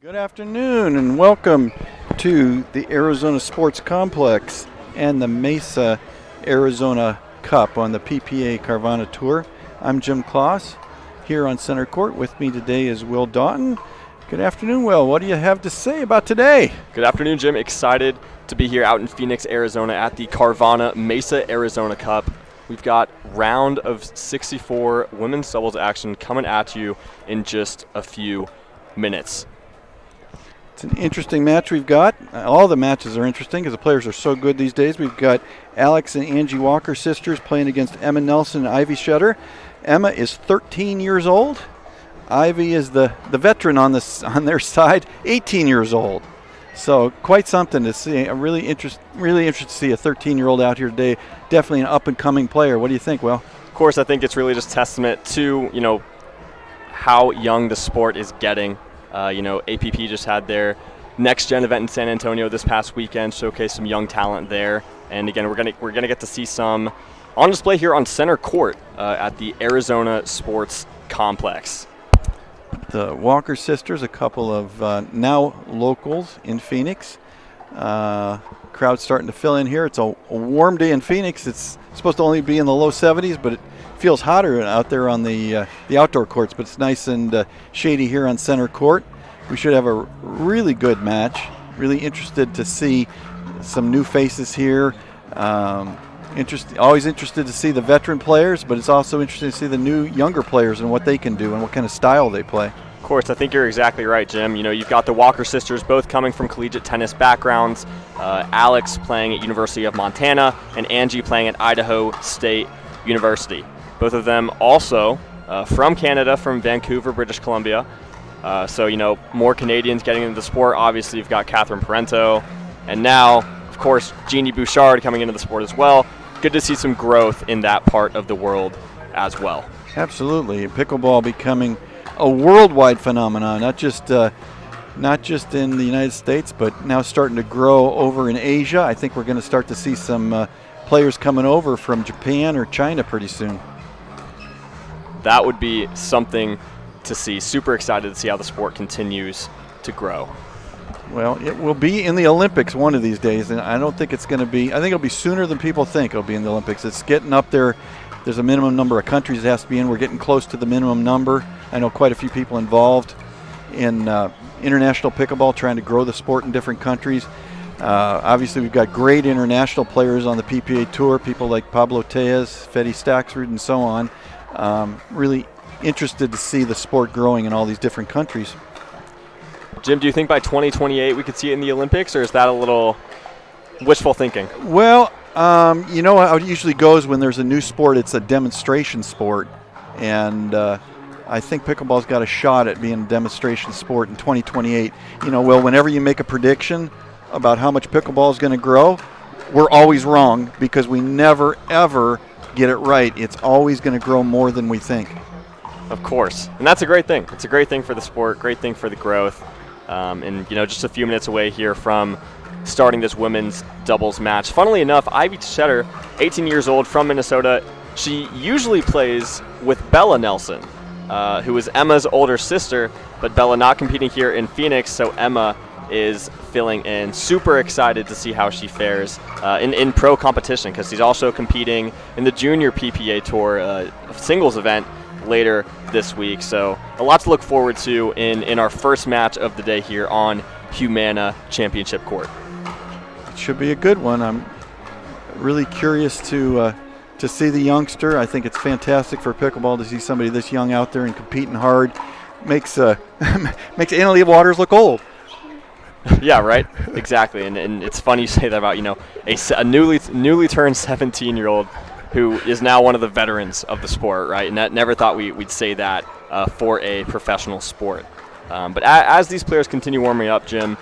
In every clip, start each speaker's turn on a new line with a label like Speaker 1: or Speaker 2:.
Speaker 1: Good afternoon and welcome to the Arizona Sports Complex and the Mesa Arizona Cup on the PPA Carvana Tour. I'm Jim Kloss here on center court. With me today is Will Doughton. Good afternoon, Will. What do you have to say about today?
Speaker 2: Good afternoon, Jim. Excited to be here out in Phoenix, Arizona at the Carvana Mesa Arizona Cup. We've got round of 64 women's doubles action coming at you in just a few minutes.
Speaker 1: It's an interesting match we've got. All the matches are interesting because the players are so good these days. We've got Alex and Angie Walker sisters playing against Emma Nelson and Ivy Shutter. Emma is 13 years old. Ivy is the veteran on their side, 18 years old. So quite something to see. I'm really interested to see a 13-year-old out here today. Definitely an up-and-coming player. What do you think, Will?
Speaker 2: Of course, I think it's really just testament to how young the sport is getting. APP just had their next gen event in San Antonio this past weekend, showcased some young talent there. And again, we're gonna get to see some on display here on center court at the Arizona Sports Complex.
Speaker 1: The Walker sisters, a couple of now locals in Phoenix. Crowd's starting to fill in here. It's a warm day in Phoenix. It's supposed to only be in the low 70s, but it feels hotter out there on the outdoor courts. But it's nice and shady here on center court. We should have a really good match. Really interested to see some new faces here. Always interested to see the veteran players, but it's also interesting to see the new younger players and what they can do and what kind of style they play.
Speaker 2: Of course, I think you're exactly right, Jim. You've got the Walker sisters, both coming from collegiate tennis backgrounds. Alex playing at University of Montana and Angie playing at Idaho State University. Both of them also from Canada, from Vancouver, British Columbia. So more Canadians getting into the sport. Obviously, you've got Catherine Parento, and now, of course, Jeannie Bouchard coming into the sport as well. Good to see some growth in that part of the world as well.
Speaker 1: Absolutely. Pickleball becoming a worldwide phenomenon, not just in the United States, but now starting to grow over in Asia. I think we're going to start to see some players coming over from Japan or China pretty soon.
Speaker 2: That would be something to see. Super excited to see how the sport continues to grow.
Speaker 1: Well, it will be in the Olympics one of these days, and I don't think it's going to be. I think it'll be sooner than people think it'll be in the Olympics. It's getting up there. There's a minimum number of countries it has to be in. We're getting close to the minimum number. I know quite a few people involved in international pickleball, trying to grow the sport in different countries. Obviously, we've got great international players on the PPA Tour, people like Pablo Tejas, Fedi Staksrud, and so on. Really interested to see the sport growing in all these different countries.
Speaker 2: Jim, do you think by 2028 we could see it in the Olympics, or is that a little wishful thinking?
Speaker 1: Well, how it usually goes when there's a new sport, it's a demonstration sport. And I think pickleball's got a shot at being a demonstration sport in 2028. Whenever you make a prediction about how much pickleball is going to grow, we're always wrong because we never, ever get it right. It's always going to grow more than we think.
Speaker 2: Of course. And that's a great thing. It's a great thing for the sport, great thing for the growth. Just a few minutes away here from starting this women's doubles match. Funnily enough, Ivy Shutter, 18 years old, from Minnesota, she usually plays with Bella Nelson, who is Emma's older sister, but Bella not competing here in Phoenix, so Emma is filling in. Super excited to see how she fares in pro competition, because she's also competing in the junior PPA Tour singles event later this week. So a lot to look forward to in our first match of the day here on Humana Championship Court.
Speaker 1: It should be a good one. I'm really curious to see the youngster. I think it's fantastic for pickleball to see somebody this young out there and competing hard. Makes Annalie Waters look old.
Speaker 2: Yeah, right. Exactly. And it's funny you say that about a newly turned 17-year-old who is now one of the veterans of the sport, right? And never thought we'd say that for a professional sport. But as these players continue warming up, Jim,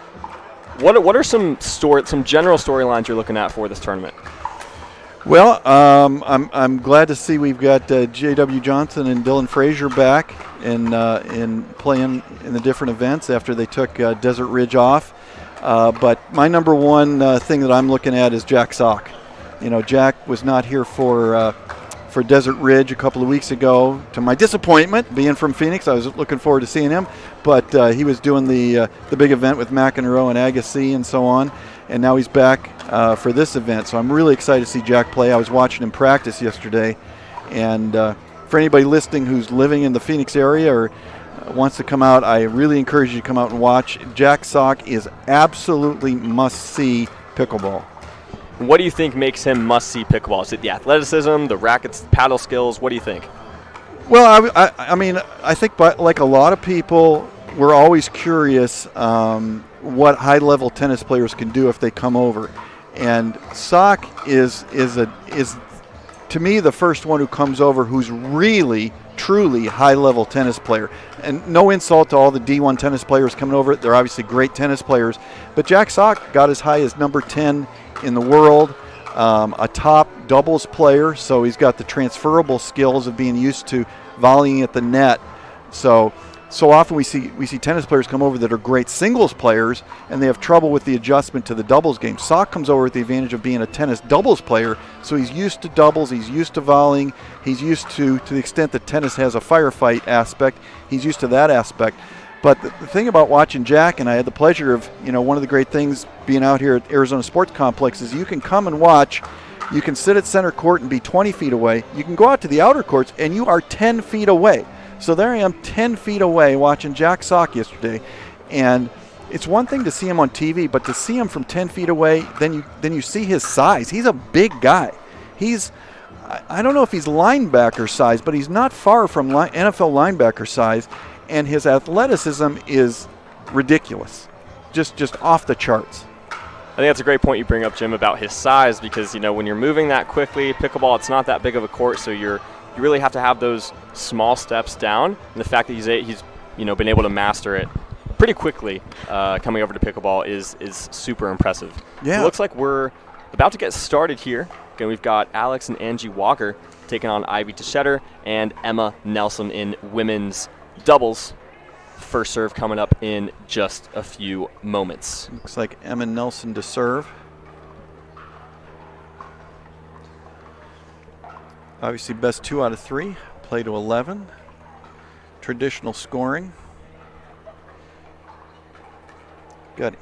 Speaker 2: what are some general storylines you're looking at for this tournament?
Speaker 1: Well, I'm glad to see we've got J.W. Johnson and Dylan Frazier back in playing in the different events after they took Desert Ridge off. But my number one thing that I'm looking at is Jack Sock. Jack was not here for for Desert Ridge a couple of weeks ago. To my disappointment, being from Phoenix, I was looking forward to seeing him, but he was doing the big event with McEnroe and Agassi and so on, and now he's back for this event. So I'm really excited to see Jack play. I was watching him practice yesterday, and for anybody listening who's living in the Phoenix area or wants to come out, I really encourage you to come out and watch. Jack Sock is absolutely must-see pickleball.
Speaker 2: What do you think makes him must-see pickleball? Is it the athleticism, the rackets, paddle skills? What do you think?
Speaker 1: Well, I mean, I think like a lot of people, we're always curious what high-level tennis players can do if they come over. And Sock is to me the first one who comes over who's really, truly high-level tennis player. And no insult to all the D1 tennis players coming over. They're obviously great tennis players. But Jack Sock got as high as number 10 in the world, a top doubles player, so he's got the transferable skills of being used to volleying at the net. So often we see tennis players come over that are great singles players, and they have trouble with the adjustment to the doubles game. Sock comes over with the advantage of being a tennis doubles player, so he's used to doubles, he's used to volleying, he's used to the extent that tennis has a firefight aspect, he's used to that aspect. But the thing about watching Jack, and I had the pleasure of, one of the great things being out here at Arizona Sports Complex is you can come and watch. You can sit at center court and be 20 feet away. You can go out to the outer courts and you are 10 feet away. So there I am 10 feet away watching Jack Sock yesterday. And it's one thing to see him on TV, but to see him from 10 feet away, then you see his size. He's a big guy. I don't know if he's linebacker size, but he's not far from NFL linebacker size. And his athleticism is ridiculous, just off the charts.
Speaker 2: I think that's a great point you bring up, Jim, about his size, because when you're moving that quickly, pickleball, it's not that big of a court, so you really have to have those small steps down. And the fact that he's been able to master it pretty quickly coming over to pickleball is super impressive.
Speaker 1: Yeah.
Speaker 2: It looks like we're about to get started here. Again, we've got Alex and Angie Walker taking on Ivy Tschetter and Emma Nelson in women's doubles. First serve coming up in just a few moments.
Speaker 1: Looks like Emma Nelson to serve. Obviously best 2 out of 3. Play to 11. Traditional scoring. Got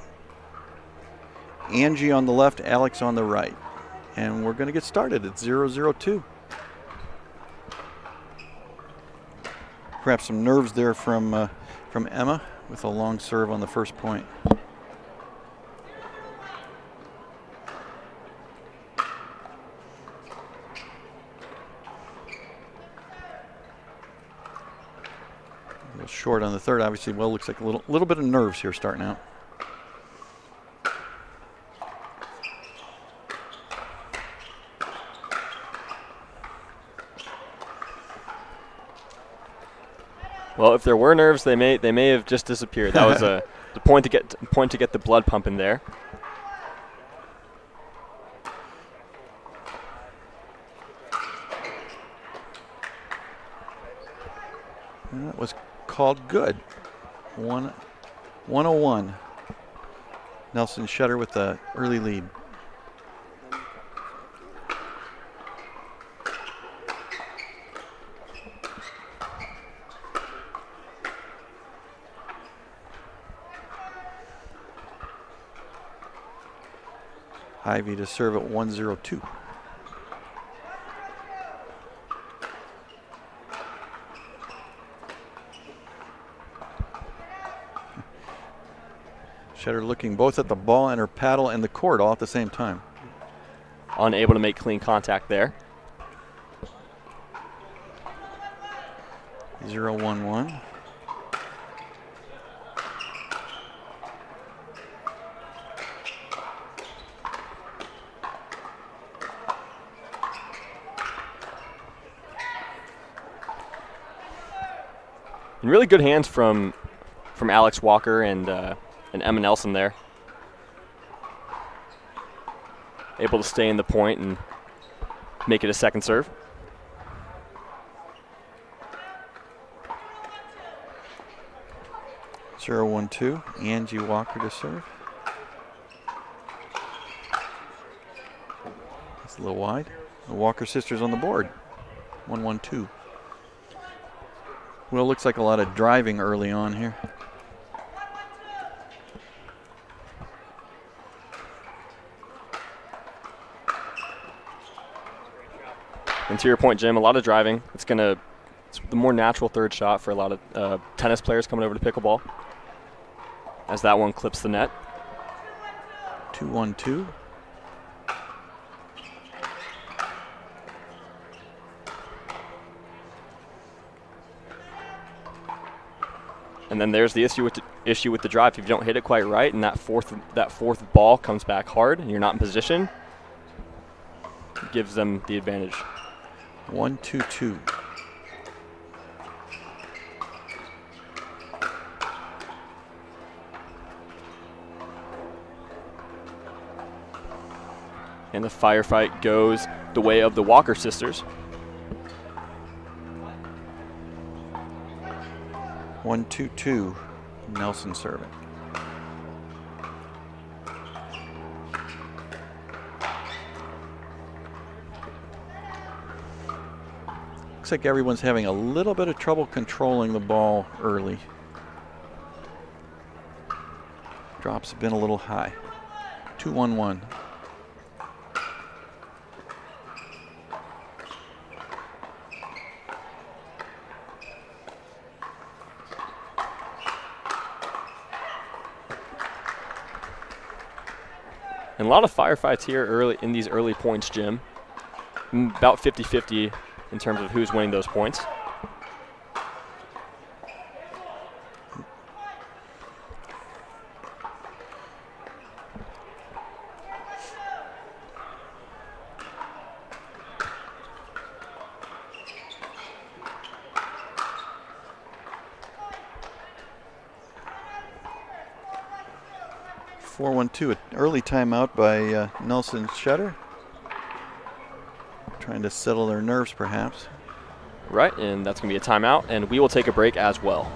Speaker 1: Angie on the left, Alex on the right. And we're going to get started at 0-0-2. Perhaps some nerves there from Emma with a long serve on the first point. A little short on the third, obviously. Well, looks like a little bit of nerves here starting out.
Speaker 2: Well, if there were nerves, they may have just disappeared. That was the point to get the blood pumping there.
Speaker 1: And that was called good. 101. Nelson Tschetter with the early lead. Ivy to serve at 1-0-2. Tschetter looking both at the ball and her paddle and the court all at the same time.
Speaker 2: Unable to make clean contact there.
Speaker 1: 0-1-1.
Speaker 2: In really good hands from Alex Walker and Emma Nelson there. Able to stay in the point and make it a second serve.
Speaker 1: Zero, 1-2. Angie Walker to serve. That's a little wide. The Walker sisters on the board. 1-1-2. Well, looks like a lot of driving early on here.
Speaker 2: And to your point, Jim, a lot of driving. It's the more natural third shot for a lot of tennis players coming over to pickleball, as that one clips the net.
Speaker 1: 2-1-2.
Speaker 2: And then there's the issue with the drive. If you don't hit it quite right, and that fourth ball comes back hard, and you're not in position, it gives them the advantage.
Speaker 1: 1-2-2.
Speaker 2: And the firefight goes the way of the Walker sisters.
Speaker 1: 1-2-2. Nelson serving. Looks like everyone's having a little bit of trouble controlling the ball early. Drops have been a little high. 2-1-1.
Speaker 2: And a lot of firefights here early in these early points, Jim. About 50-50 in terms of who's winning those points.
Speaker 1: An early timeout by Nelson Shutter. Trying to settle their nerves, perhaps.
Speaker 2: Right, and that's going to be a timeout, and we will take a break as well.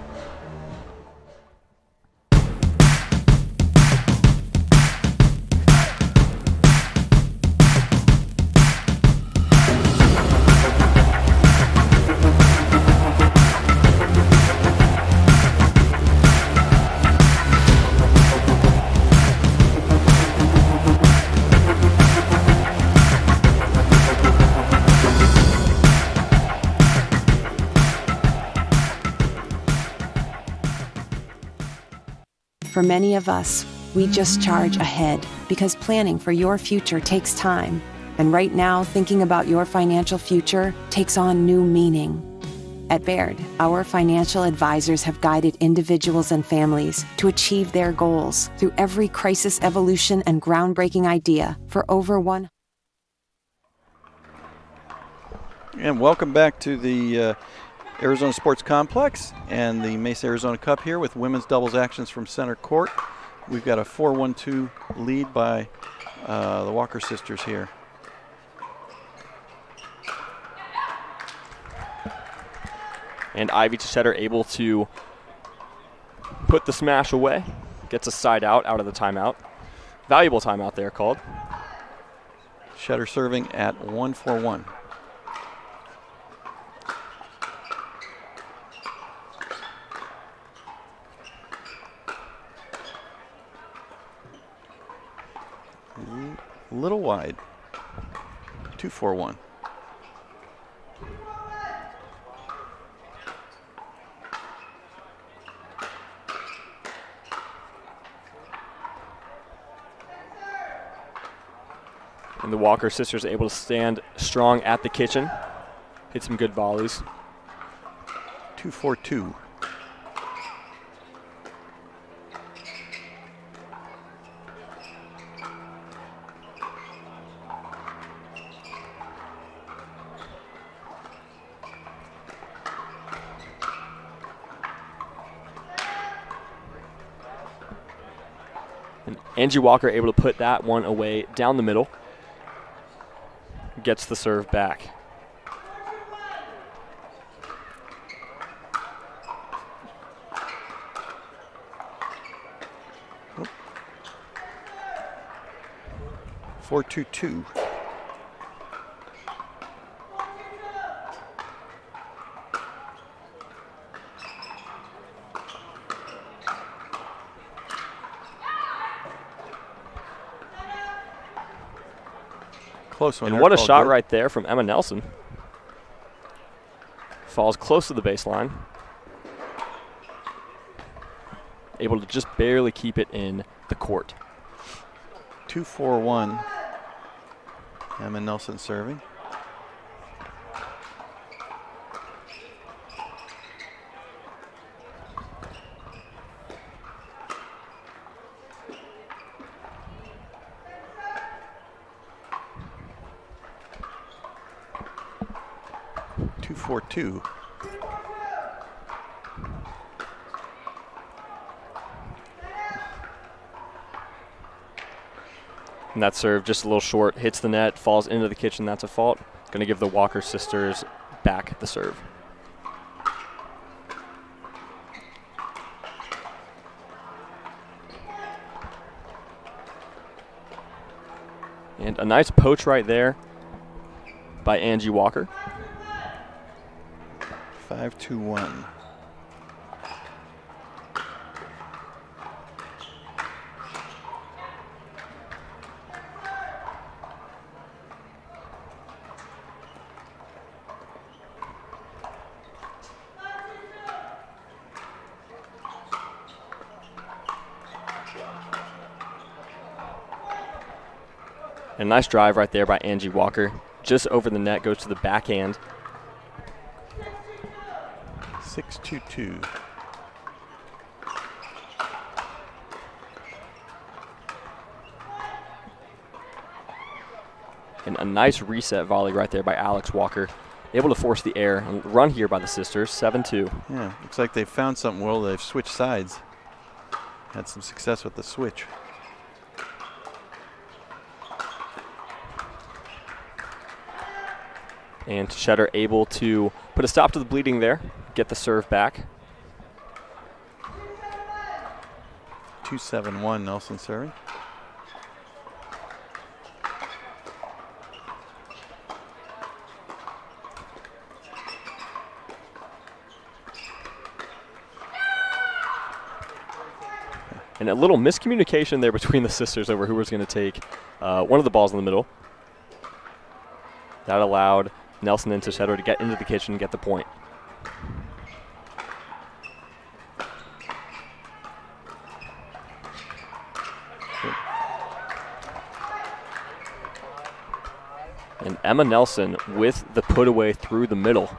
Speaker 3: For many of us, we just charge ahead because planning for your future takes time. And right now, thinking about your financial future takes on new meaning. At Baird, our financial advisors have guided individuals and families to achieve their goals through every crisis evolution and groundbreaking idea for over one.
Speaker 1: And welcome back to the Arizona Sports Complex and the Mesa Arizona Cup here with women's doubles actions from center court. We've got a 4-1-2 lead by the Walker sisters here.
Speaker 2: And Ivy Cheddar able to put the smash away. Gets a side out of the timeout. Valuable timeout there called.
Speaker 1: Cheddar serving at 1-4-1. A little wide. 2-4-1.
Speaker 2: And the Walker sisters are able to stand strong at the kitchen. Hit some good volleys.
Speaker 1: 2-4-2.
Speaker 2: Angie Walker able to put that one away down the middle. Gets the serve back.
Speaker 1: Oh. 4-2-2. Close one.
Speaker 2: And what a shot right there from Emma Nelson. Falls close to the baseline. Able to just barely keep it in the court.
Speaker 1: 2-4-1. Emma Nelson serving. For 2.
Speaker 2: And that serve just a little short, hits the net, falls into the kitchen. That's a fault. Going to give the Walker sisters back the serve. And a nice poach right there by Angie Walker.
Speaker 1: 5-2-1.
Speaker 2: And a nice drive right there by Angie Walker. Just over the net, goes to the backhand.
Speaker 1: 6-2-2.
Speaker 2: And a nice reset volley right there by Alex Walker. Able to force the air and run here by the sisters, 7-2.
Speaker 1: Yeah, looks like they've found something. Well, they've switched sides. Had some success with the switch.
Speaker 2: And Shetter able to put a stop to the bleeding there, get the serve back.
Speaker 1: 2-7-1, Nelson serving.
Speaker 2: And a little miscommunication there between the sisters over who was going to take one of the balls in the middle. That allowed Nelson and Shetter to get into the kitchen and get the point. And Emma Nelson with the put away through the middle.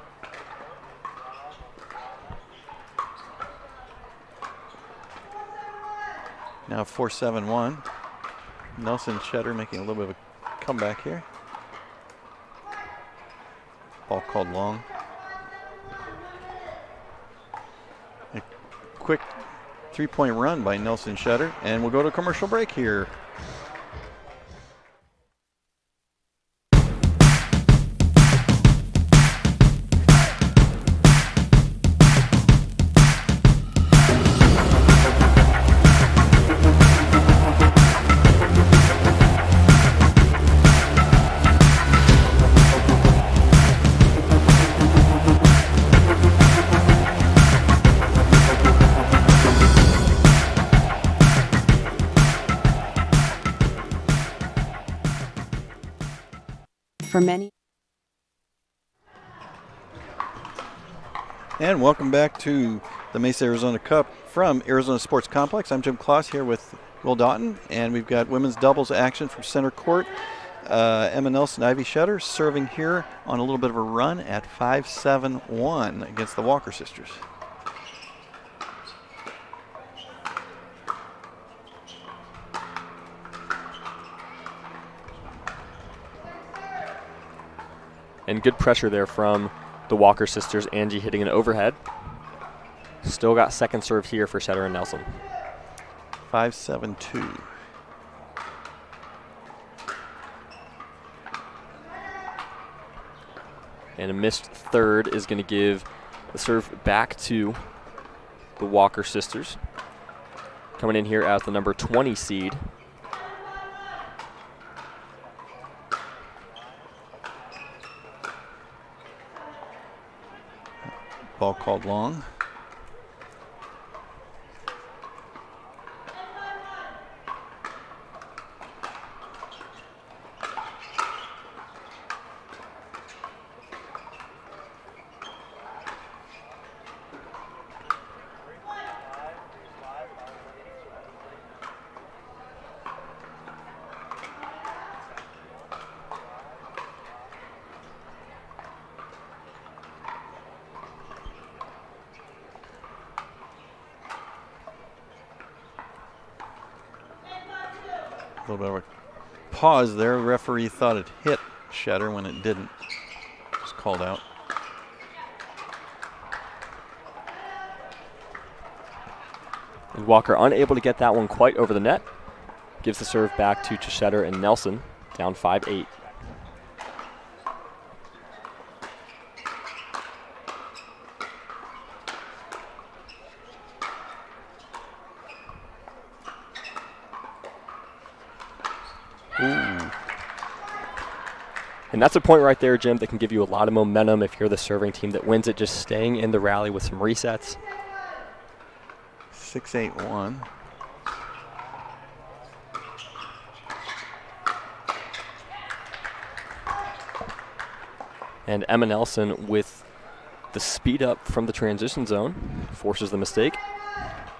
Speaker 1: Now 4-7-1. Nelson Shetter making a little bit of a comeback here. Ball called long. A quick 3-point run by Nelson Shetter, and we'll go to a commercial break here.
Speaker 3: For many.
Speaker 1: And welcome back to the Mesa Arizona Cup from Arizona Sports Complex. I'm Jim Kloss here with Will Doughton, and we've got women's doubles action from center court. Emma Nelson, Ivy Shetter serving here on a little bit of a run at 5-7-1 against the Walker sisters.
Speaker 2: And good pressure there from the Walker sisters. Angie hitting an overhead. Still got second serve here for Shetter and Nelson.
Speaker 1: 5-7-2.
Speaker 2: And a missed third is going to give the serve back to the Walker sisters. Coming in here as the number 20 seed.
Speaker 1: Ball called long. A little bit of a pause there. Referee thought it hit Shetter when it didn't. It was called out.
Speaker 2: And Walker unable to get that one quite over the net. Gives the serve back to Chesetter and Nelson, down 5-8.
Speaker 1: Ooh.
Speaker 2: And that's a point right there, Jim, that can give you a lot of momentum if you're the serving team that wins it, just staying in the rally with some resets.
Speaker 1: 6-8-1.
Speaker 2: And Emma Nelson with the speed up from the transition zone forces the mistake.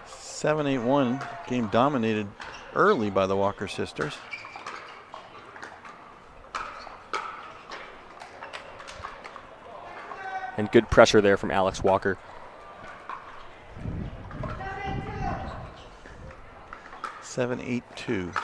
Speaker 1: 7-8-1. Game dominated early by the Walker sisters.
Speaker 2: And good pressure there from Alex Walker.
Speaker 1: 7-8-2.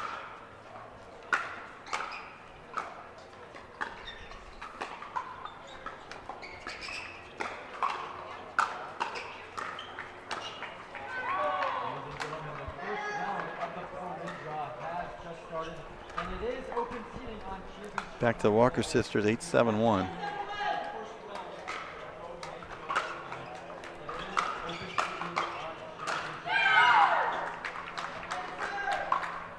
Speaker 1: Back to the Walker sisters, 8-7-1.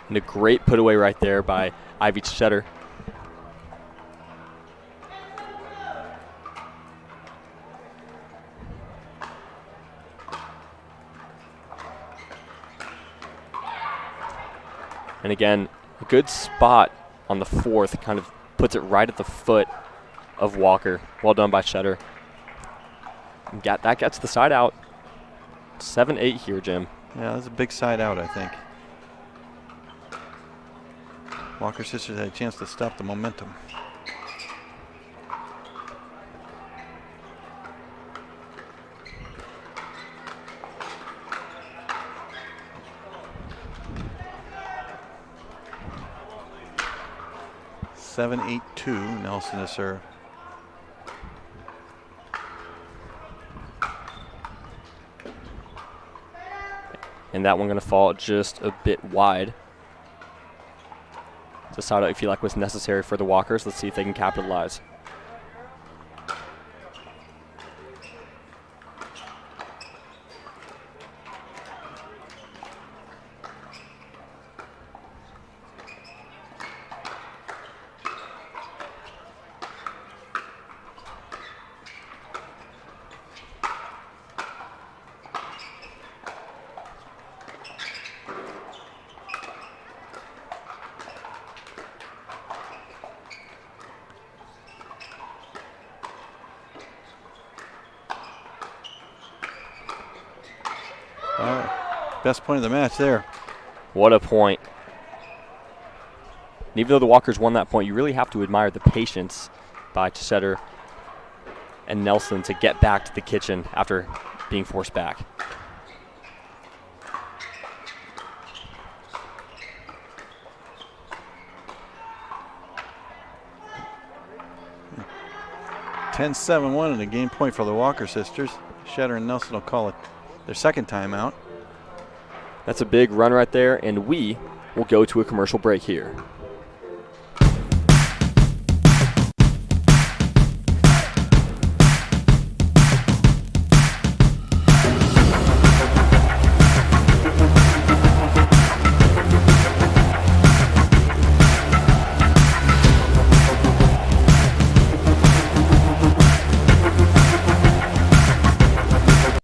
Speaker 2: And a great put away right there by Ivy Chesetter. And again, a good spot on the fourth, kind of puts it right at the foot of Walker. Well done by Chesetter. That gets the side out. 7-8 here, Jim.
Speaker 1: Yeah, that's a big side out, I think. Walker sisters had a chance to stop the momentum. Seven, 8-2, Nelson to serve.
Speaker 2: And that one going to fall just a bit wide. So side out, if you like, was necessary for the Walkers. Let's see if they can capitalize.
Speaker 1: Best point of the match there.
Speaker 2: What a point. And even though the Walkers won that point, you really have to admire the patience by Chesetter and Nelson to get back to the kitchen after being forced back.
Speaker 1: Ten 7-1 and a game point for the Walker sisters. Chesetter and Nelson will call it their second timeout.
Speaker 2: That's a big run right there, and we will go to a commercial break here.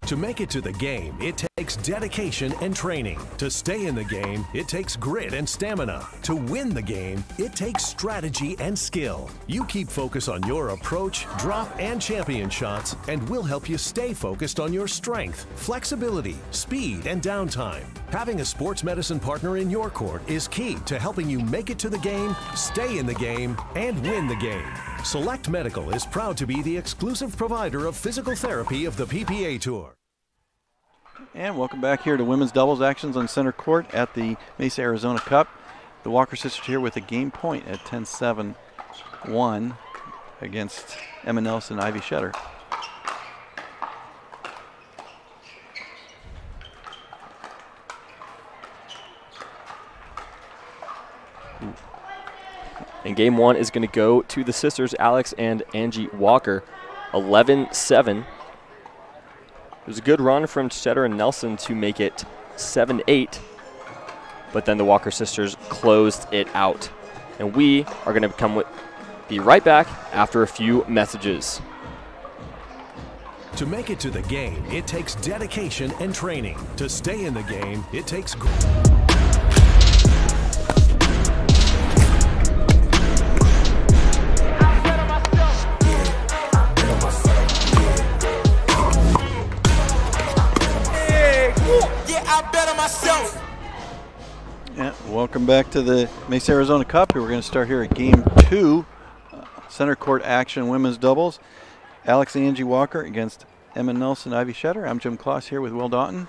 Speaker 4: To make it to the game, it takes dedication and training. To stay in the game, it takes grit and stamina. To win the game, it takes strategy and skill. You keep focus on your approach, drop, and champion shots, and we'll help you stay focused on your strength, flexibility, speed, and downtime. Having a sports medicine partner in your court is key to helping you make it to the game, stay in the game, and win the game. Select Medical is proud to be the exclusive provider of physical therapy of the PPA Tour.
Speaker 1: And welcome back here to women's doubles actions on center court at the Mesa Arizona Cup. the Walker sisters here with a game point at 10-7-1 against Emma Nelson and Ivy Shetter.
Speaker 2: And game one is going to go to the sisters, Alex and Angie Walker, 11-7. It was a good run from Shetter and Nelson to make it 7-8, but then the Walker sisters closed it out. And we are going to be right back after a few messages.
Speaker 4: To make it to the game, it takes dedication and training. To stay in the game, it takes
Speaker 1: Yeah, welcome back to the Mesa Arizona Cup. We're going to start here at game 2, center court action, women's doubles. Alex and Angie Walker against Emma Nelson, Ivy Shetter. I'm Jim Kloss here with Will Doughton.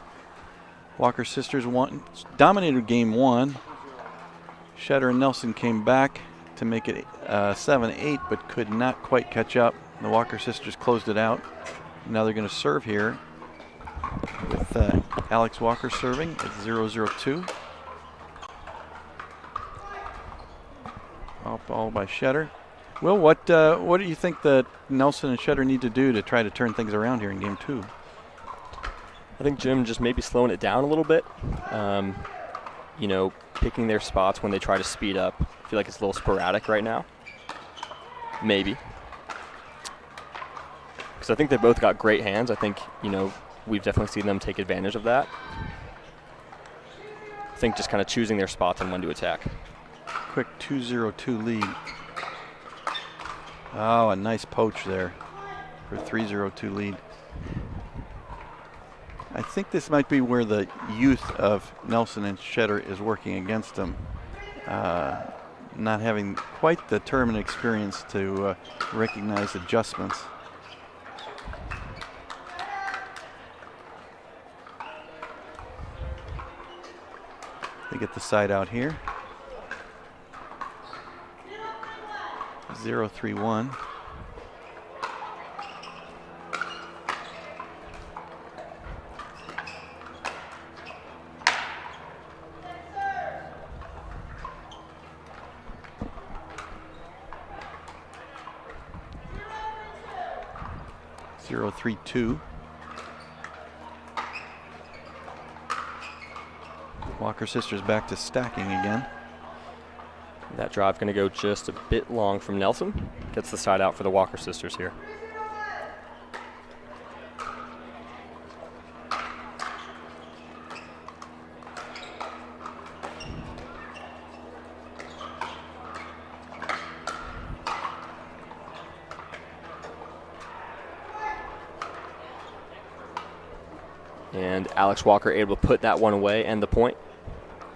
Speaker 1: Walker sisters dominated game 1. Shetter and Nelson came back to make it 7-8, but could not quite catch up. The Walker sisters closed it out. Now they're going to serve here with Alex Walker serving at 0-0-2. Off ball by Shetter. Will, what do you think that Nelson and Shetter need to do to try to turn things around here in game 2?
Speaker 2: I think Jim just maybe slowing it down a little bit. Picking their spots when they try to speed up. I feel like it's a little sporadic right now. Maybe. Because I think they both got great hands. I think, we've definitely seen them take advantage of that. I think just kind of choosing their spots and when to attack.
Speaker 1: Quick 2-0-2 lead. Oh, a nice poach there for 3-0-2 lead. I think this might be where the youth of Nelson and Shetter is working against them. Not having quite the tournament experience to recognize adjustments. They get the side out here. 0-3-1. Zero, 3-2. Walker sisters back to stacking again.
Speaker 2: That drive going to go just a bit long from Nelson. Gets the side out for the Walker sisters here. And Alex Walker able to put that one away and the point.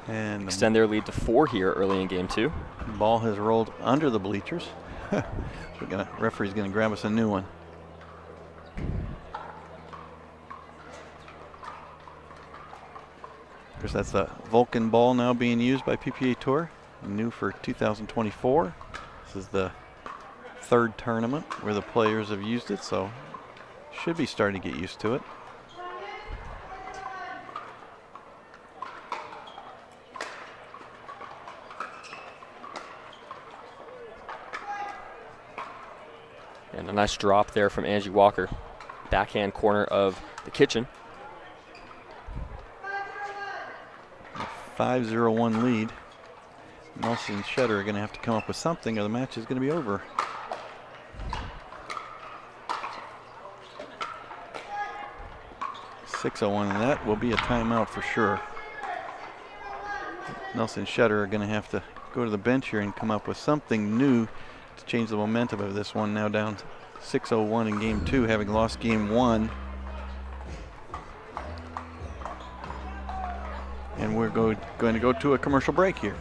Speaker 1: And
Speaker 2: extend their lead to 4 here early in game 2.
Speaker 1: Ball has rolled under the bleachers. Referee's going to grab us a new one. Of course, that's the Vulcan ball now being used by PPA Tour, new for 2024. This is the 3rd tournament where the players have used it, so should be starting to get used to it. And a nice drop there from Angie Walker. Backhand corner of the kitchen. 5-0-1 lead. Nelson and Shetter are going to have to come up with something or the match is going to be over. .601, and that will be a timeout for sure. Nelson and Shetter are going to have to go to the bench here and come up with something new to change the momentum of this one. Now down 6-0-1 in game 2, having lost game 1. And we're going to go to a commercial break here.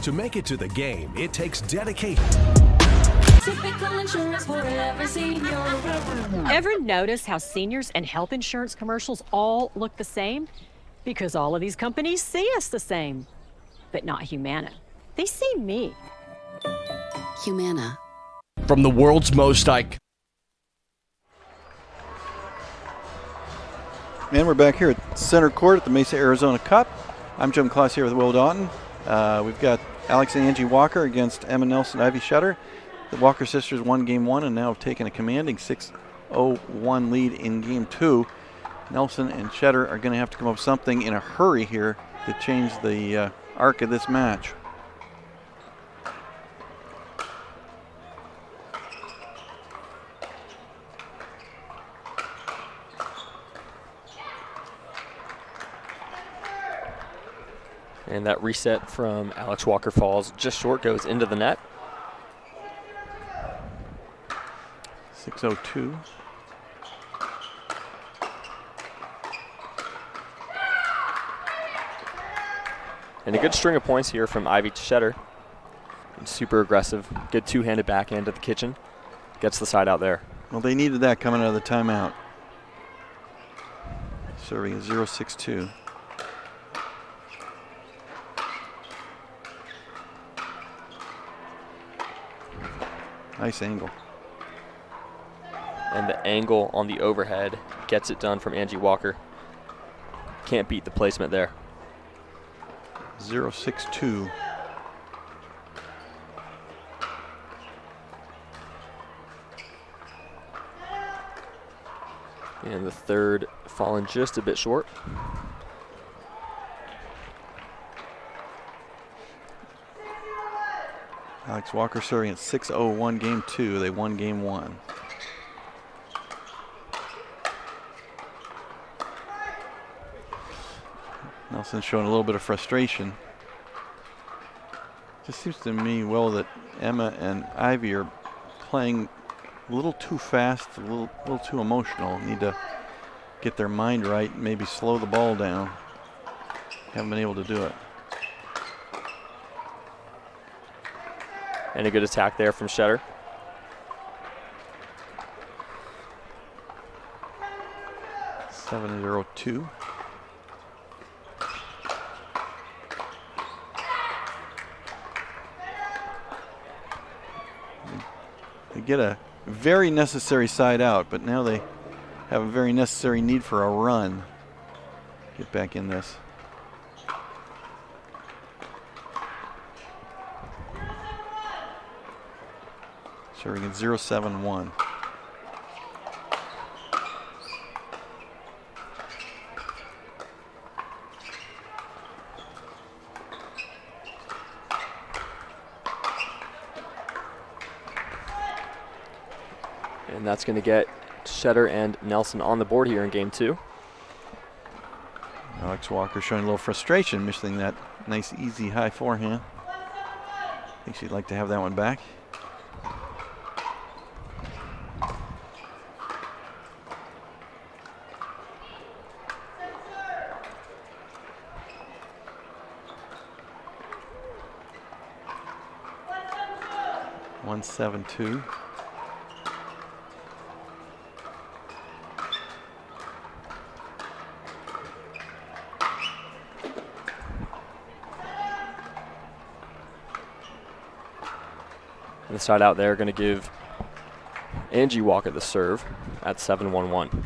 Speaker 4: To make it to the game, it takes dedication.
Speaker 5: Typical insurance for every senior.
Speaker 6: Ever notice how seniors and health insurance commercials all look the same? Because all of these companies see us the same. But not Humana. They see me.
Speaker 7: Humana.
Speaker 8: From the world's most iconic.
Speaker 1: And we're back here at center court at the Mesa Arizona Cup. I'm Jim Kloss here with Will Daughton. We've got Alex and Angie Walker against Emma Nelson, Ivy Shutter. The Walker sisters won game 1 and now have taken a commanding 6-0-1 lead in game 2. Nelson and Shutter are going to have to come up with something in a hurry here to change the arc of this match.
Speaker 2: And that reset from Alex Walker falls just short, goes into the net.
Speaker 1: 6-0-2.
Speaker 2: And a good string of points here from Ivy Shetter. Super aggressive, good two-handed backhand to the kitchen. Gets the side out there.
Speaker 1: Well, they needed that coming out of the timeout. Serving a 0-6-2. Nice angle.
Speaker 2: And the angle on the overhead gets it done from Angie Walker. Can't beat the placement there.
Speaker 1: 0-6-2.
Speaker 2: And the third falling just a bit short.
Speaker 1: Alex Walker serving at 6-0-1 game 2. They won game 1. Nelson showing a little bit of frustration. Just seems to me, Will, that Emma and Ivy are playing a little too fast, a little too emotional. Need to get their mind right, maybe slow the ball down. Haven't been able to do it.
Speaker 2: And a good attack there from Shetter.
Speaker 1: Seven 0-2. They get a very necessary side out, but now they have a very necessary need for a run. Get back in this. Serving at 0-7-1.
Speaker 2: And that's going to get Shetter and Nelson on the board here in game 2.
Speaker 1: Alex Walker showing a little frustration, missing that nice, easy, high forehand. I think she'd like to have that one back. One 7-2.
Speaker 2: And the side out there going to give Angie Walker the serve at 7-1-1.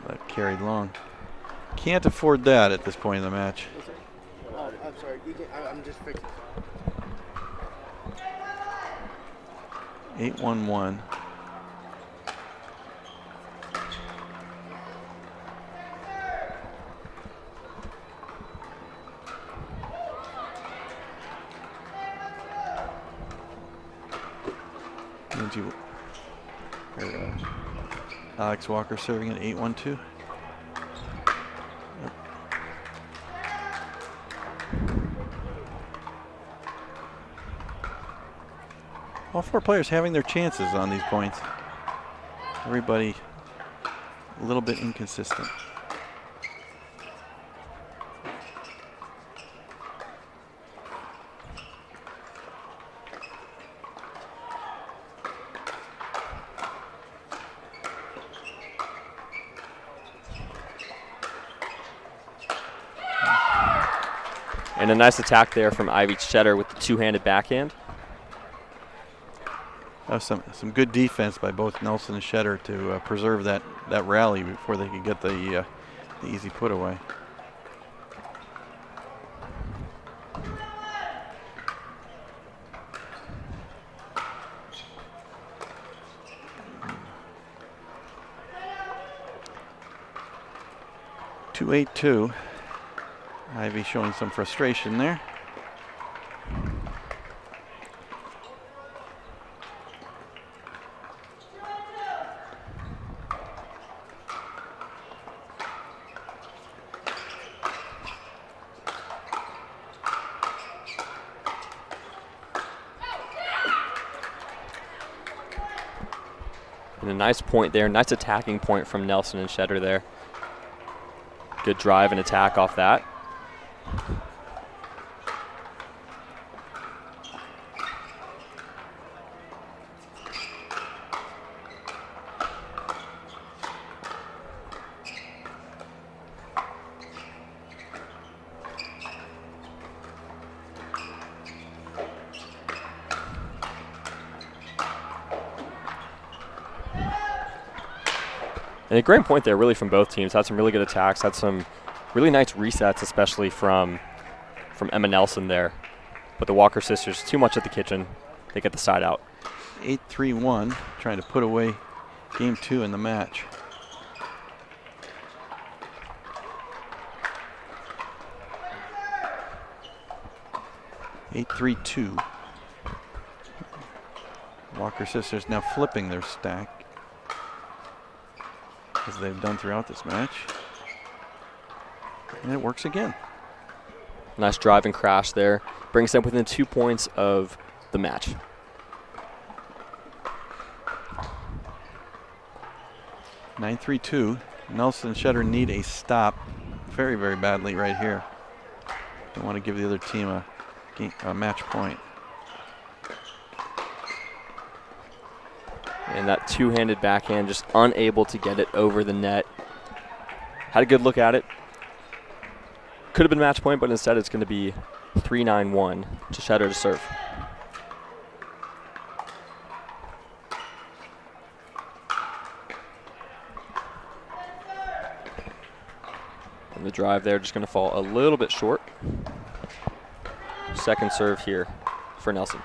Speaker 1: That carried long. Can't afford that at this point in the match.
Speaker 9: I'm sorry. I'm just fixing.
Speaker 1: 8-1-1. Alex Walker serving at 8-1-2. All four players having their chances on these points. Everybody a little bit inconsistent.
Speaker 2: And a nice attack there from Ivy Cheddar with the two-handed backhand.
Speaker 1: Some good defense by both Nelson and Cheddar to preserve that rally before they could get the easy put away. (2-8-2). Ivy showing some frustration there.
Speaker 2: And a nice point there, nice attacking point from Nelson and Cheddar there. Good drive and attack off that. And a great point there, really, from both teams. Had some really good attacks, had some really nice resets, especially from Emma Nelson there. But the Walker sisters, too much at the kitchen. They get the side out.
Speaker 1: 8-3-1, trying to put away game 2 in the match. (8-3-2). Walker sisters now flipping their stack, as they've done throughout this match. And it works again.
Speaker 2: Nice drive and crash there. Brings them within 2 points of the match.
Speaker 1: (9-3-2). Nelson and Cheddar need a stop very, very badly right here. Don't want to give the other team a match point.
Speaker 2: And that two-handed backhand, just unable to get it over the net. Had a good look at it. Could have been match point, but instead it's going to be 3-9-1 to Cheddar to serve. And the drive there just going to fall a little bit short. Second serve here for Nelson.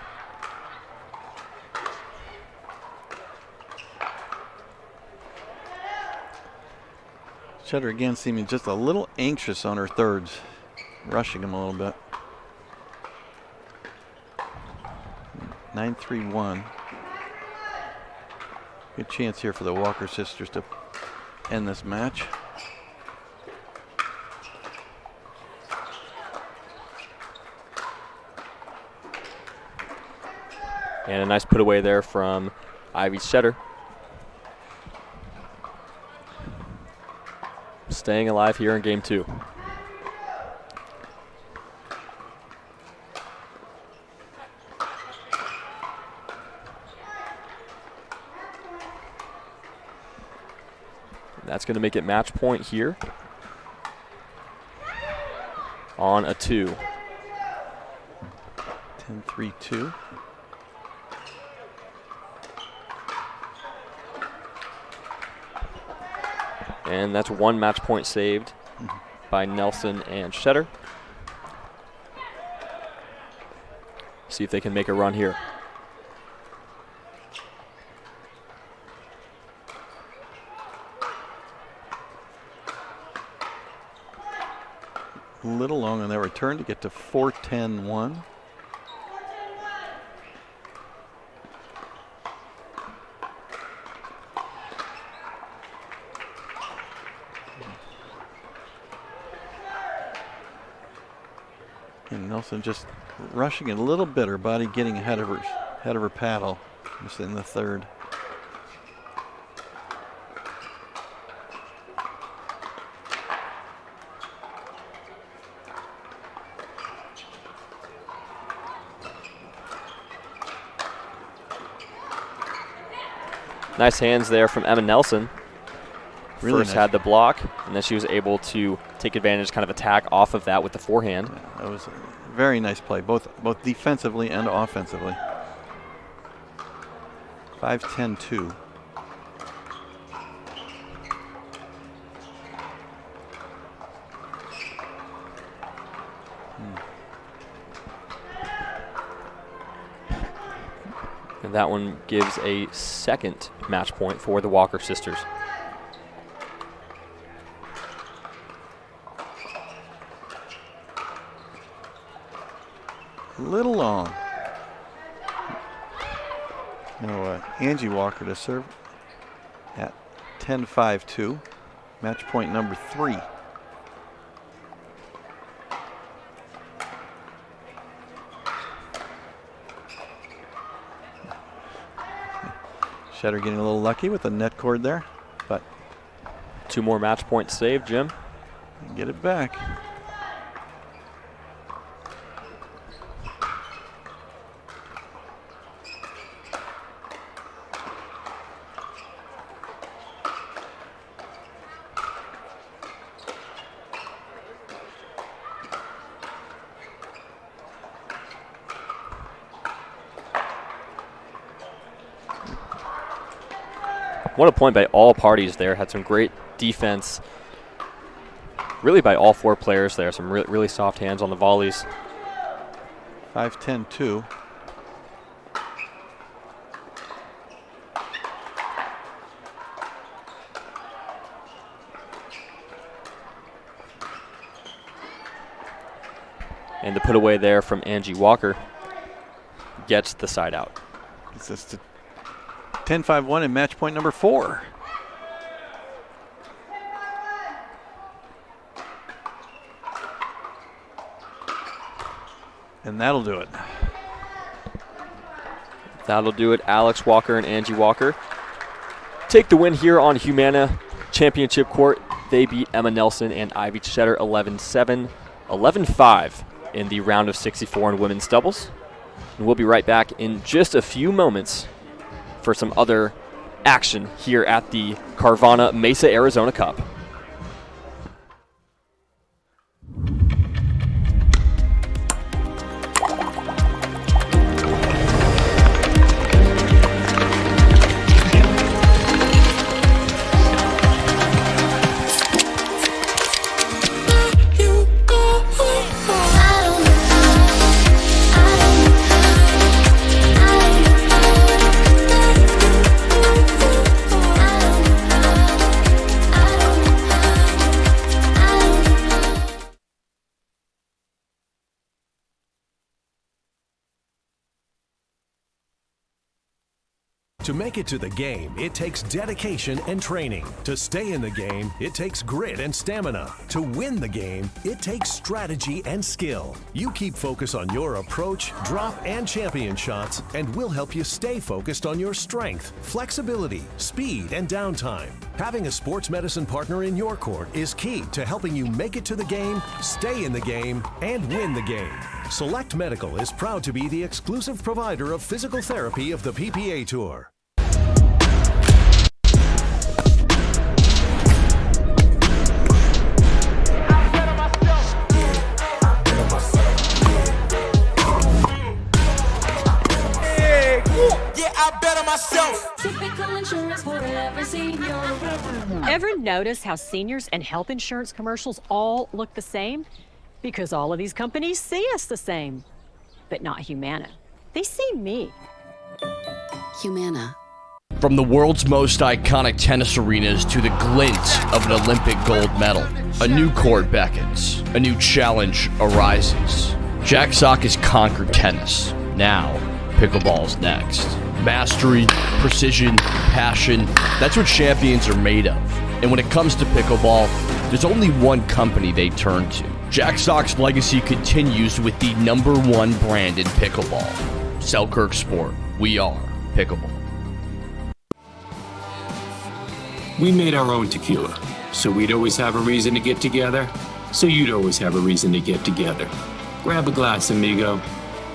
Speaker 1: Cheddar again seeming just a little anxious on her thirds, rushing them a little bit. 9-3-1. Good chance here for the Walker sisters to end this match.
Speaker 2: And a nice put away there from Ivy Cheddar. Staying alive here in game 2. That's going to make it match point here on a 2.
Speaker 1: 10-3-2.
Speaker 2: And that's one match point saved by Nelson and Cheddar. See if they can make a run here.
Speaker 1: A little long on that return to get to 4-10-1. And Nelson just rushing it a little bit, her body getting ahead of her paddle, just in the third.
Speaker 2: Nice hands there from Emma Nelson.
Speaker 1: Really
Speaker 2: first
Speaker 1: nice.
Speaker 2: had the block, and then she was able to take advantage, kind of attack off of that with the forehand.
Speaker 1: Yeah, that was a very nice play, both defensively and offensively. 5-10-2.
Speaker 2: And that one gives a second match point for the Walker sisters.
Speaker 1: A little long. No, Angie Walker to serve at 10-5-2. Match point number 3. Shetter getting a little lucky with the net cord there, but
Speaker 2: 2 more match points saved, Jim.
Speaker 1: get it back.
Speaker 2: What a point by all parties there. Had some great defense, really by all 4 players there. Some really soft hands on the volleys.
Speaker 1: 5-10-2.
Speaker 2: And the put away there from Angie Walker gets the side out.
Speaker 1: It's just a 10-5-1 in match point number 4. And that'll do it.
Speaker 2: That'll do it. Alex Walker and Angie Walker take the win here on Humana Championship Court. They beat Emma Nelson and Ivy Cheddar 11-7, 11-5 in the round of 64 in women's doubles. And we'll be right back in just a few moments for some other action here at the Carvana Mesa Arizona Cup.
Speaker 4: To make it to the game, it takes dedication and training. To stay in the game, it takes grit and stamina. To win the game, it takes strategy and skill. You keep focus on your approach, drop, and champion shots, and we'll help you stay focused on your strength, flexibility, speed, and downtime. Having a sports medicine partner in your court is key to helping you make it to the game, stay in the game, and win the game. Select Medical is proud to be the exclusive provider of physical therapy of the PPA Tour.
Speaker 5: Typical insurance for every senior.
Speaker 6: Ever notice how seniors and health insurance commercials all look the same? Because all of these companies see us the same, but not Humana. They see me.
Speaker 3: Humana.
Speaker 8: From the world's most iconic tennis arenas to the glint of an Olympic gold medal, a new court beckons, a new challenge arises. Jack Sock has conquered tennis. Now, pickleball's next. Mastery, precision, passion, that's what champions are made of. And when it comes to pickleball, there's only one company they turn to. Jack Sock's legacy continues with the #1 brand in pickleball. Selkirk Sport. We are pickleball.
Speaker 7: We made our own tequila, so we'd always have a reason to get together, so you'd always have a reason to get together. Grab a glass, amigo.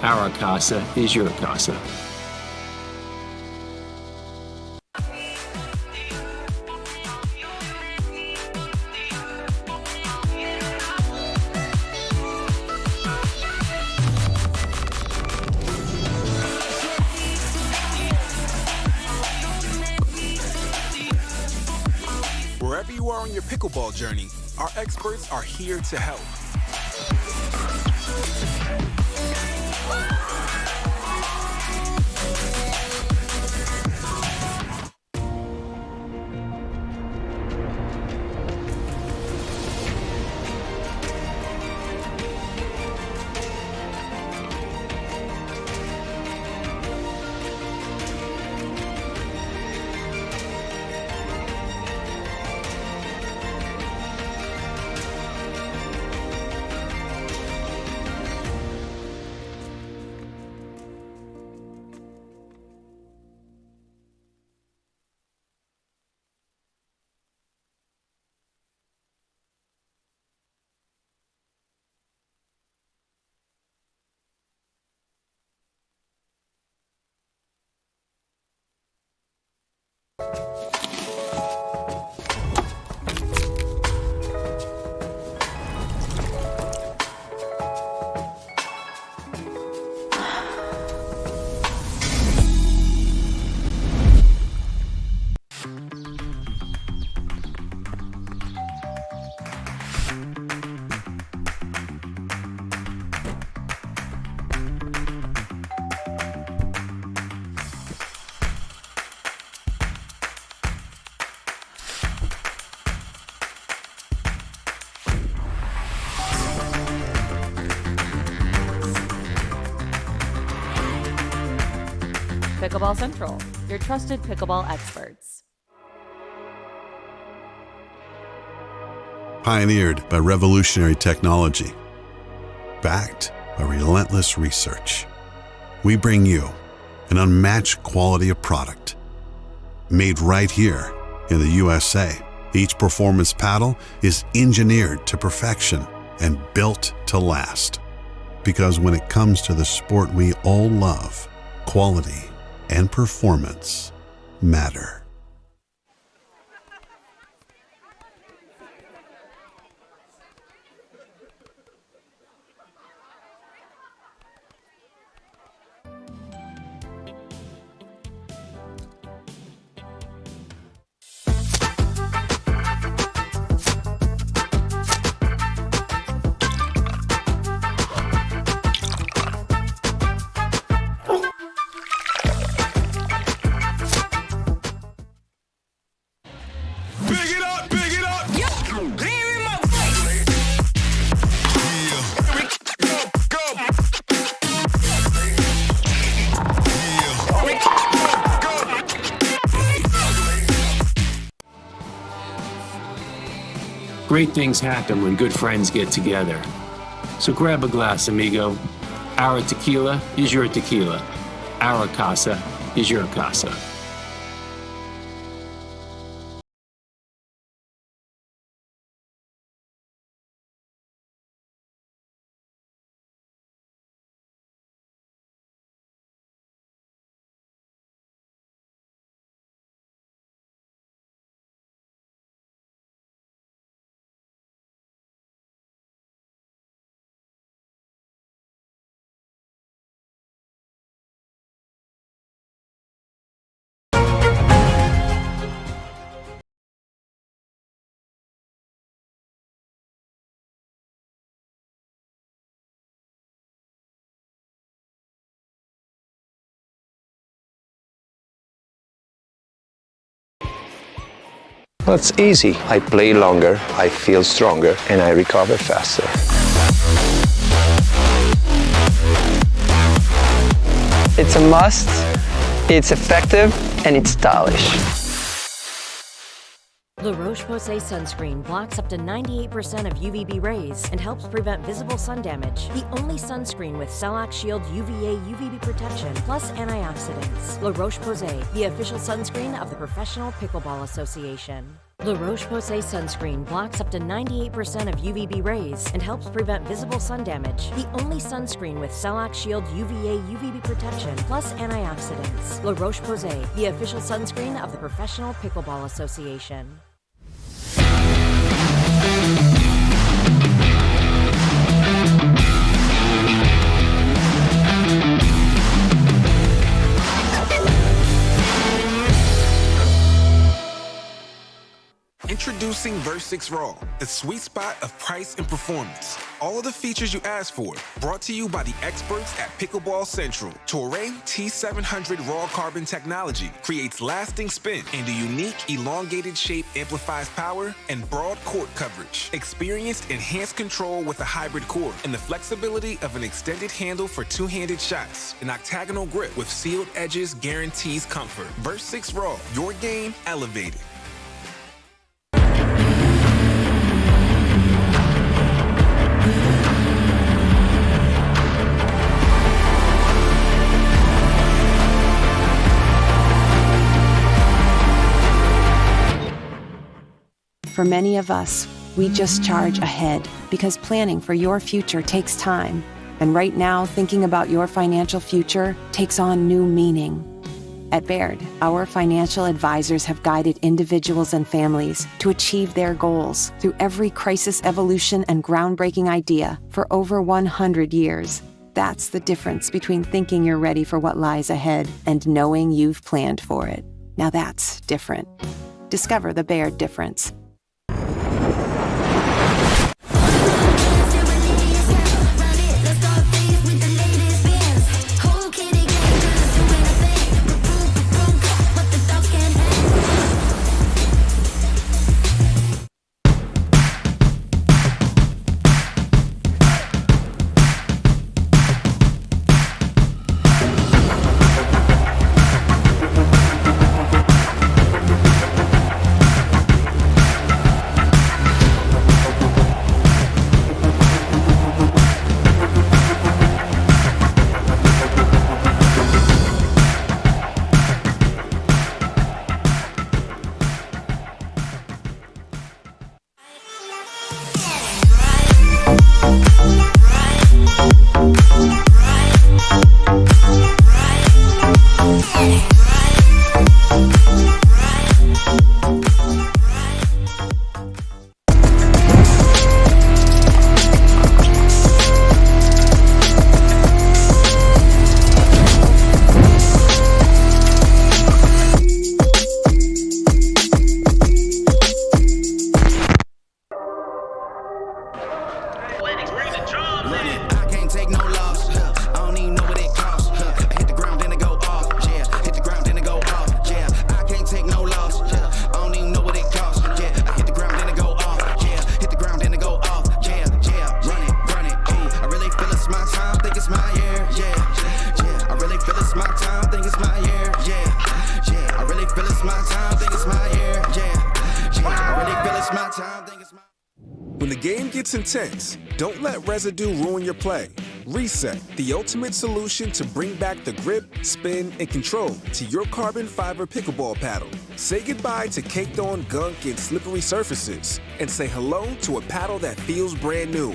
Speaker 7: Our casa is your casa.
Speaker 10: Empowering your pickleball journey, our experts are here to help.
Speaker 11: Pickleball Central, your trusted pickleball experts.
Speaker 12: Pioneered by revolutionary technology, backed by relentless research, we bring you an unmatched quality of product. Made right here in the USA, each performance paddle is engineered to perfection and built to last. Because when it comes to the sport we all love, quality and performance matter.
Speaker 7: Great things happen when good friends get together. So grab a glass, amigo. Our tequila is your tequila. Our casa is your casa.
Speaker 13: Well, it's easy. I play longer, I feel stronger, and I recover faster.
Speaker 14: It's a must, it's effective, and it's stylish.
Speaker 11: La Roche-Posay sunscreen blocks up to 98% of UVB rays and helps prevent visible sun damage. The only sunscreen with Cell-Lock Shield UVA UVB protection plus antioxidants. La Roche-Posay, the official sunscreen of the Professional Pickleball Association. La Roche-Posay sunscreen blocks up to 98% of UVB rays and helps prevent visible sun damage. The only sunscreen with Cell-Lock Shield UVA UVB protection plus antioxidants. La Roche-Posay, the official sunscreen of the Professional Pickleball Association.
Speaker 10: Introducing Verse6 Raw, the sweet spot of price and performance. All of the features you asked for, brought to you by the experts at Pickleball Central. Toray T700 Raw Carbon technology creates lasting spin, and a unique elongated shape amplifies power and broad court coverage. Experienced enhanced control with a hybrid core and the flexibility of an extended handle for two-handed shots. An octagonal grip with sealed edges guarantees comfort. Verse6 Raw, your game elevated.
Speaker 3: For many of us, we just charge ahead because planning for your future takes time. And right now, thinking about your financial future takes on new meaning. At Baird, our financial advisors have guided individuals and families to achieve their goals through every crisis evolution and groundbreaking idea for over 100 years. That's the difference between thinking you're ready for what lies ahead and knowing you've planned for it. Now that's different. Discover the Baird difference.
Speaker 10: When the game gets intense, don't let residue ruin your play. Reset, the ultimate solution to bring back the grip, spin, and control to your carbon fiber pickleball paddle. Say goodbye to caked-on gunk and slippery surfaces, and say hello to a paddle that feels brand new.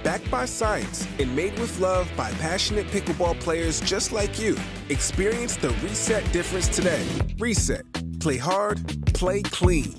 Speaker 10: Backed by science and made with love by passionate pickleball players just like you. Experience the Reset difference today. Reset. Play hard, play clean.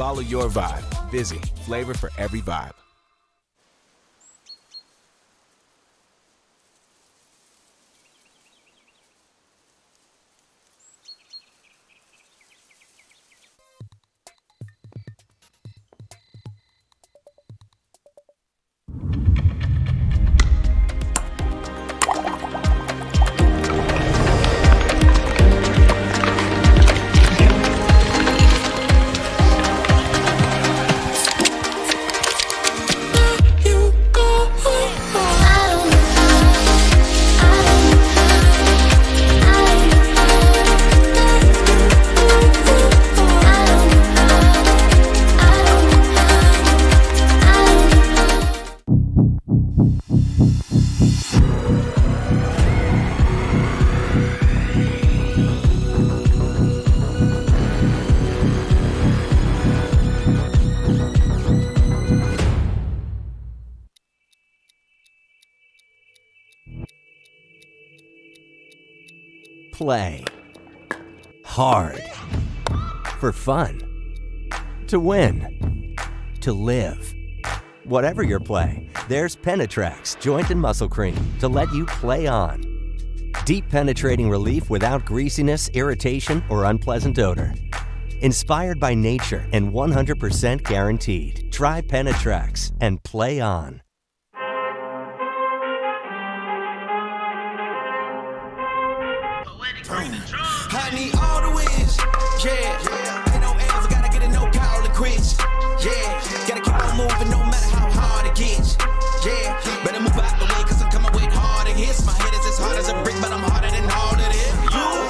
Speaker 15: Follow your vibe. Busy. Flavor for every vibe.
Speaker 16: play hard. For fun. To win. To live. Whatever your play, there's Penetrax Joint and Muscle Cream to let you play on. Deep penetrating relief without greasiness, irritation, or unpleasant odor. Inspired by nature and 100% guaranteed. Try Penetrax and play on.
Speaker 5: I need all the wins, yeah. Ain't no L's, gotta get it, no call it quits, yeah. Gotta keep on moving no matter how hard it gets, yeah. Better move out the way, cause I'm coming with harder hits. My head is as hard as a brick, but I'm harder than all of it.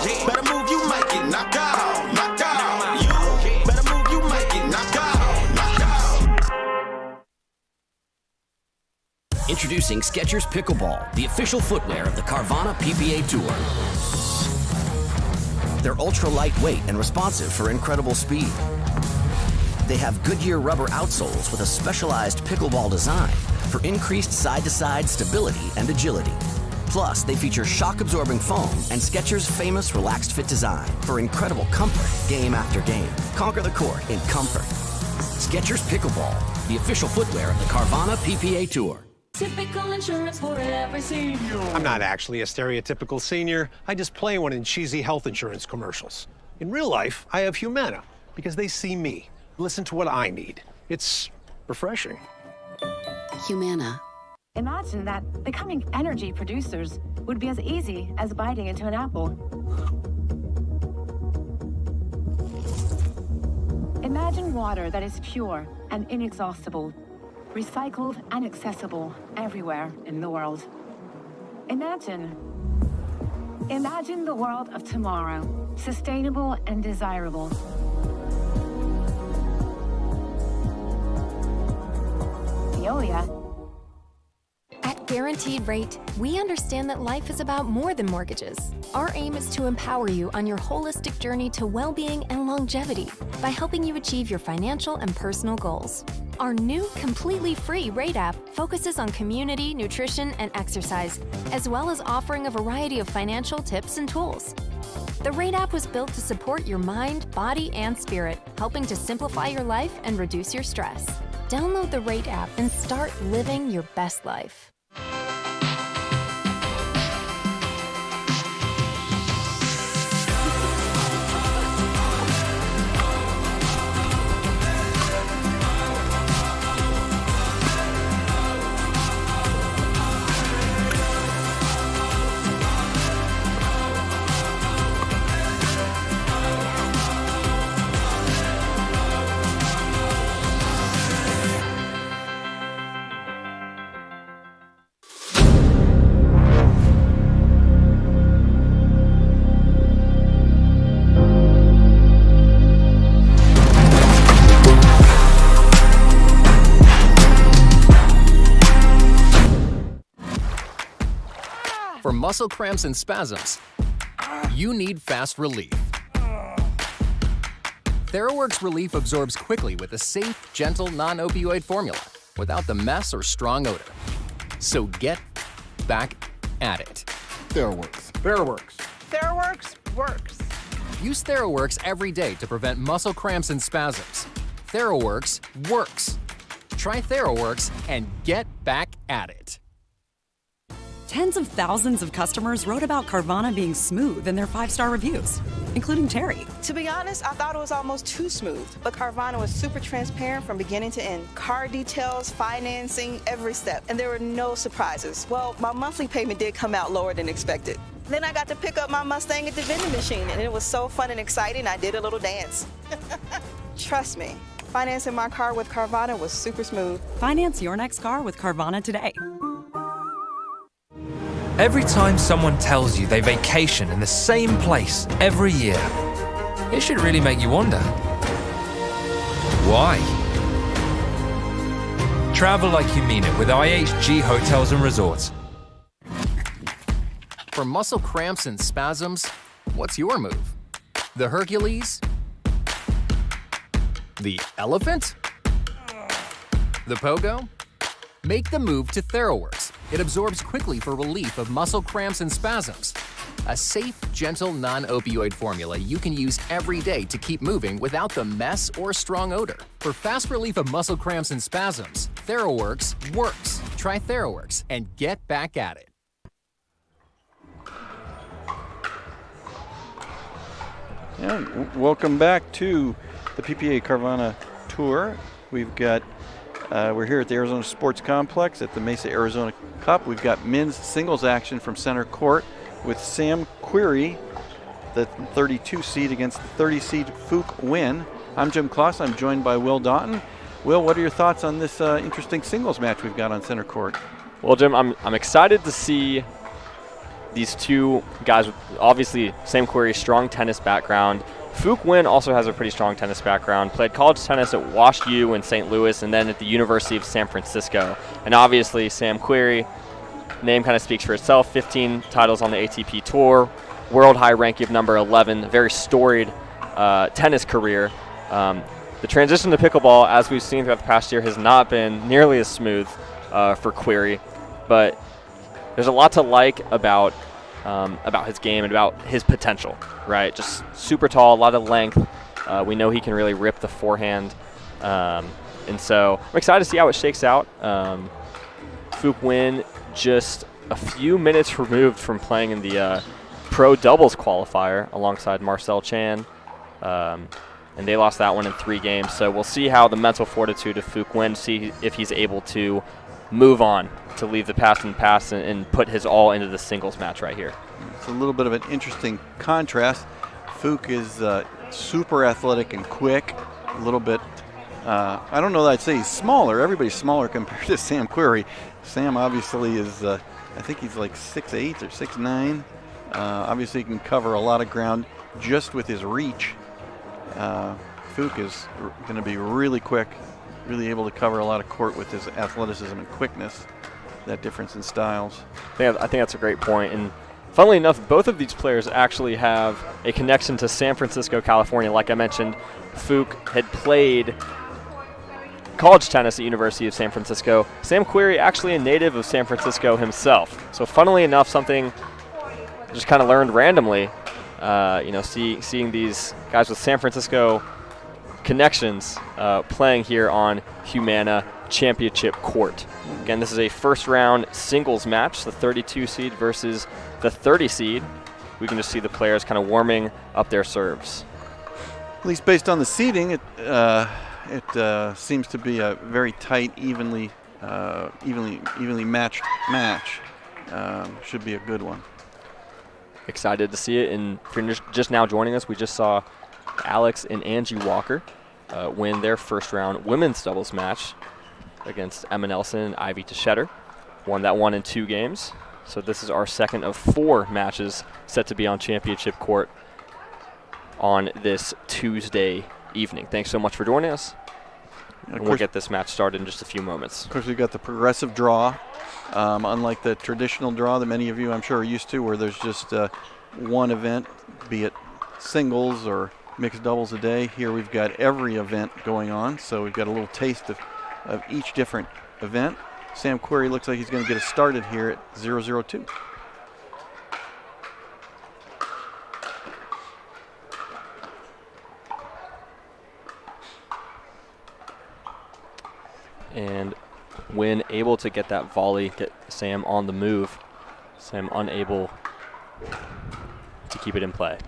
Speaker 5: You better move, you might get knocked out, knocked out. You better move, you might get knocked out, knocked out.
Speaker 17: Introducing Skechers Pickleball, the official footwear of the Carvana PPA Tour. They're ultra lightweight and responsive for incredible speed. They have Goodyear rubber outsoles with a specialized pickleball design for increased side-to-side stability and agility. Plus, they feature shock-absorbing foam and Skechers' famous relaxed fit design for incredible comfort game after game. Conquer the court in comfort. Skechers Pickleball, the official footwear of the Carvana PPA Tour.
Speaker 5: Typical insurance for every senior.
Speaker 18: I'm not actually a stereotypical senior. I just play one in cheesy health insurance commercials. In real life, I have Humana because they see me, listen to what I need. It's refreshing.
Speaker 19: Humana.
Speaker 20: Imagine that becoming energy producers would be as easy as biting into an apple. Imagine water that is pure and inexhaustible, recycled and accessible everywhere in the world. Imagine the world of tomorrow, sustainable and desirable. Veolia.
Speaker 21: At Guaranteed Rate, we understand that life is about more than mortgages. Our aim is to empower you on your holistic journey to well-being and longevity by helping you achieve your financial and personal goals. Our new, completely free Rate app focuses on community, nutrition, and exercise, as well as offering a variety of financial tips and tools. The Rate app was built to support your mind, body, and spirit, helping to simplify your life and reduce your stress. Download the Rate app and start living your best life.
Speaker 22: For muscle cramps and spasms, you need fast relief. TheraWorks Relief absorbs quickly with a safe, gentle, non-opioid formula without the mess or strong odor. So get back at it.
Speaker 23: TheraWorks.
Speaker 18: TheraWorks.
Speaker 24: TheraWorks works.
Speaker 22: Use TheraWorks every day to prevent muscle cramps and spasms. TheraWorks works. Try TheraWorks and get back at it.
Speaker 25: Tens of thousands of customers wrote about Carvana being smooth in their 5-star reviews, including Terry.
Speaker 24: To be honest, I thought it was almost too smooth, but Carvana was super transparent from beginning to end. Car details, financing, every step, and there were no surprises. Well, my monthly payment did come out lower than expected. Then I got to pick up my Mustang at the vending machine, and it was so fun and exciting, I did a little dance. Trust me, financing my car with Carvana was super smooth.
Speaker 25: Finance your next car with Carvana today.
Speaker 26: Every time someone tells you they vacation in the same place every year, it should really make you wonder, why? Travel like you mean it with IHG Hotels and Resorts.
Speaker 22: For muscle cramps and spasms, what's your move? The Hercules? The elephant? The pogo? Make the move to TheraWorks. It absorbs quickly for relief of muscle cramps and spasms. a safe, gentle, non-opioid formula you can use every day to keep moving without the mess or strong odor. For fast relief of muscle cramps and spasms, TheraWorks works. Try TheraWorks and get back at it.
Speaker 1: And welcome back to the PPA Carvana Tour. We've got, we're here at the Arizona Sports Complex at the Mesa Arizona Cup. We've got men's singles action from center court with Sam Query, the 32 seed against the 30 seed Fook Win. I'm Jim Kloss. I'm joined by Will Doughton. Will, what are your thoughts on this interesting singles match we've got on center court?
Speaker 2: Well, Jim, I'm excited to see these two guys with obviously Sam Query's strong tennis background. Fook Win also has a pretty strong tennis background, played college tennis at Wash U in St. Louis and then at the University of San Francisco. And obviously Sam Query, name kind of speaks for itself, 15 titles on the ATP Tour, world high ranking of number 11, a very storied tennis career. The transition to pickleball, as we've seen throughout the past year, has not been nearly as smooth for Query, but there's a lot to like about his game and about his potential, right? Just super tall, a lot of length. We know he can really rip the forehand. And so I'm excited to see how it shakes out. Fook Win just a few minutes removed from playing in the pro doubles qualifier alongside Marcel Chan. And they lost that one in 3 games. So we'll see how the mental fortitude of Fook Win, see if he's able to move on, to leave the past in the past and put his all into the singles match right here.
Speaker 1: It's a little bit of an interesting contrast. Fook is super athletic and quick, a little bit, I don't know that I'd say he's smaller. Everybody's smaller compared to Sam Query. Sam obviously is, I think he's like 6'8" or 6'9". Obviously he can cover a lot of ground just with his reach. Fook is going to be really quick, really able to cover a lot of court with his athleticism and quickness, that difference in styles.
Speaker 2: I think that's a great point. And funnily enough, both of these players actually have a connection to San Francisco, California. Like I mentioned, Fook had played college tennis at University of San Francisco. Sam Query actually a native of San Francisco himself. So funnily enough, something just kind of learned randomly, seeing these guys with San Francisco connections playing here on Humana Championship Court. Again, this is a first round singles match, the 32 seed versus the 30 seed. We can just see the players kind of warming up their serves.
Speaker 1: At least based on the seeding, it seems to be a very tight, evenly matched match. Should be a good one.
Speaker 2: Excited to see it. And if you're just now joining us, we just saw Alex and Angie Walker win their first round women's doubles match against Emma Nelson and Ivy Teixeira. Won that one in 2 games. So this is our second of 4 matches set to be on championship court on this Tuesday evening. Thanks so much for joining us. And we'll get this match started in just a few moments.
Speaker 1: Of course, we've got the progressive draw, unlike the traditional draw that many of you, I'm sure, are used to, where there's just one event, be it singles or mixed doubles a day. Here we've got every event going on, so we've got a little taste of each different event. Sam Query looks like he's going to get us started here at 0-0-2.
Speaker 2: And when able to get that volley, get Sam on the move, Sam unable to keep it in play.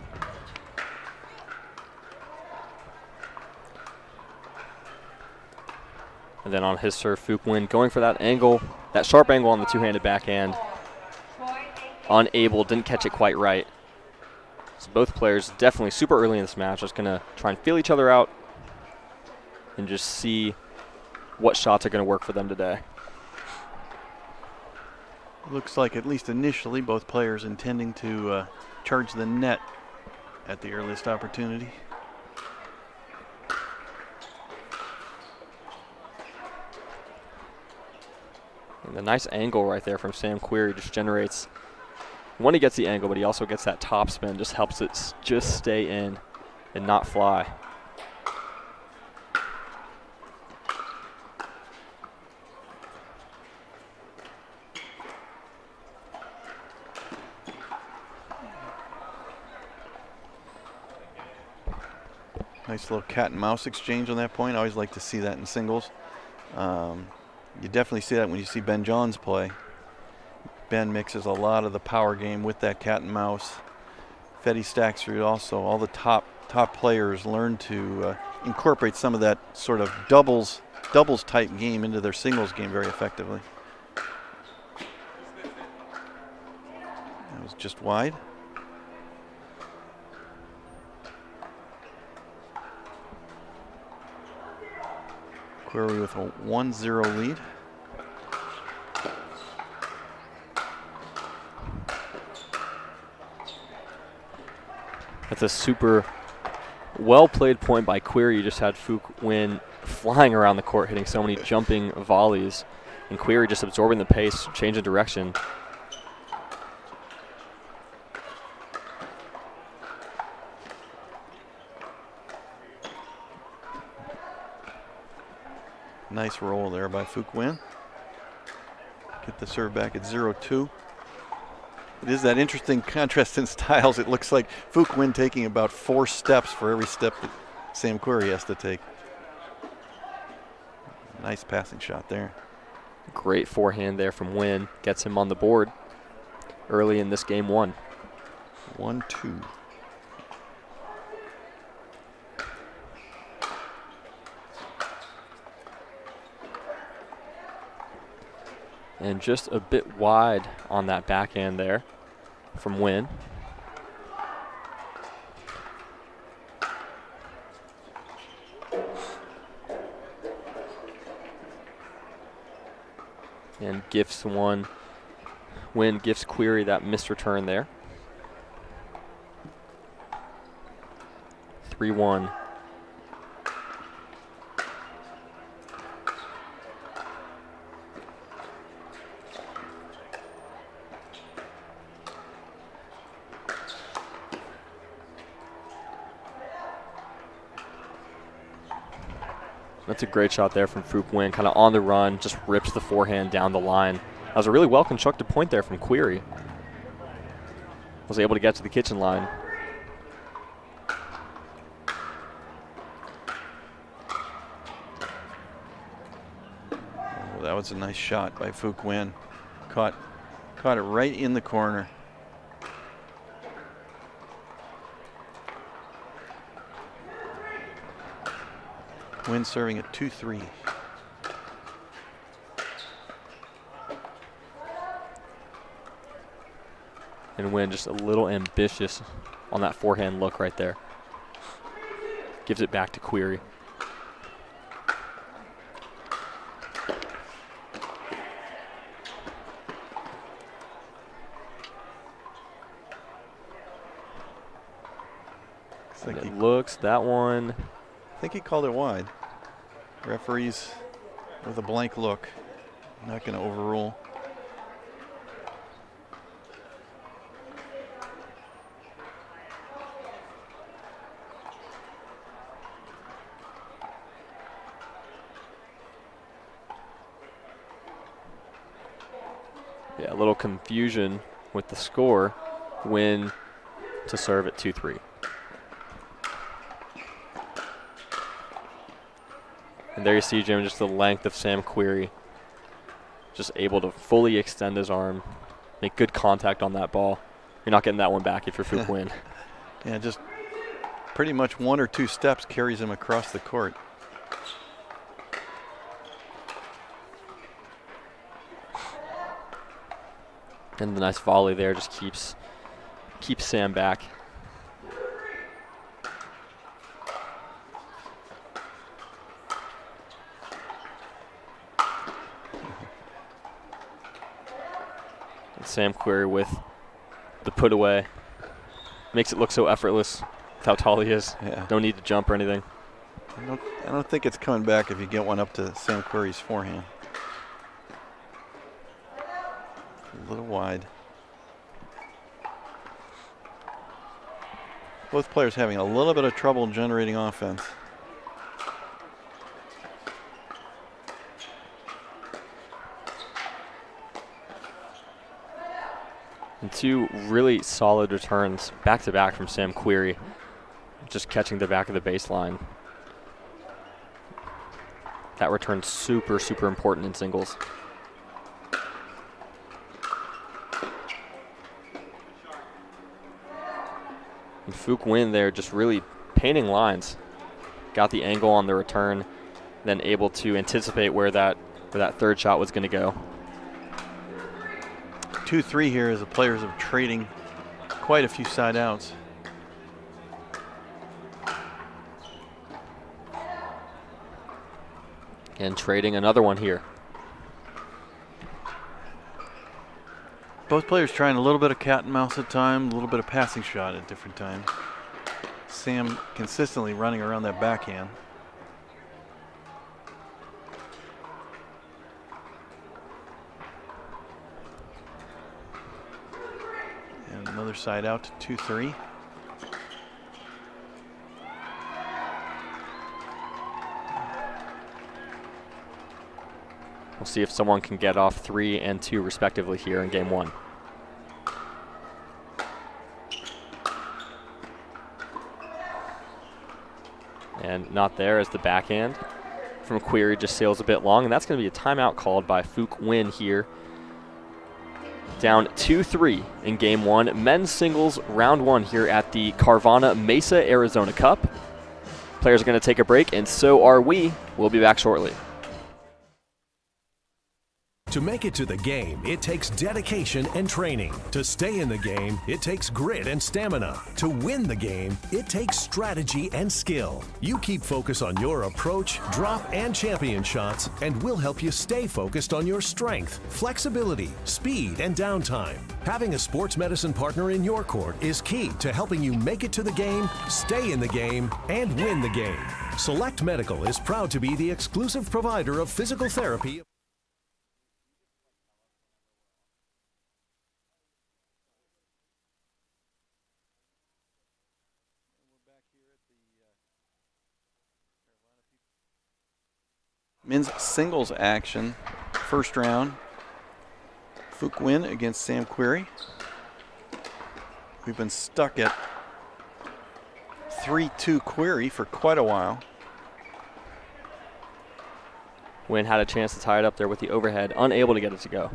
Speaker 2: And then on his serve, Fook Win going for that angle, that sharp angle on the two-handed backhand. Unable, didn't catch it quite right. So both players definitely super early in this match, just going to try and feel each other out and just see what shots are going to work for them today.
Speaker 1: Looks like, at least initially, both players intending to charge the net at the earliest opportunity.
Speaker 2: And the nice angle right there from Sam Query just generates, one, he gets the angle, but he also gets that top spin, just helps it just stay in and not fly.
Speaker 1: Nice little cat and mouse exchange on that point. I always like to see that in singles. You definitely see that when you see Ben Johns play. Ben mixes a lot of the power game with that cat and mouse. Fetty Stacksrud also, all the top players learn to incorporate some of that sort of doubles type game into their singles game very effectively. That was just wide. Query with a 1-0 lead.
Speaker 2: That's a super well-played point by Query. You just had Fook Nguyen flying around the court, hitting so many jumping volleys, and Query just absorbing the pace, changing direction.
Speaker 1: Nice roll there by Fook Nguyen. Get the serve back at 0-2. It is that interesting contrast in styles. It looks like Fook Nguyen taking about 4 steps for every step that Sam Query has to take. Nice passing shot there.
Speaker 2: Great forehand there from Nguyen. Gets him on the board early in this game 1.
Speaker 1: 1-2.
Speaker 2: And just a bit wide on that backhand there from Nguyen. And gifts one. Nguyen gifts Query that missed return there. 3-1. That's a great shot there from Fook Nguyen, kind of on the run, just rips the forehand down the line. That was a really well-constructed point there from Query. Was able to get to the kitchen line.
Speaker 1: Oh, that was a nice shot by Fook Nguyen. Caught it right in the corner. Nguyen serving at 2-3.
Speaker 2: And Nguyen just a little ambitious on that forehand look right there. Gives it back to Query.
Speaker 1: Like
Speaker 2: it looks that one.
Speaker 1: I think he called it wide. Referees with a blank look. Not going to overrule.
Speaker 2: Yeah, a little confusion with the score. Nguyen to serve at 2-3. And there you see, Jim, just the length of Sam Query. Just able to fully extend his arm, make good contact on that ball. You're not getting that one back if you're Fook Nguyen.
Speaker 1: Yeah, just pretty much 1 or 2 steps carries him across the court.
Speaker 2: And the nice volley there just keeps Sam back. Sam Query with the put away. Makes it look so effortless with how tall he is.
Speaker 1: Yeah.
Speaker 2: No need to jump or anything.
Speaker 1: I don't think it's coming back if you get one up to Sam Query's forehand. A little wide. Both players having a little bit of trouble generating offense. And 2 really solid returns back-to-back from Sam Query.
Speaker 2: just catching the back of the baseline. That return's super, super important in singles. And Fook Nguyen there just really painting lines. Got the angle on the return, then able to anticipate where that third shot was going to go.
Speaker 1: 2-3 here as the players are trading quite a few side outs.
Speaker 2: And trading another one here.
Speaker 1: Both players trying a little bit of cat and mouse at a time, a little bit of passing shot at different times. Sam consistently running around that backhand. And another side out to 2-3.
Speaker 2: We'll see if someone can get off 3 and 2 respectively here in game 1. And not there as the backhand from Query just sails a bit long, and that's going to be a timeout called by Fook Nguyen here. Down 2-3 in game 1. Men's singles round 1 here at the Carvana Mesa Arizona Cup. Players are going to take a break, and so are we. We'll be back shortly.
Speaker 4: To make it to the game, it takes dedication and training. To stay in the game, it takes grit and stamina. To win the game, it takes strategy and skill. You keep focus on your approach, drop, and champion shots, and we'll help you stay focused on your strength, flexibility, speed, and downtime. Having a sports medicine partner in your court is key to helping you make it to the game, stay in the game, and win the game. Select Medical is proud to be the exclusive provider of physical therapy.
Speaker 1: Men's singles action, first round. Fook Nguyen against Sam Query. We've been stuck at 3-2 Query for quite a while.
Speaker 2: Nguyen had a chance to tie it up there with the overhead, unable to get it to go.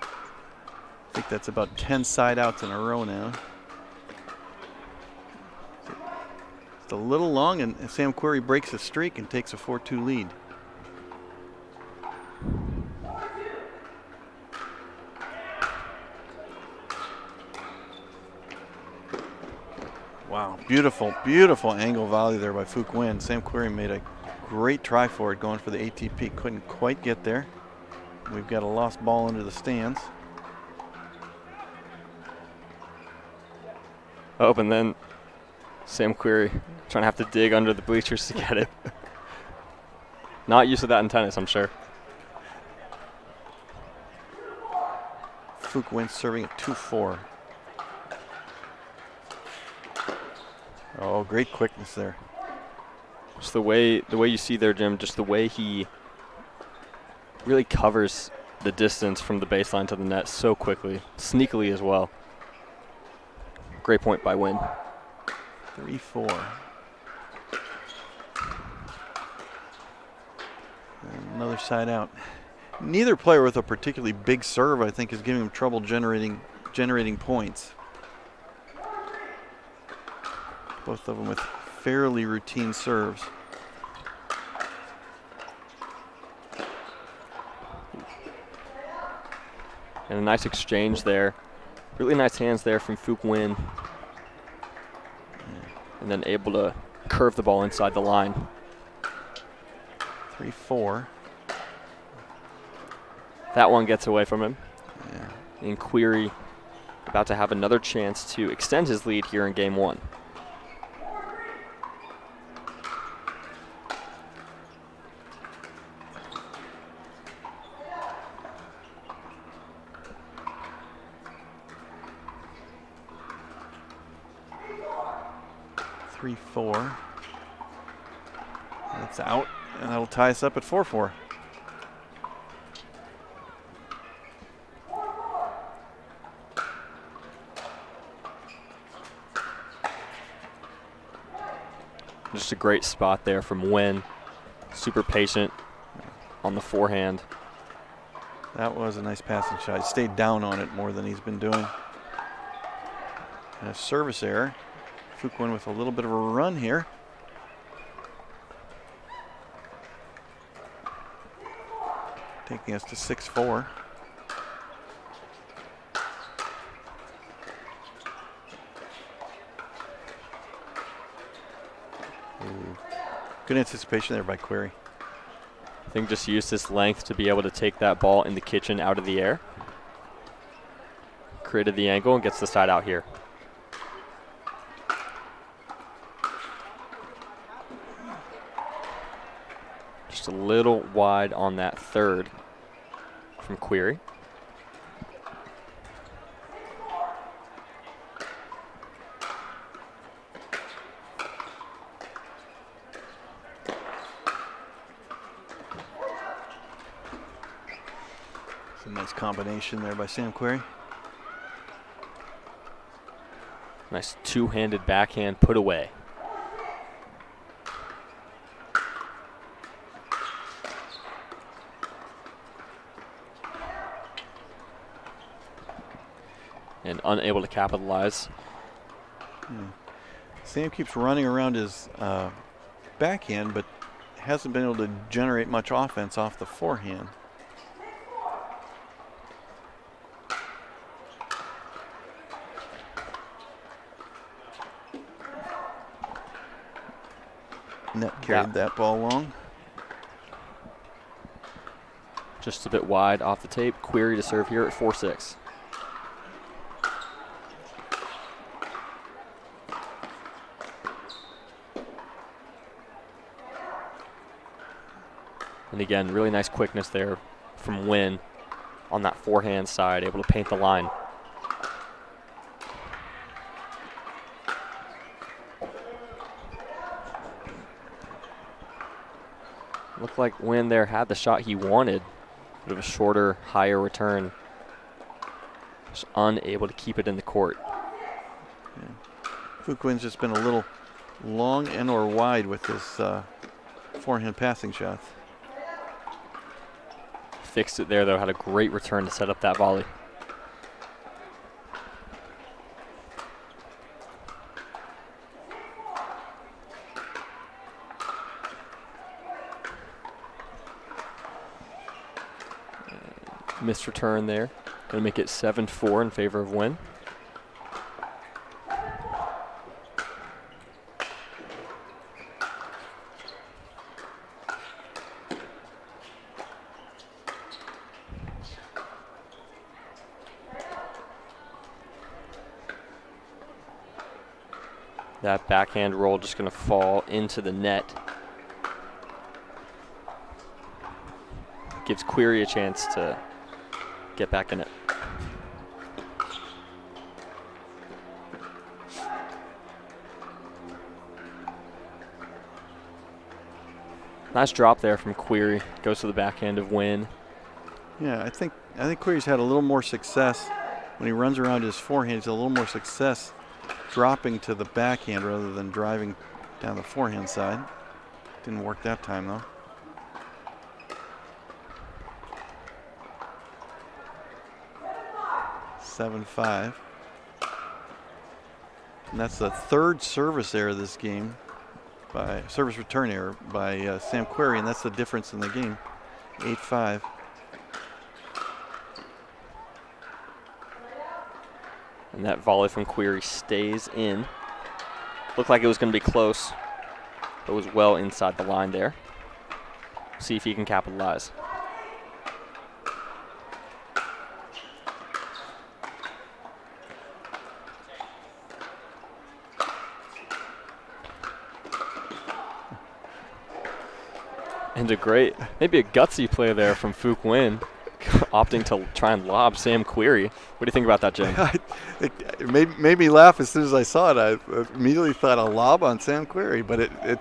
Speaker 1: I think that's about 10 side outs in a row now. It's a little long, and Sam Query breaks a streak and takes a 4-2 lead. Wow, beautiful, beautiful angle volley there by Fook Nguyen. Sam Query made a great try for it, going for the ATP. Couldn't quite get there. We've got a lost ball into the stands.
Speaker 2: Oh, and then Sam Query trying to have to dig under the bleachers to get it. Not used to that in tennis, I'm sure.
Speaker 1: Fook Nguyen serving at 2-4. Oh, great quickness there.
Speaker 2: Just the way you see there, Jim, just the way he really covers the distance from the baseline to the net so quickly, sneakily as well. Great point by Nguyen.
Speaker 1: 3-4. And another side out. Neither player with a particularly big serve, I think, is giving him trouble generating points. Both of them with fairly routine serves.
Speaker 2: And a nice exchange there. Really nice hands there from Fook Nguyen. And then able to curve the ball inside the line.
Speaker 1: 3-4.
Speaker 2: That one gets away from him.
Speaker 1: Yeah.
Speaker 2: And Query about to have another chance to extend his lead here in game 1.
Speaker 1: That's out, and that'll tie us up at 4-4.
Speaker 2: Just a great spot there from Wynn. Super patient on the forehand.
Speaker 1: That was a nice passing shot. He stayed down on it more than he's been doing. And a service error. Fuquin with a little bit of a run here. Taking us to 6-4. Good anticipation there by Query.
Speaker 2: I think just used his length to be able to take that ball in the kitchen out of the air. Created the angle and gets the side out here. Just a little wide on that third from Query.
Speaker 1: It's a nice combination there by Sam Query.
Speaker 2: Nice two-handed backhand put away. And unable to capitalize.
Speaker 1: Sam keeps running around his backhand, but hasn't been able to generate much offense off the forehand. Net carried that ball long.
Speaker 2: Just a bit wide off the tape. Query to serve here at 4-6. And again, really nice quickness there from Wynn on that forehand side, able to paint the line. Looked like Wynn there had the shot he wanted. Bit of a shorter, higher return. Just unable to keep it in the court.
Speaker 1: Fuquin's just been a little long and or wide with his forehand passing shots.
Speaker 2: Fixed it there though, had a great return to set up that volley. Missed return there. Gonna make it 7-4 in favor of Wynn. That backhand roll just going to fall into the net. Gives Query a chance to get back in it. Nice drop there from Query. Goes to the backhand of Wynn.
Speaker 1: Yeah, I think Query's had a little more success when he runs around his forehand. He's had a little more success dropping to the backhand rather than driving down the forehand side. Didn't work that time though. (7-5). And that's the third service error this game, by service return error by Sam Query, and that's the difference in the game. 8-5.
Speaker 2: And that volley from Query stays in. Looked like it was going to be close, but was well inside the line there. See if he can capitalize. And a great, maybe a gutsy play there from Fuq Wynn, opting to try and lob Sam Query. What do you think about that, Jim?
Speaker 1: It made me laugh as soon as I saw it. I immediately thought a lob on Sam Query, but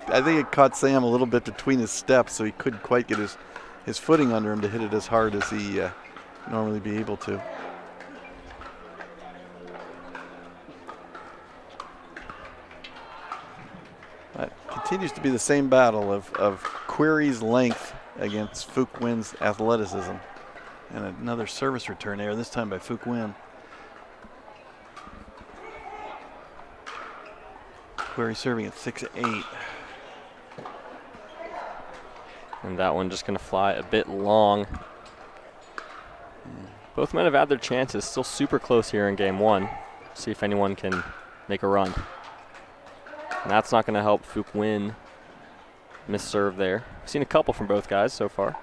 Speaker 1: I think it caught Sam a little bit between his steps, so he couldn't quite get his footing under him to hit it as hard as he normally be able to. But Continues to be the same battle of Query's length against Fook Nguyen's athleticism. And another service return error, this time by Fook Nguyen. Query serving at 6-8.
Speaker 2: And that one just going to fly a bit long. Both men have had their chances. Still super close here in game one. See if anyone can make a run. And that's not going to help Fook Nguyen miss serve there. I've seen a couple from both guys so far.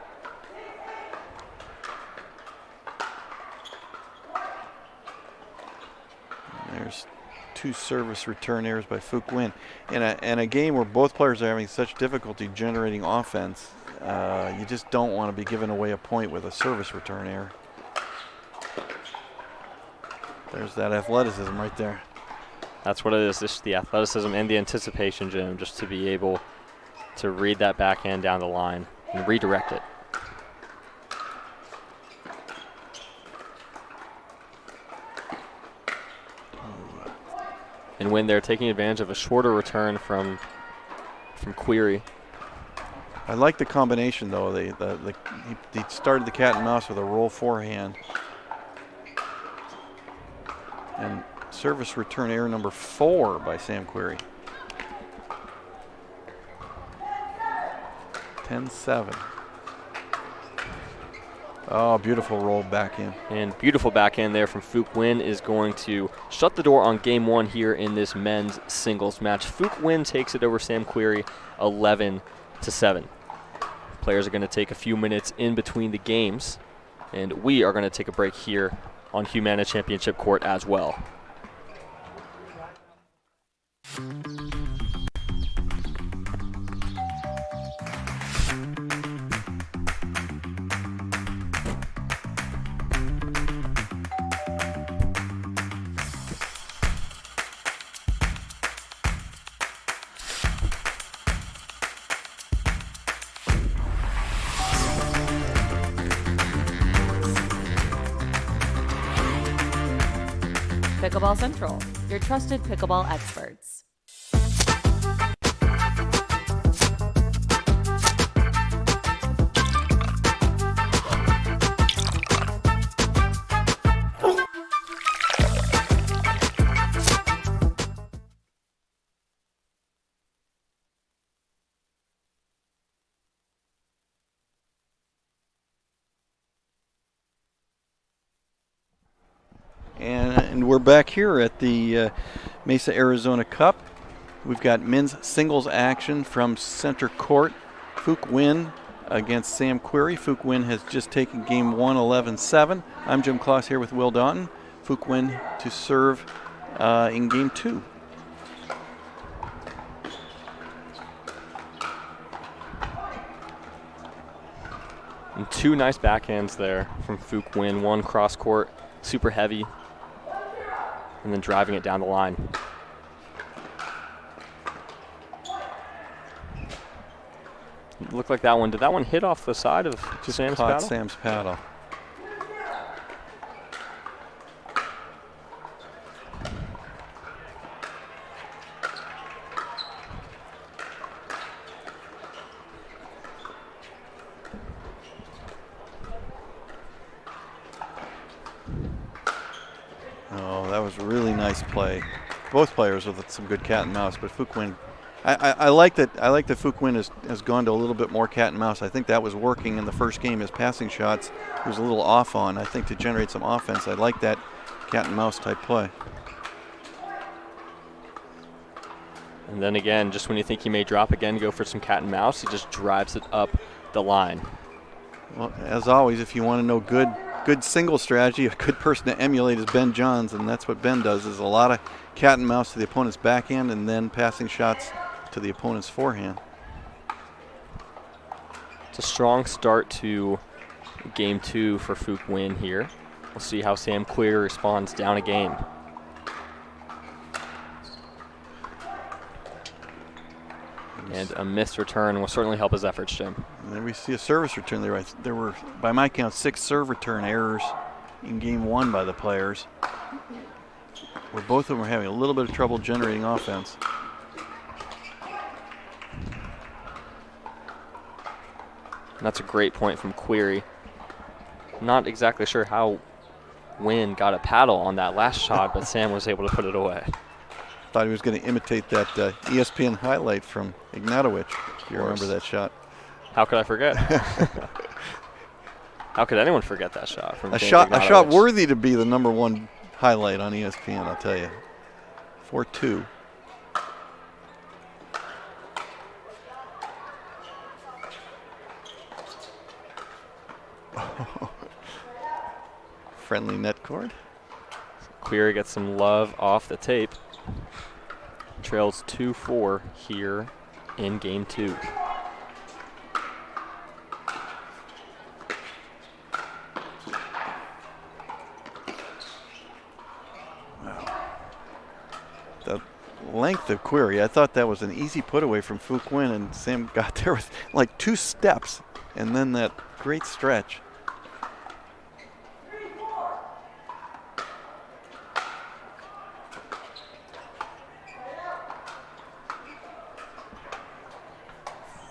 Speaker 1: There's 2 service return errors by Fook Nguyen. In a game where both players are having such difficulty generating offense, you just don't want to be giving away a point with a service return error. There's that athleticism right there.
Speaker 2: That's what it is. This is the athleticism and the anticipation, Jim, just to be able to read that backhand down the line and redirect it. And when they're taking advantage of a shorter return from Query.
Speaker 1: I like the combination though. He started the cat and mouse with a roll forehand. And service return error number 4 by Sam Query. 10-7. Oh, beautiful roll back in.
Speaker 2: And beautiful backhand there from Fook Nguyen is going to shut the door on game 1 here in this men's singles match. Fook Nguyen takes it over Sam Query 11-7. Players are going to take a few minutes in between the games, and we are going to take a break here on Humana Championship Court as well.
Speaker 6: Pickleball Central, your trusted pickleball experts.
Speaker 1: And we're back here at the Mesa Arizona Cup. We've got men's singles action from center court. Fook Nguyen against Sam Query. Fook Nguyen has just taken game 1, 11-7. I'm Jim Kloss here with Will Daughton. Fook Nguyen to serve in game 2.
Speaker 2: And 2 nice backhands there from Fook Nguyen. One cross court, super heavy, and then driving it down the line. It looked like that one. Did that one hit off the side of Sam's paddle?
Speaker 1: Sam's paddle. Really nice play. Both players with some good cat and mouse, but Fook Nguyen, I like that Fook Nguyen has gone to a little bit more cat and mouse. I think that was working in the first game. His passing shots he was a little off on. I think to generate some offense, I like that cat and mouse type play.
Speaker 2: And then again, just when you think he may drop again, go for some cat and mouse, he just drives it up the line.
Speaker 1: Well, as always, if you want to know good single strategy, a good person to emulate is Ben Johns, and that's what Ben does, is a lot of cat and mouse to the opponent's backhand and then passing shots to the opponent's forehand.
Speaker 2: It's a strong start to game 2 for Fook Nguyen here. We'll see how Sam Query responds down a game. And a missed return will certainly help his efforts, Jim.
Speaker 1: And then we see a service return there. There were, by my count, 6 serve return errors in game 1 by the players, where both of them were having a little bit of trouble generating offense.
Speaker 2: And that's a great point from Query. Not exactly sure how Wynn got a paddle on that last shot, but Sam was able to put it away.
Speaker 1: Thought he was going to imitate that ESPN highlight from Ignatowicz, if you remember that shot.
Speaker 2: How could I forget? How could anyone forget that shot from
Speaker 1: a
Speaker 2: James
Speaker 1: shot
Speaker 2: Ignatowicz?
Speaker 1: worthy to be the #1 highlight on ESPN, I'll tell you. 4-2. Friendly net cord.
Speaker 2: Query gets some love off the tape. Trails 2-4 here in game 2.
Speaker 1: The length of Query, I thought that was an easy put away from Fook Wynn, and Sam got there with like 2 steps and then that great stretch.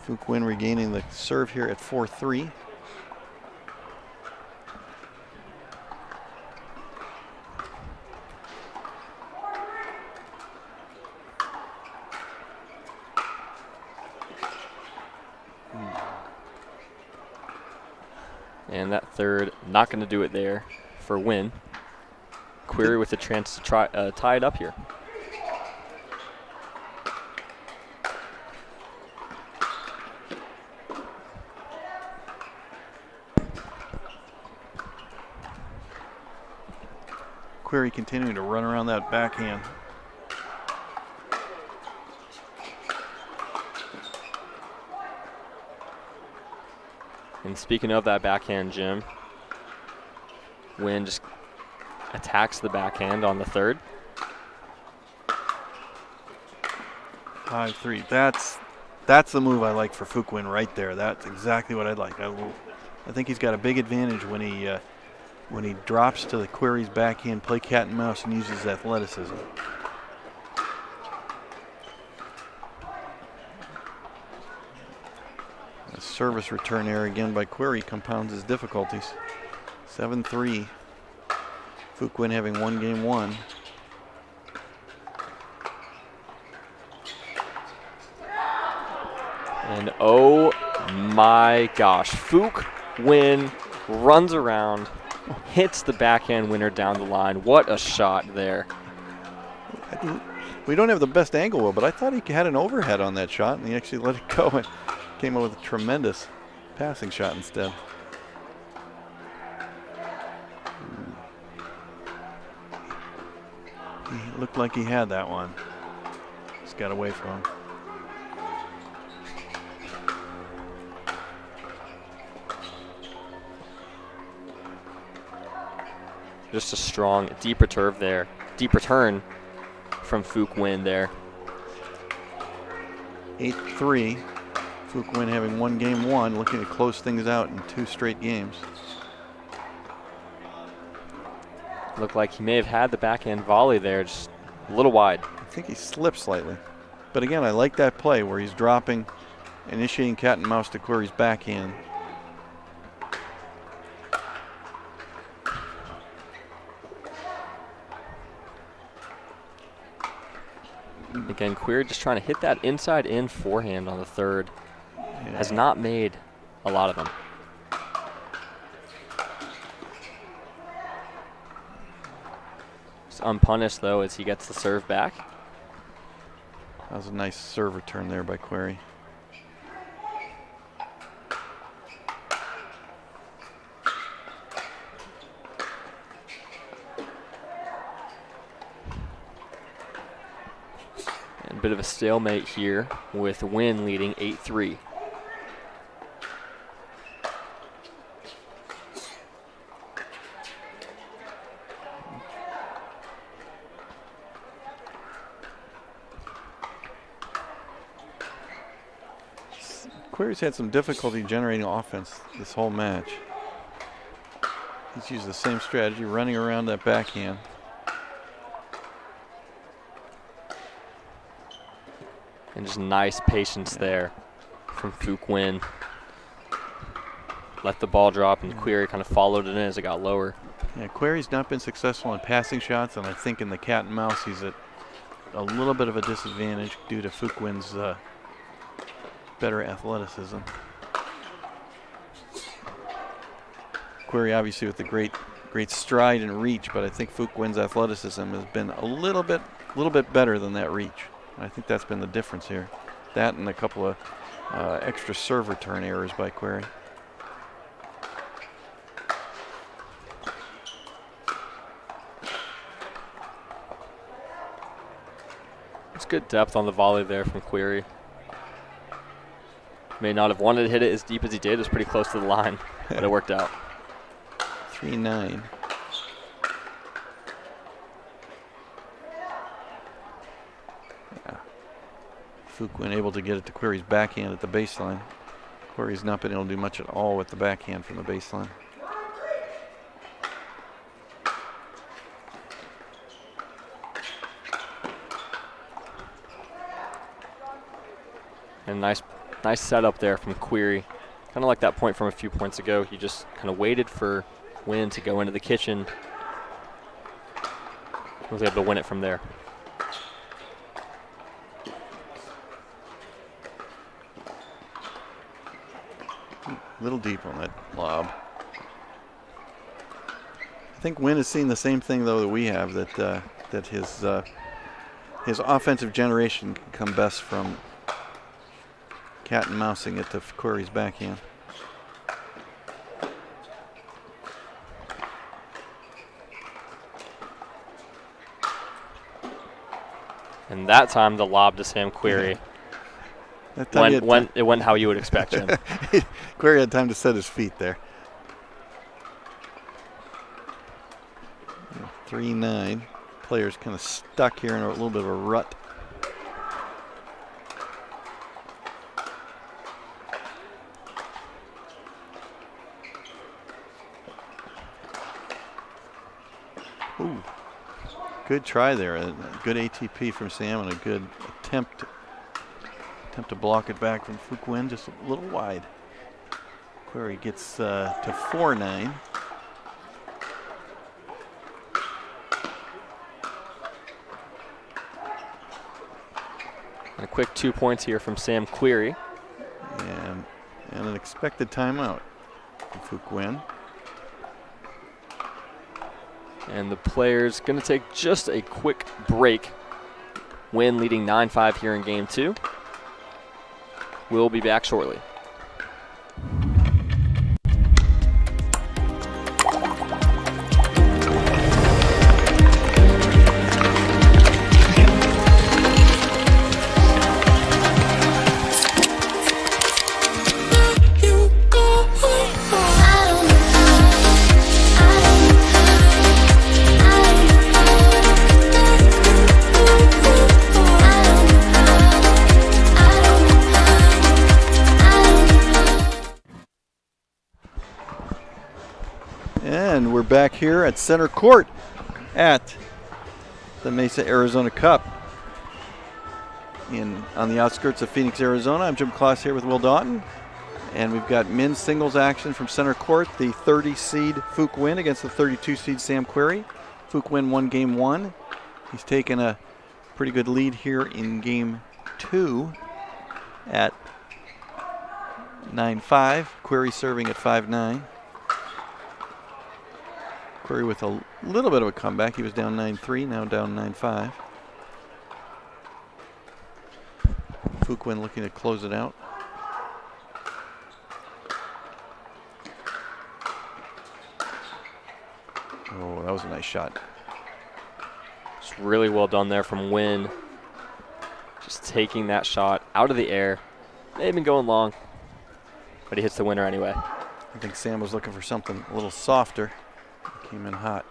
Speaker 1: Fook Wynn regaining the serve here at 4-3.
Speaker 2: And that third, not going to do it there for Wynn. Query with a chance to try tie it up here.
Speaker 1: Query continuing to run around that backhand.
Speaker 2: And speaking of that backhand, Jim, Wynn just attacks the backhand on the third.
Speaker 1: 5-3. That's the move I like for Fook Wynn right there. That's exactly what I'd like. I think he's got a big advantage when he drops to the Query's backhand, play cat and mouse, and uses athleticism. A service return error again by Query compounds his difficulties. 7-3. Fook Wynn having won game 1.
Speaker 2: And oh my gosh, Fook Wynn runs around, hits the backhand winner down the line. What a shot there.
Speaker 1: We don't have the best angle, but I thought he had an overhead on that shot, and he actually let it go and came up with a tremendous passing shot instead. He looked like he had that one. Just got away from him.
Speaker 2: Just a strong, deep return there. Deep return from Fook Wynn there.
Speaker 1: 8-3. Fook Wynn having won game 1, looking to close things out in 2 straight games.
Speaker 2: Looked like he may have had the backhand volley there, just a little wide.
Speaker 1: I think he slipped slightly. But again, I like that play where he's dropping, initiating cat and mouse to Query's backhand.
Speaker 2: Again, Query just trying to hit that inside-in forehand on the third. Has not made a lot of them. It's unpunished, though, as he gets the serve back.
Speaker 1: That was a nice serve return there by Query.
Speaker 2: And a bit of a stalemate here with Wynn leading 8-3.
Speaker 1: Query's had some difficulty generating offense this whole match. He's used the same strategy, running around that backhand.
Speaker 2: And just nice patience there from Fook Wynn. let the ball drop, and Query kind of followed it in as it got lower.
Speaker 1: Yeah, Query's not been successful in passing shots, and I think in the cat and mouse he's at a little bit of a disadvantage due to Fuquin's better athleticism. Query obviously with the great stride and reach, but I think Fuquin's athleticism has been a little bit better than that reach. I think that's been the difference here. That and a couple of extra serve return errors by Query.
Speaker 2: It's good depth on the volley there from Query. May not have wanted to hit it as deep as he did. It was pretty close to the line, but it worked out.
Speaker 1: 3-9. Fuquin able to get it to Query's backhand at the baseline. Query's not been able to do much at all with the backhand from the baseline.
Speaker 2: And nice setup there from Query. Kind of like that point from a few points ago. He just kind of waited for Wynn to go into the kitchen. Was able to win it from there.
Speaker 1: A little deep on that lob. I think Wynn has seen the same thing though that we have, that his offensive generation can come best from cat and mousing it to Query's backhand.
Speaker 2: And that time the lob to Sam Query it went how you would expect him.
Speaker 1: Query had time to set his feet there. 3-9. Players kind of stuck here in a little bit of a rut. Ooh. Good try there. A good ATP from Sam and a good attempt to block it back from Fuquin, just a little wide. Query gets to 4-9.
Speaker 2: And a quick 2 points here from Sam Query.
Speaker 1: And an expected timeout from Fuquin.
Speaker 2: And the players going to take just a quick break. Wynn leading 9-5 here in game 2. We'll be back shortly.
Speaker 1: And we're back here at center court at the Mesa Arizona Cup on the outskirts of Phoenix, Arizona. I'm Jim Kloss here with Will Doughton. And we've got men's singles action from center court. The 30 seed Fuquin against the 32 seed Sam Query. Fuquin won game 1. He's taken a pretty good lead here in game 2 at 9-5. Query serving at 5-9. Query with a little bit of a comeback. He was down 9-3, now down 9-5. Fuquin looking to close it out. Oh, that was a nice shot.
Speaker 2: Just really well done there from Wynn. Just taking that shot out of the air. May have been going long, but he hits the winner anyway.
Speaker 1: I think Sam was looking for something a little softer. Came in hot.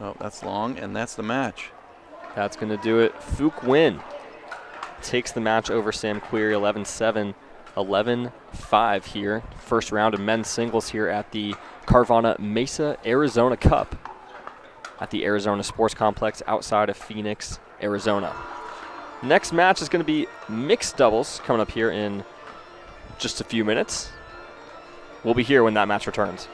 Speaker 1: Oh, that's long, and that's the match.
Speaker 2: That's going to do it. Fuquin takes the match over Sam Query 11-7, 11-5 here. First round of men's singles here at the Carvana Mesa Arizona Cup at the Arizona Sports Complex outside of Phoenix, Arizona. Next match is going to be mixed doubles coming up here in just a few minutes. We'll be here when that match returns.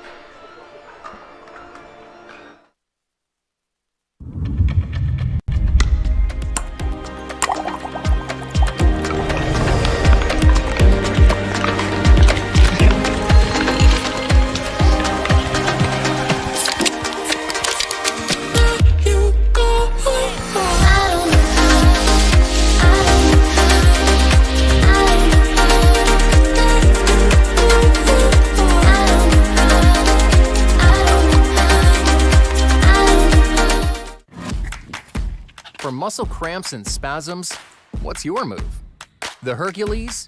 Speaker 22: For muscle cramps and spasms, what's your move? The Hercules?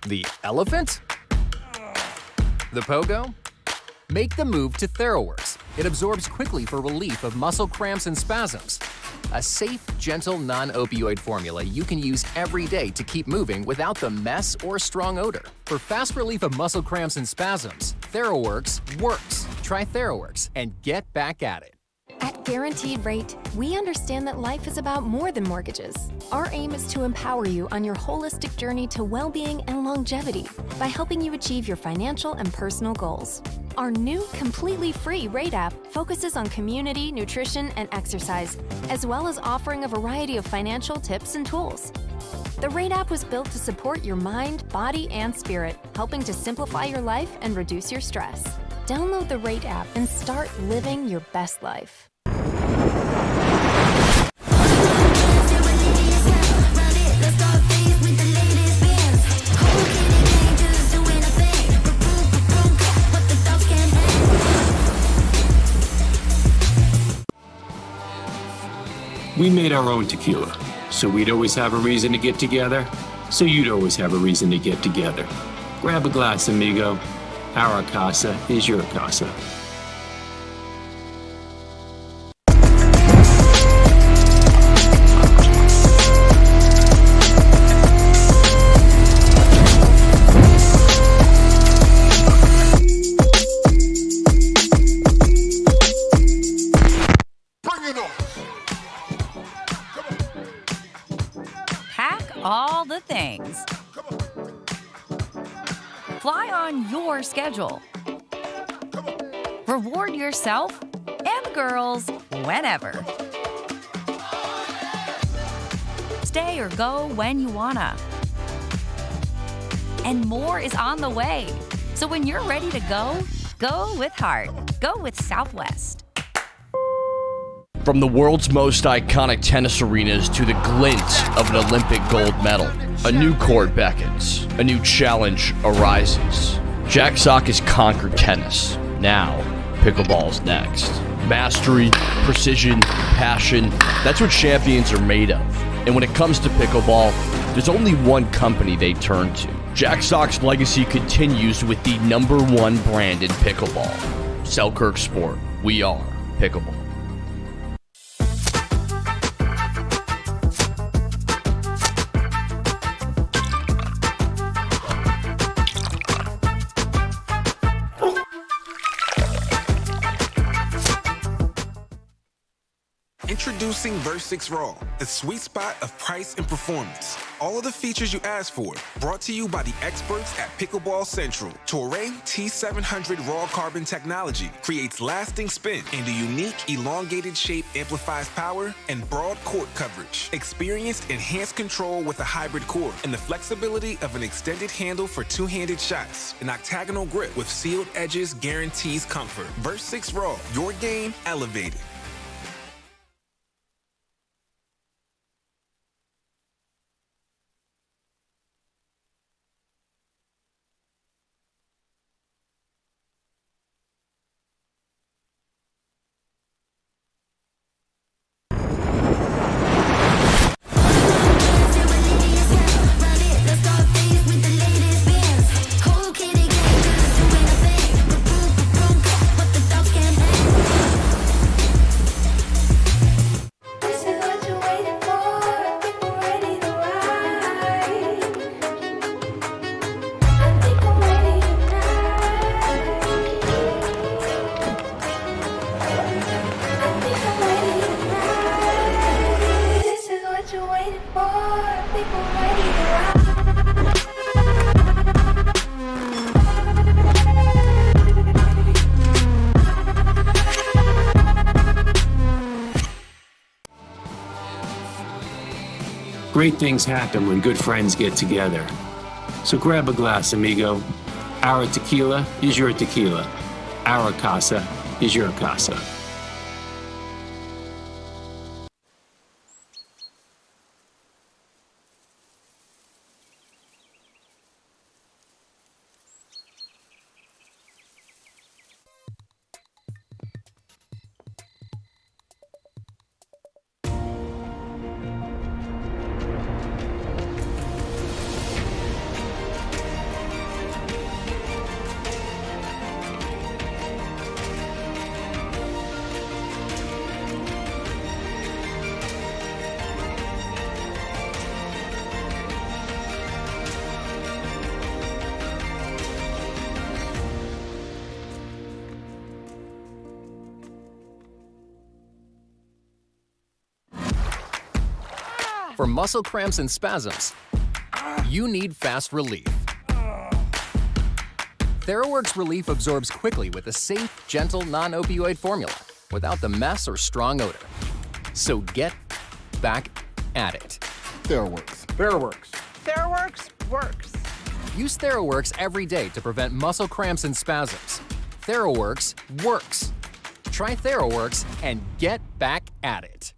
Speaker 22: The elephant? The pogo? Make the move to TheraWorks. It absorbs quickly for relief of muscle cramps and spasms. A safe, gentle, non-opioid formula you can use every day to keep moving without the mess or strong odor. For fast relief of muscle cramps and spasms, TheraWorks works. Try TheraWorks and get back at it.
Speaker 21: At Guaranteed Rate, we understand that life is about more than mortgages. Our aim is to empower you on your holistic journey to well-being and longevity by helping you achieve your financial and personal goals. Our new completely free Rate app focuses on community, nutrition, and exercise, as well as offering a variety of financial tips and tools. The Rate app was built to support your mind, body, and spirit, helping to simplify your life and reduce your stress. Download the Rate app and start living your best life.
Speaker 7: We made our own tequila, so we'd always have a reason to get together, so you'd always have a reason to get together. Grab a glass, amigo. Our casa is your casa.
Speaker 8: All the things. Fly on your schedule. Reward yourself and the girls whenever. Stay or go when you wanna. And more is on the way. So when you're ready to go, go with heart. Go with Southwest.
Speaker 9: From the world's most iconic tennis arenas to the glint of an Olympic gold medal, a new court beckons, a new challenge arises. Jack Sock has conquered tennis. Now, pickleball's next. Mastery, precision, passion, that's what champions are made of. And when it comes to pickleball, there's only one company they turn to. Jack Sock's legacy continues with the #1 brand in pickleball. Selkirk Sport. We are pickleball.
Speaker 10: Introducing Verse6 Raw, the sweet spot of price and performance. All of the features you asked for, brought to you by the experts at Pickleball Central. Toray T700 Raw Carbon technology creates lasting spin, and a unique elongated shape amplifies power and broad court coverage. Experienced enhanced control with a hybrid core and the flexibility of an extended handle for two-handed shots. An octagonal grip with sealed edges guarantees comfort. Verse6 Raw, your game elevated.
Speaker 7: Great things happen when good friends get together. So grab a glass, amigo. Our tequila is your tequila. Our casa is your casa.
Speaker 22: For muscle cramps and spasms, you need fast relief. TheraWorks Relief absorbs quickly with a safe, gentle, non-opioid formula without the mess or strong odor. So get back at it.
Speaker 3: TheraWorks.
Speaker 11: TheraWorks.
Speaker 12: TheraWorks works.
Speaker 22: Use TheraWorks every day to prevent muscle cramps and spasms. TheraWorks works. Try TheraWorks and get back at it.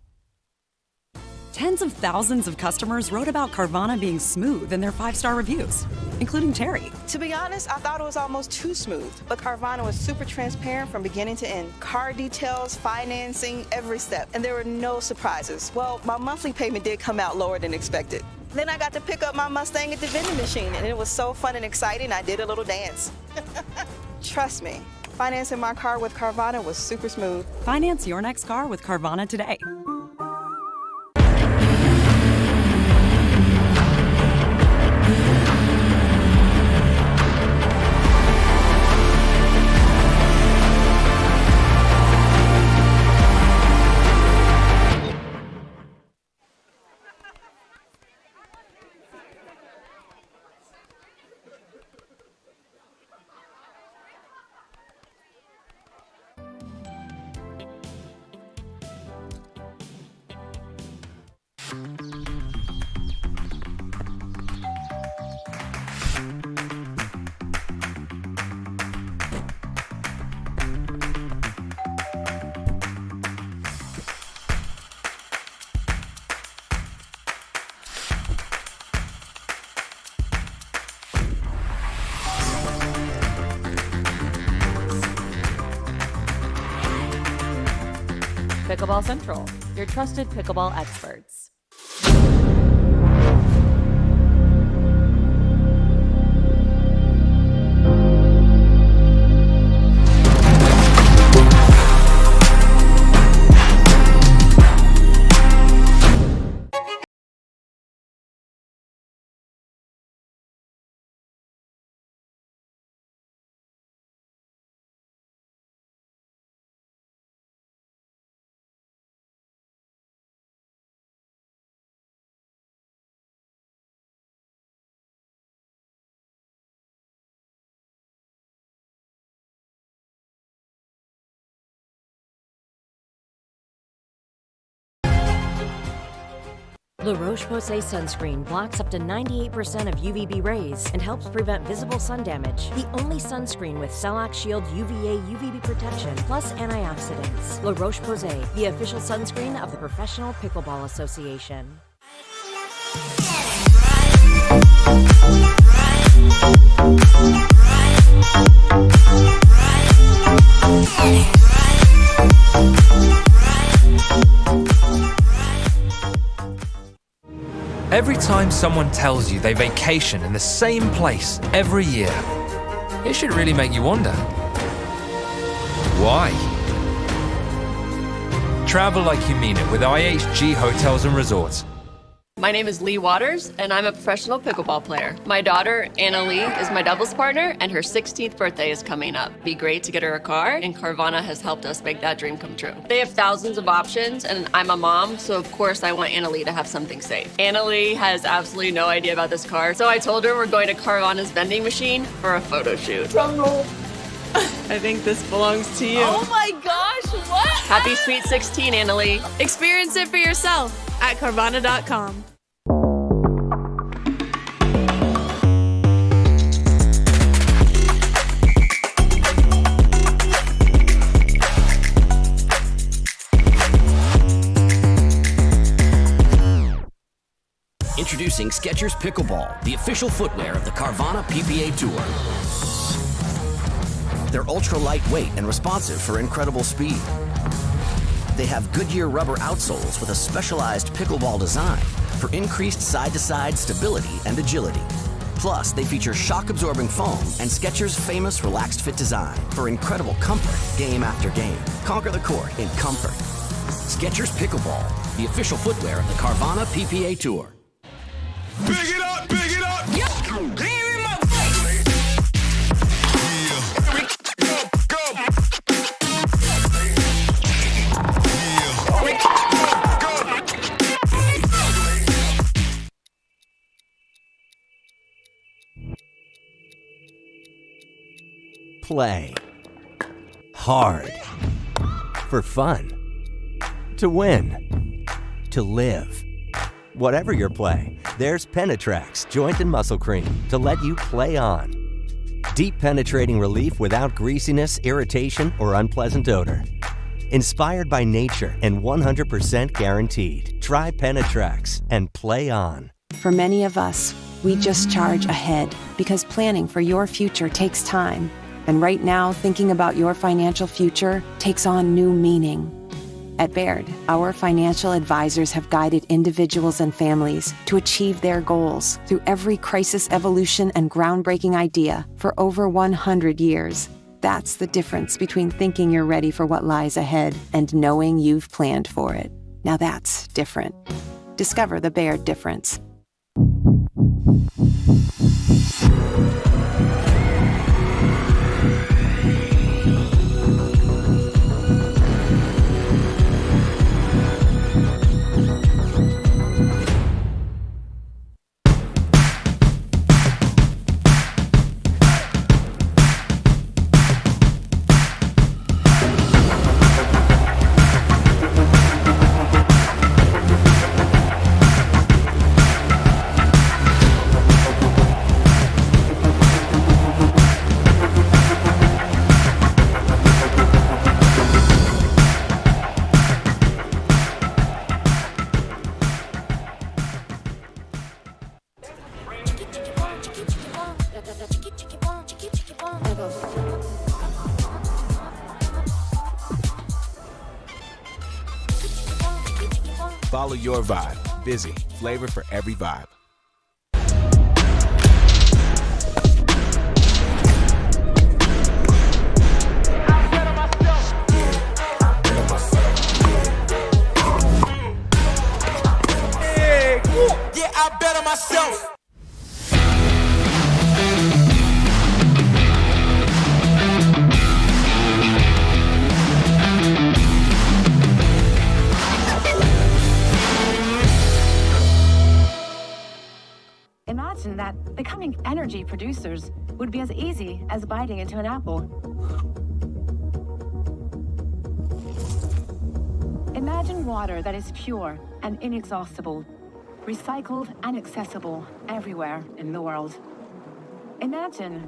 Speaker 25: Tens of thousands of customers wrote about Carvana being smooth in their 5-star reviews, including Terry.
Speaker 24: To be honest, I thought it was almost too smooth, but Carvana was super transparent from beginning to end. Car details, financing, every step, and there were no surprises. Well, my monthly payment did come out lower than expected. Then I got to pick up my Mustang at the vending machine, and it was so fun and exciting, I did a little dance. Trust me, financing my car with Carvana was super smooth.
Speaker 25: Finance your next car with Carvana today.
Speaker 6: Pickleball Central, your trusted pickleball experts.
Speaker 13: La Roche-Posay sunscreen blocks up to 98% of UVB rays and helps prevent visible sun damage. The only sunscreen with Cell-Lock Shield UVA UVB protection plus antioxidants. La Roche-Posay, the official sunscreen of the Professional Pickleball Association.
Speaker 26: Every time someone tells you they vacation in the same place every year, it should really make you wonder, why? Travel like you mean it with IHG Hotels and Resorts.
Speaker 14: My name is Lee Waters, and I'm a professional pickleball player. My daughter, Anna Lee, is my doubles partner, and her 16th birthday is coming up. It'd be great to get her a car, and Carvana has helped us make that dream come true. They have thousands of options, and I'm a mom, so of course I want Anna Lee to have something safe. Anna Lee has absolutely no idea about this car, so I told her we're going to Carvana's vending machine for a photo shoot. Drum roll. I think this belongs to you.
Speaker 23: Oh my gosh, what?
Speaker 14: Happy Sweet 16, Anna Lee.
Speaker 23: Experience it for yourself at Carvana.com.
Speaker 3: Introducing Skechers Pickleball, the official footwear of the Carvana PPA Tour. They're ultra lightweight and responsive for incredible speed. They have Goodyear rubber outsoles with a specialized pickleball design for increased side-to-side stability and agility. Plus, they feature shock-absorbing foam and Skechers' famous relaxed fit design for incredible comfort game after game. Conquer the court in comfort. Skechers Pickleball, the official footwear of the Carvana PPA Tour.
Speaker 5: Big it up, big it up.
Speaker 11: Play hard for fun, to win, to live. Whatever your play, there's Penetrax Joint and Muscle Cream to let you play on. Deep penetrating relief without greasiness, irritation, or unpleasant odor. Inspired by nature and 100% guaranteed. Try Penetrax and play on.
Speaker 15: For many of us, we just charge ahead because planning for your future takes time. And right now, thinking about your financial future takes on new meaning. At Baird, our financial advisors have guided individuals and families to achieve their goals through every crisis evolution and groundbreaking idea for over 100 years. That's the difference between thinking you're ready for what lies ahead and knowing you've planned for it. Now that's different. Discover the Baird difference.
Speaker 16: Follow your vibe. Busy. Flavor for every vibe.
Speaker 5: Yeah, I bet on myself.
Speaker 20: Imagine that becoming energy producers would be as easy as biting into an apple. Imagine water that is pure and inexhaustible, recycled and accessible everywhere in the world. Imagine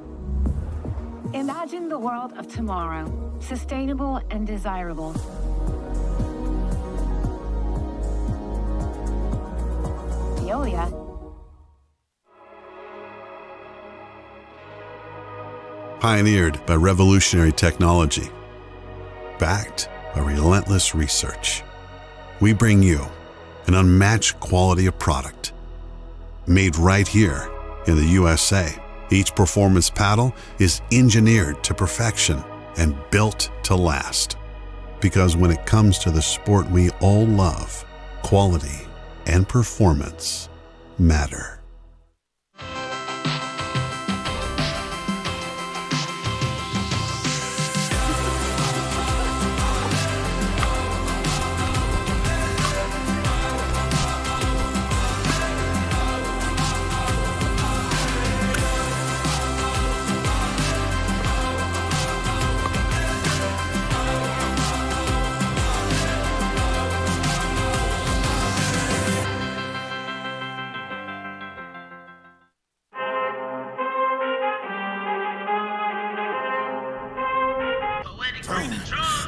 Speaker 20: the world of tomorrow, sustainable and desirable. Veolia.
Speaker 17: Pioneered by revolutionary technology, backed by relentless research, we bring you an unmatched quality of product. Made right here in the USA, each performance paddle is engineered to perfection and built to last. Because when it comes to the sport we all love, quality and performance matter.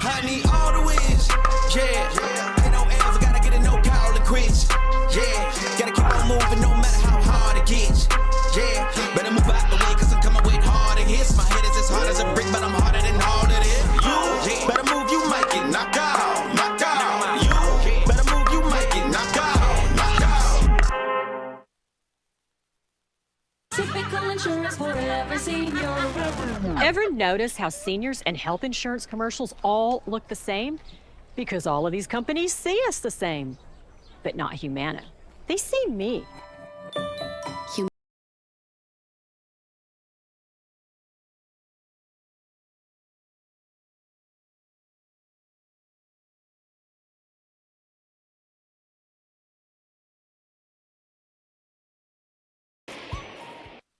Speaker 5: I need all the wins, yeah. Ain't no ever gotta get a no call to quits, yeah. Gotta keep on moving no matter
Speaker 1: Ever notice how seniors and health insurance commercials all look the same? Because all of these companies see us the same, but not Humana. They see me.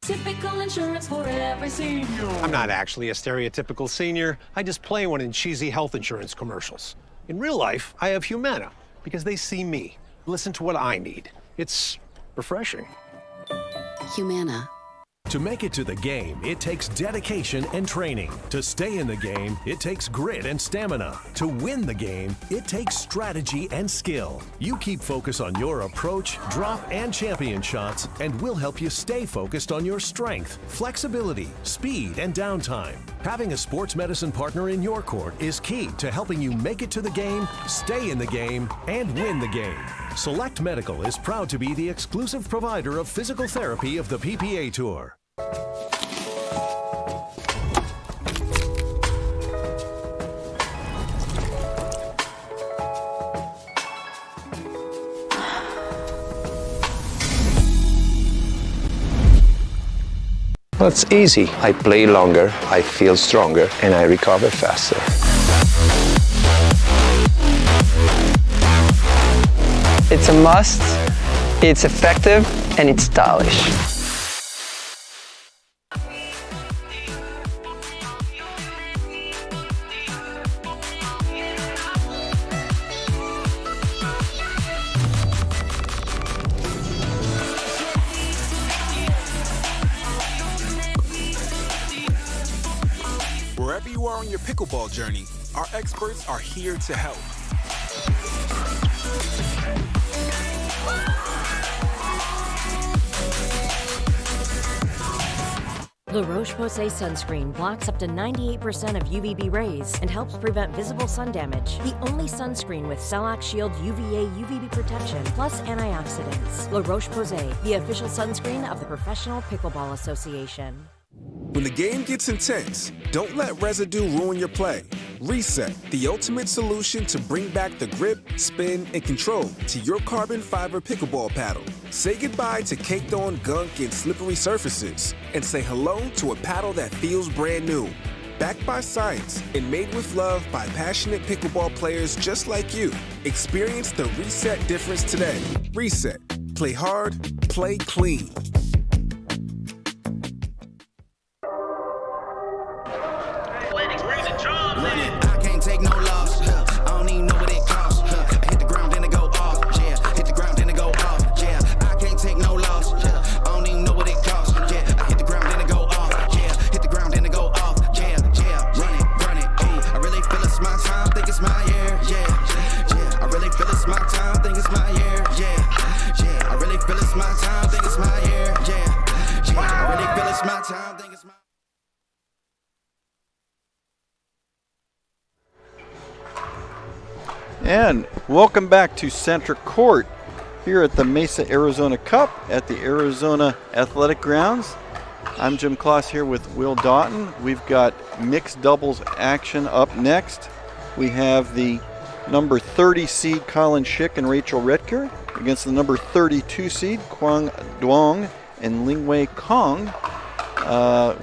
Speaker 2: Typical insurance for every senior.
Speaker 4: I'm not actually a stereotypical senior. I just play one in cheesy health insurance commercials. In real life, I have Humana because they see me, listen to what I need. It's refreshing.
Speaker 18: Humana.
Speaker 19: To make it to the game, it takes dedication and training. To stay in the game, it takes grit and stamina. To win the game, it takes strategy and skill. You keep focus on your approach, drop, and champion shots, and we'll help you stay focused on your strength, flexibility, speed, and downtime. Having a sports medicine partner in your court is key to helping you make it to the game, stay in the game, and win the game. Select Medical is proud to be the exclusive provider of physical therapy of the PPA Tour.
Speaker 23: Well, it's easy. I play longer, I feel stronger, and I recover faster.
Speaker 27: It's a must, it's effective, and it's stylish.
Speaker 10: Wherever you are on your pickleball journey, our experts are here to help.
Speaker 13: La Roche-Posay sunscreen blocks up to 98% of UVB rays and helps prevent visible sun damage. The only sunscreen with Celac Shield UVA UVB protection plus antioxidants. La Roche-Posay, the official sunscreen of the Professional Pickleball Association.
Speaker 10: When the game gets intense, don't let residue ruin your play. Reset, the ultimate solution to bring back the grip, spin, and control to your carbon fiber pickleball paddle. Say goodbye to caked on gunk and slippery surfaces, and say hello to a paddle that feels brand new. Backed by science and made with love by passionate pickleball players just like you. Experience the Reset difference today. Reset. Play hard, play clean.
Speaker 5: I can't take no loss. I don't even know what it costs. I hit the ground, then it go off. Yeah, hit the ground, then it go off. Yeah, I can't take no loss. I don't even know what it costs. Yeah, I hit the ground, then it go off. Yeah, hit the ground, then it go off. Yeah, run it. Ooh, I really feel it's my time, think it's my year. Yeah, I really feel it's my time, think it's my year. Yeah, I really feel it's my time, think it's my year. Yeah, I really feel it's my time, think it's my.
Speaker 28: And welcome back to Center Court here at the Mesa Arizona Cup at the Arizona Athletic Grounds. I'm Jim Kloss here with Will Doughton. We've got mixed doubles action up next. We have the number 30 seed Colin Schick and Rachel Retker against the number 32 seed Quang Duong and Lingwei Kong.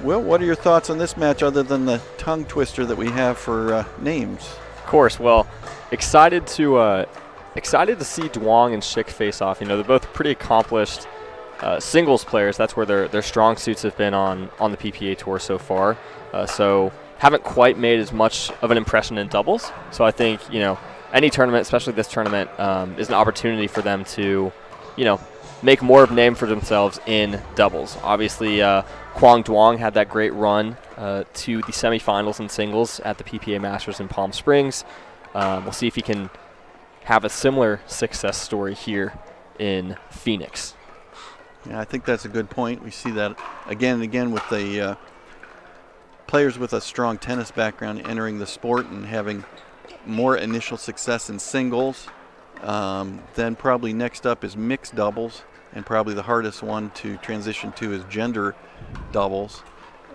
Speaker 28: Will, what are your thoughts on this match other than the tongue twister that we have for names?
Speaker 29: Of course, well, excited to see Duong and Schick face off. You know, they're both pretty accomplished singles players. That's where their strong suits have been on the PPA Tour so far. So haven't quite made as much of an impression in doubles. So I think, you know, any tournament, especially this tournament, is an opportunity for them to, you know, make more of a name for themselves in doubles. Obviously, Quang Duong had that great run to the semifinals in singles at the PPA Masters in Palm Springs. We'll see if he can have a similar success story here in Phoenix.
Speaker 28: Yeah, I think that's a good point. We see that again and again with the players with a strong tennis background entering the sport and having more initial success in singles. Then probably next up is mixed doubles, and probably the hardest one to transition to is gender doubles.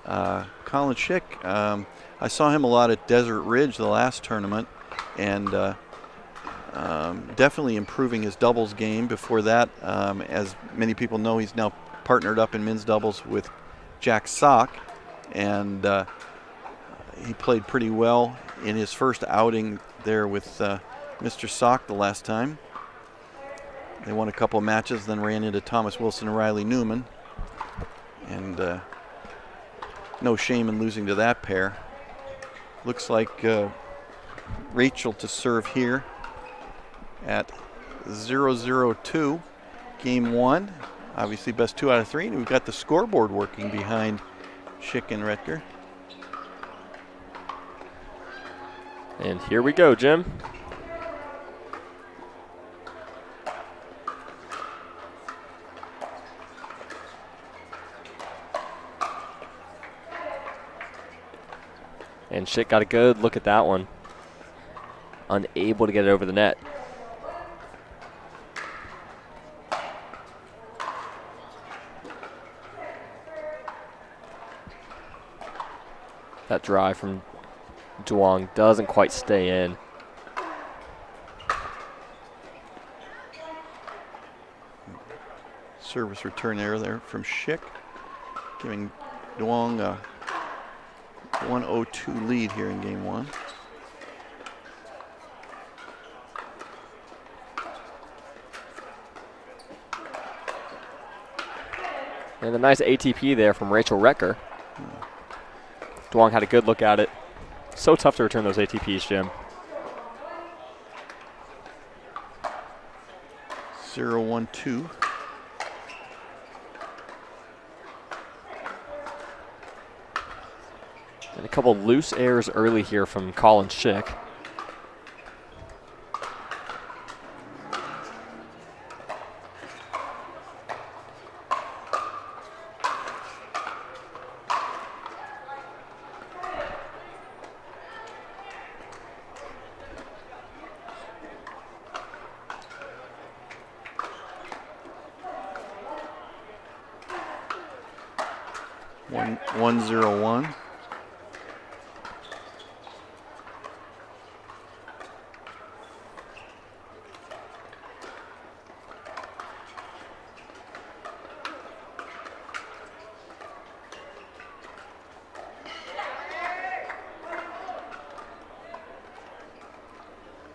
Speaker 28: Colin Schick, I saw him a lot at Desert Ridge the last tournament, and definitely improving his doubles game. Before that, as many people know, he's now partnered up in men's doubles with Jack Sock, and he played pretty well in his first outing there with Mr. Sock the last time. They won a couple of matches, then ran into Thomas Wilson and Riley Newman, and no shame in losing to that pair. Looks like Rachel to serve here at 0-0-2, game 1. Obviously best 2 out of 3, and we've got the scoreboard working behind Schick and Retker.
Speaker 29: And here we go, Jim. And Schick got a good look at that one. Unable to get it over the net. That drive from Duong doesn't quite stay in.
Speaker 28: Service return error there from Schick, giving Duong a 1-0-2 lead here in game 1.
Speaker 29: And a nice ATP there from Rachel Retker. Duong had a good look at it. So tough to return those ATPs, Jim.
Speaker 28: 0-1-2.
Speaker 29: And a couple loose errors early here from Colin Schick.
Speaker 28: One 1-0-1.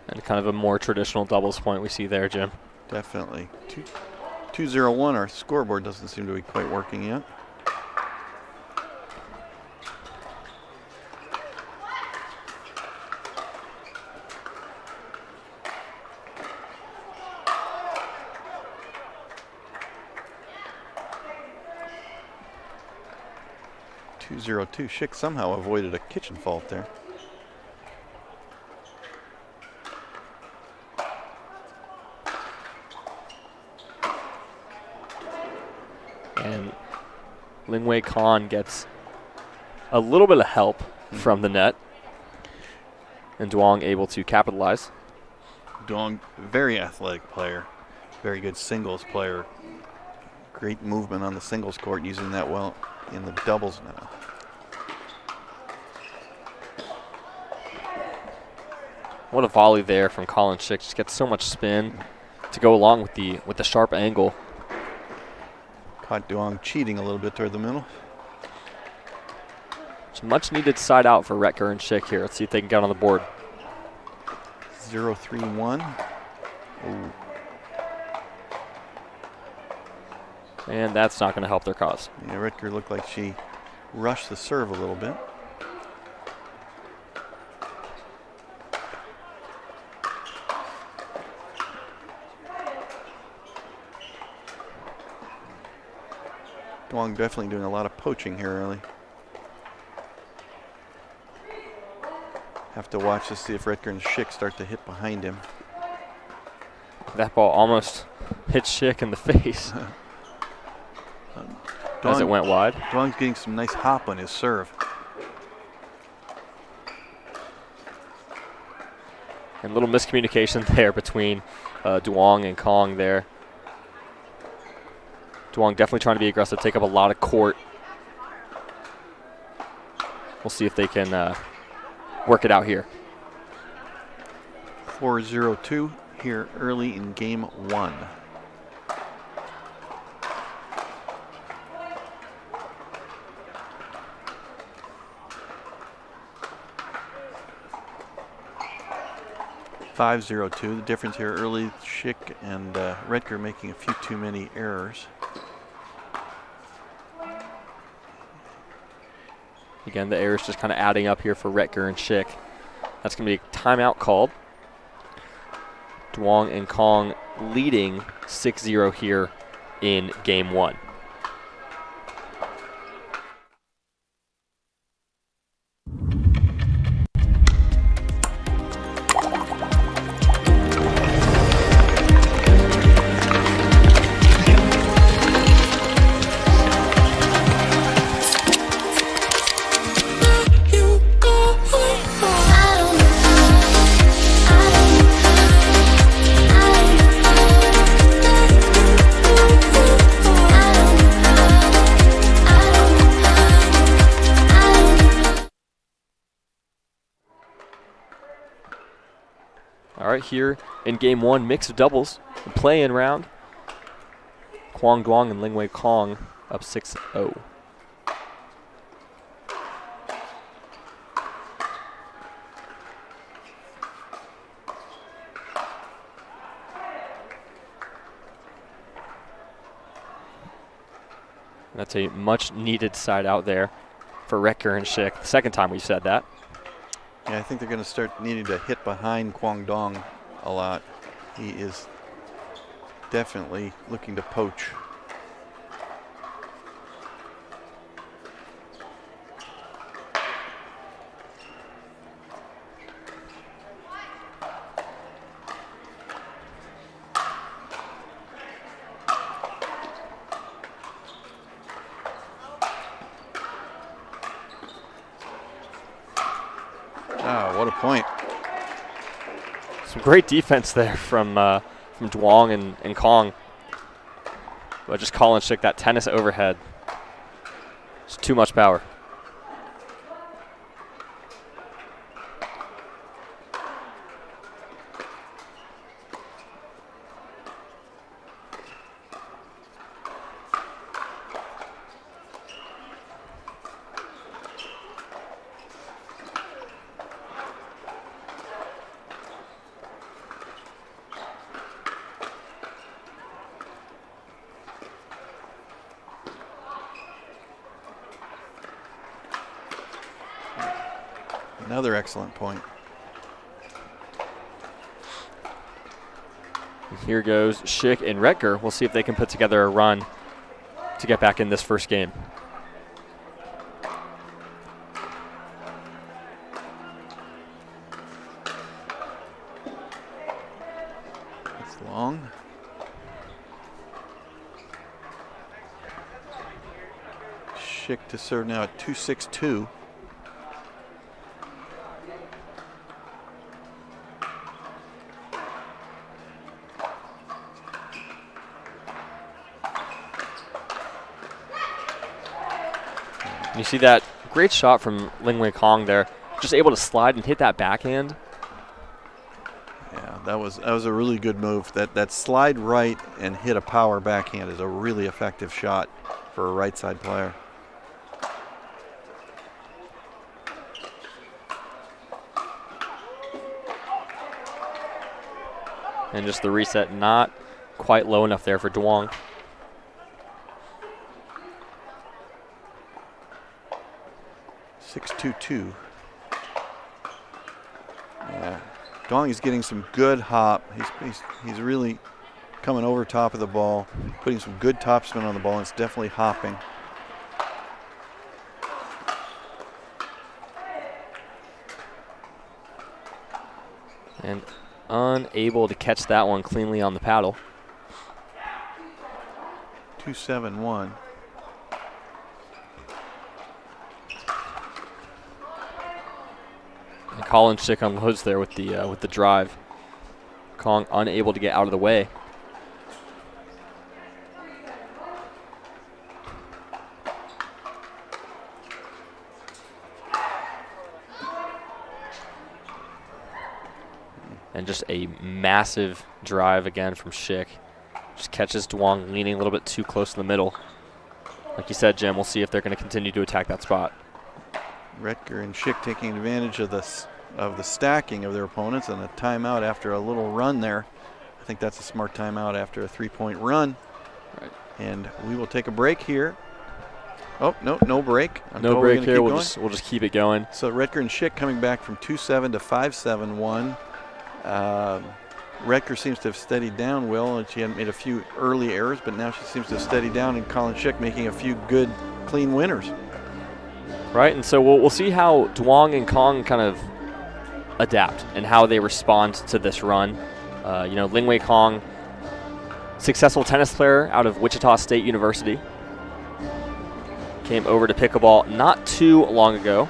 Speaker 29: And kind of a more traditional doubles point we see there, Jim.
Speaker 28: Definitely. 2-0-1, our scoreboard doesn't seem to be quite working yet. Schick somehow avoided a kitchen fault there.
Speaker 29: And Lingwei Khan gets a little bit of help from the net. And Duong able to capitalize.
Speaker 28: Duong, very athletic player, very good singles player. Great movement on the singles court, using that well in the doubles now.
Speaker 29: What a volley there from Colin Schick. Just gets so much spin to go along with the sharp angle.
Speaker 28: Caught Duong cheating a little bit toward the middle.
Speaker 29: It's much needed side out for Retker and Schick here. Let's see if they can get on the board.
Speaker 28: 0-3-1. Ooh.
Speaker 29: And that's not going to help their cause.
Speaker 28: Yeah, Retker looked like she rushed the serve a little bit. Duong definitely doing a lot of poaching here early. Have to watch to see if Retker and Schick start to hit behind him.
Speaker 29: That ball almost hit Schick in the face. As it went wide.
Speaker 28: Duong's getting some nice hop on his serve.
Speaker 29: And a little miscommunication there between Duong and Kong there. Duong definitely trying to be aggressive, take up a lot of court. We'll see if they can work it out here.
Speaker 28: 4-0-2 here early in game 1. The difference here early, Schick and Redker making a few too many errors.
Speaker 29: Again, the errors just kind of adding up here for Redker and Schick. That's going to be a timeout called. Duong and Kong leading 6-0 here in game 1. Here in game 1, mixed doubles, the play-in round. Kwang Duong and Lingwei Kong up 6-0. That's a much needed side out there for Redker and Schick. The second time we've said that.
Speaker 28: Yeah, I think they're going to start needing to hit behind Kwang Dong a lot. He is definitely looking to poach. What a point.
Speaker 29: Some great defense there from Duong and Kong. But just Colin Schick, that tennis overhead. It's too much power.
Speaker 28: Another excellent point.
Speaker 29: Here goes Schick and Redker. We'll see if they can put together a run to get back in this first game.
Speaker 28: It's long. Schick to serve now at 2-6-2.
Speaker 29: You see that great shot from Lingwei Kong there, just able to slide and hit that backhand.
Speaker 28: Yeah, that was a really good move. That slide right and hit a power backhand is a really effective shot for a right side player.
Speaker 29: And just the reset not quite low enough there for Duong.
Speaker 28: 6-2-2. Yeah, Duong is getting some good hop. He's really coming over top of the ball, putting some good topspin on the ball, and it's definitely hopping.
Speaker 29: And unable to catch that one cleanly on the paddle.
Speaker 28: 2-7-1.
Speaker 29: And Colin Schick unloads there with the drive. Kong unable to get out of the way. And just a massive drive again from Schick. Just catches Duong leaning a little bit too close to the middle. Like you said, Jim, we'll see if they're going to continue to attack that spot.
Speaker 28: Retker and Schick taking advantage of the stacking of their opponents, and a timeout after a little run there. I think that's a smart timeout after a 3-point run.
Speaker 29: Right.
Speaker 28: And we will take a break here. Oh, no break.
Speaker 29: No break here. We'll just keep it going.
Speaker 28: So Retker and Schick coming back from 2-7 to 5-7-1. Retker seems to have steadied down well, and she had made a few early errors, but now she seems to have steadied down, and Colin Schick making a few good, clean winners.
Speaker 29: Right, and so we'll see how Duong and Kong kind of adapt and how they respond to this run. Lingwei Kong, successful tennis player out of Wichita State University. Came over to pickleball not too long ago.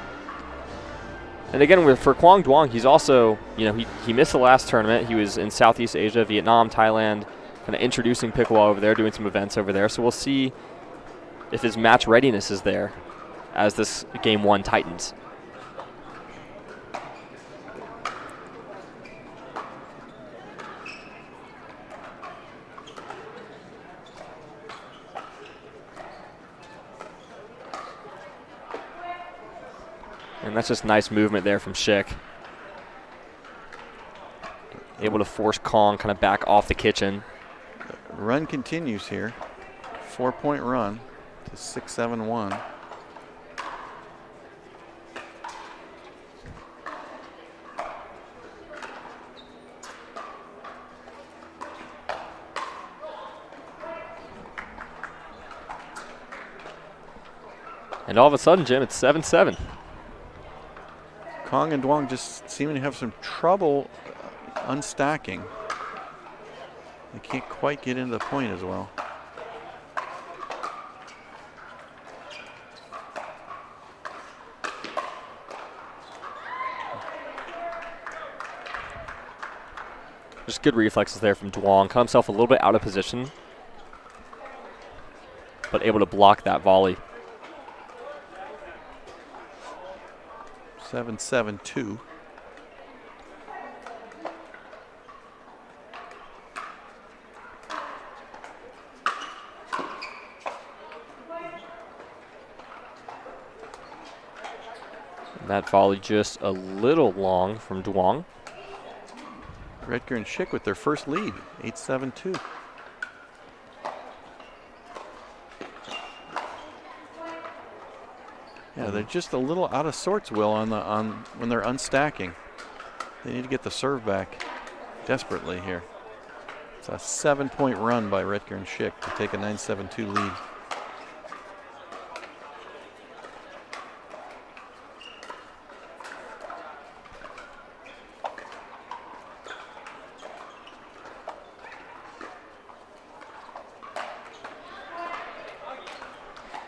Speaker 29: And again, for Quang Duong, he's also, he missed the last tournament. He was in Southeast Asia, Vietnam, Thailand, kind of introducing pickleball over there, doing some events over there. So we'll see if his match readiness is there as this game one tightens. And that's just nice movement there from Schick. Able to force Kong kind of back off the kitchen.
Speaker 28: Run continues here. 4-point run to 6-7-1.
Speaker 29: And all of a sudden, Jim, it's 7-7.
Speaker 28: Kong and Duong just seeming to have some trouble unstacking. They can't quite get into the point as well.
Speaker 29: Just good reflexes there from Duong. Cut himself a little bit out of position, but able to block that volley.
Speaker 28: 7-7-2.
Speaker 29: That volley just a little long from Duong.
Speaker 28: Retker and Schick with their first lead, 8-7-2. Yeah, they're just a little out of sorts, Will, when they're unstacking. They need to get the serve back desperately here. It's a 7-point run by Retker and Schick to take a 9-7-2 lead.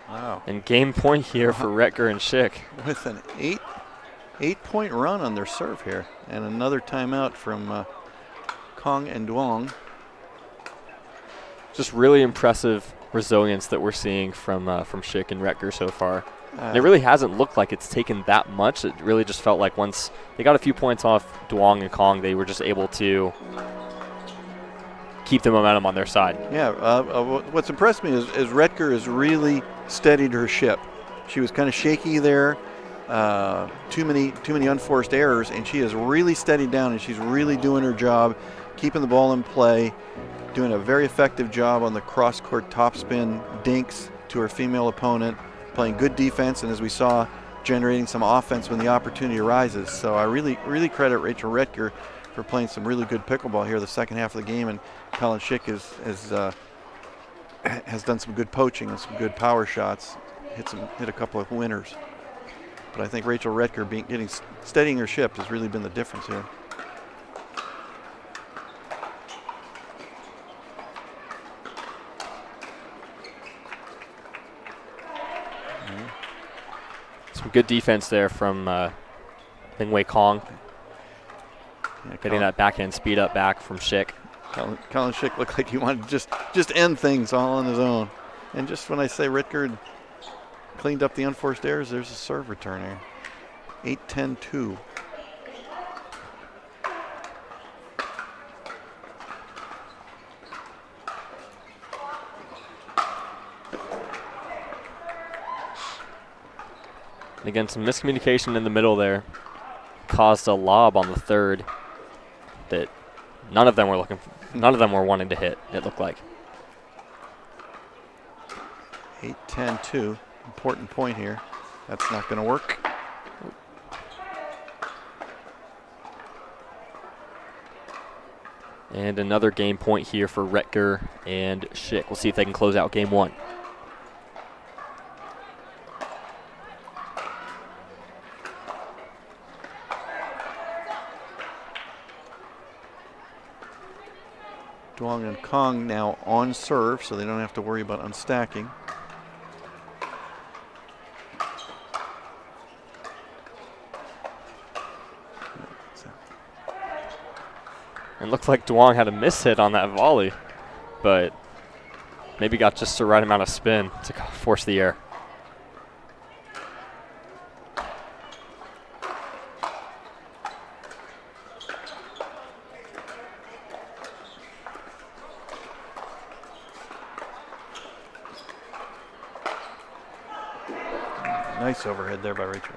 Speaker 28: Wow.
Speaker 29: And game point here for Retker and Schick.
Speaker 28: With an 8-point run on their serve here. And another timeout from Kong and Duong.
Speaker 29: Just really impressive resilience that we're seeing from Schick and Retker so far. And it really hasn't looked like it's taken that much. It really just felt like once they got a few points off Duong and Kong, they were just able to keep the momentum on their side.
Speaker 28: Yeah, what's impressed me is Retker has really steadied her ship. She was kind of shaky there, too many unforced errors, and she has really steadied down, and she's really doing her job, keeping the ball in play, doing a very effective job on the cross-court topspin dinks to her female opponent, playing good defense, and as we saw, generating some offense when the opportunity arises. So I really credit Rachel Retker for playing some really good pickleball here the second half of the game, and Colin Schick has done some good poaching and some good power shots, hit a couple of winners. But I think Rachel Retker steadying her ship has really been the difference here.
Speaker 29: Some good defense there from Lingwei Kong.
Speaker 28: Yeah,
Speaker 29: getting that backhand speed up back from Schick.
Speaker 28: Colin Schick looked like he wanted to just end things all on his own. And just when I say Retker cleaned up the unforced errors, there's a serve return here. 8-10-2.
Speaker 29: Again, some miscommunication in the middle there caused a lob on the third that none of them were wanting to hit, it looked like.
Speaker 28: 8-10-2, important point here. That's not going to work.
Speaker 29: And another game point here for Retker and Schick. We'll see if they can close out game one.
Speaker 28: Duong and Kong now on serve, so they don't have to worry about unstacking.
Speaker 29: And looked like Duong had a miss hit on that volley, but maybe got just the right amount of spin to force the air.
Speaker 28: Nice overhead there by Rachel.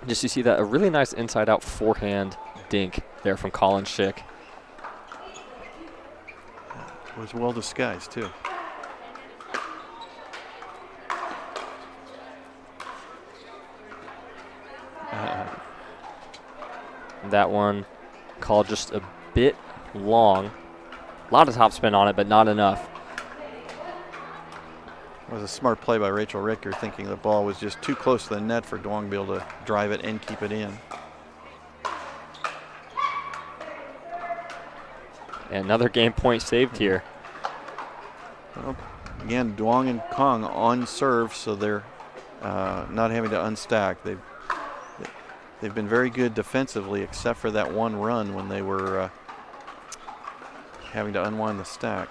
Speaker 29: Just you see that, a really nice inside-out forehand dink there from Colin Schick.
Speaker 28: It was well disguised, too.
Speaker 29: That one called just a bit long. A lot of topspin on it, but not enough.
Speaker 28: It was a smart play by Rachel Ricker, thinking the ball was just too close to the net for Duong to be able to drive it and keep it in.
Speaker 29: And another game point saved here.
Speaker 28: Well, again, Duong and Kong on serve, so they're not having to unstack. They've been very good defensively, except for that one run when they were having to unwind the stack.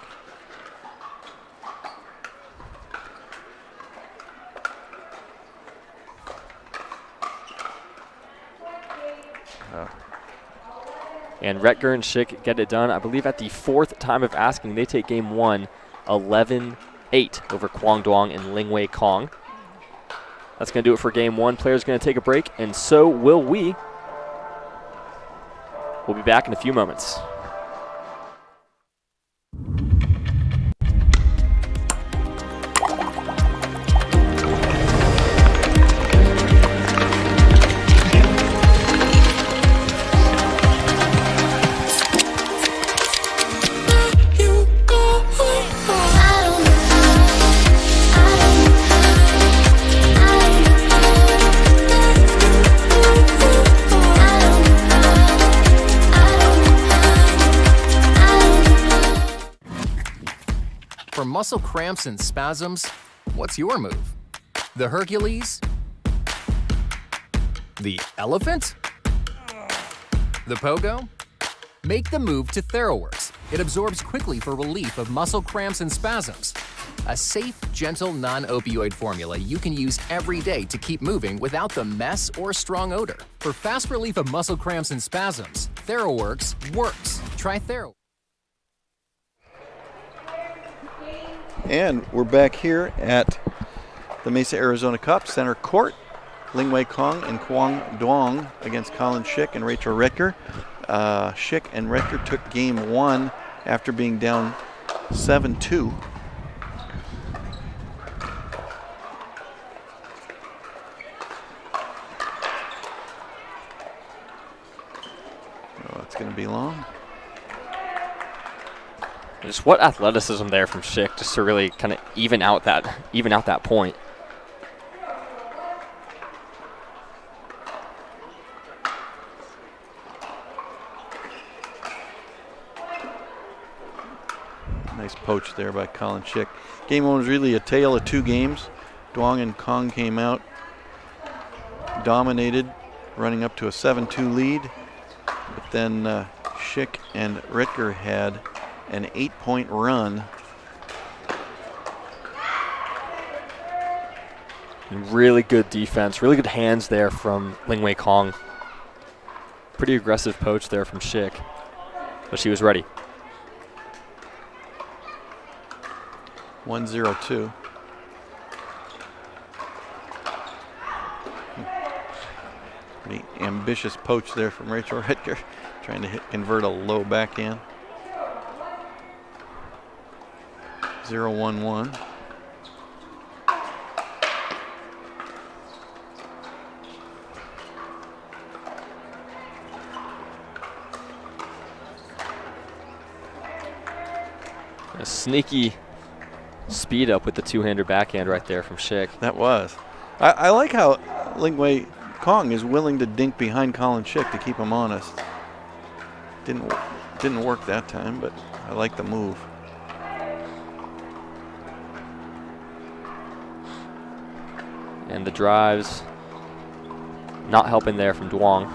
Speaker 29: And Retker and Schick get it done, I believe, at the fourth time of asking. They take game one, 11-8 over Kwang Duong and Lingwei Kong. That's going to do it for game one. Players going to take a break, and so will we. We'll be back in a few moments.
Speaker 6: For muscle cramps and spasms, what's your move? The Hercules? The elephant? The pogo? Make the move to TheraWorks. It absorbs quickly for relief of muscle cramps and spasms. A safe, gentle, non-opioid formula you can use every day to keep moving without the mess or strong odor. For fast relief of muscle cramps and spasms, TheraWorks works. Try TheraWorks.
Speaker 28: And we're back here at the Mesa Arizona Cup, center court. Lingwei Kong and Kwang Duong against Colin Schick and Rachel Retker. Schick and Retker took game one after being down 7-2. Oh, it's going to be long.
Speaker 29: Just what athleticism there from Schick, just to really kind of even out that point.
Speaker 28: Nice poach there by Colin Schick. Game one was really a tale of two games. Duong and Kong came out, dominated, running up to a 7-2 lead. But then Schick and Retker had an 8-point run.
Speaker 29: And really good defense, really good hands there from Lingwei Kong. Pretty aggressive poach there from Schick, but she was ready.
Speaker 28: 1-0-2. ambitious poach there from Rachel Redker, trying to convert a low backhand. 0-1-1.
Speaker 29: A sneaky speed up with the two-hander backhand right there from Schick.
Speaker 28: That was. I like how Lingwei Kong is willing to dink behind Colin Schick to keep him honest. Didn't work that time, but I like the move.
Speaker 29: And the drives not helping there from Duong.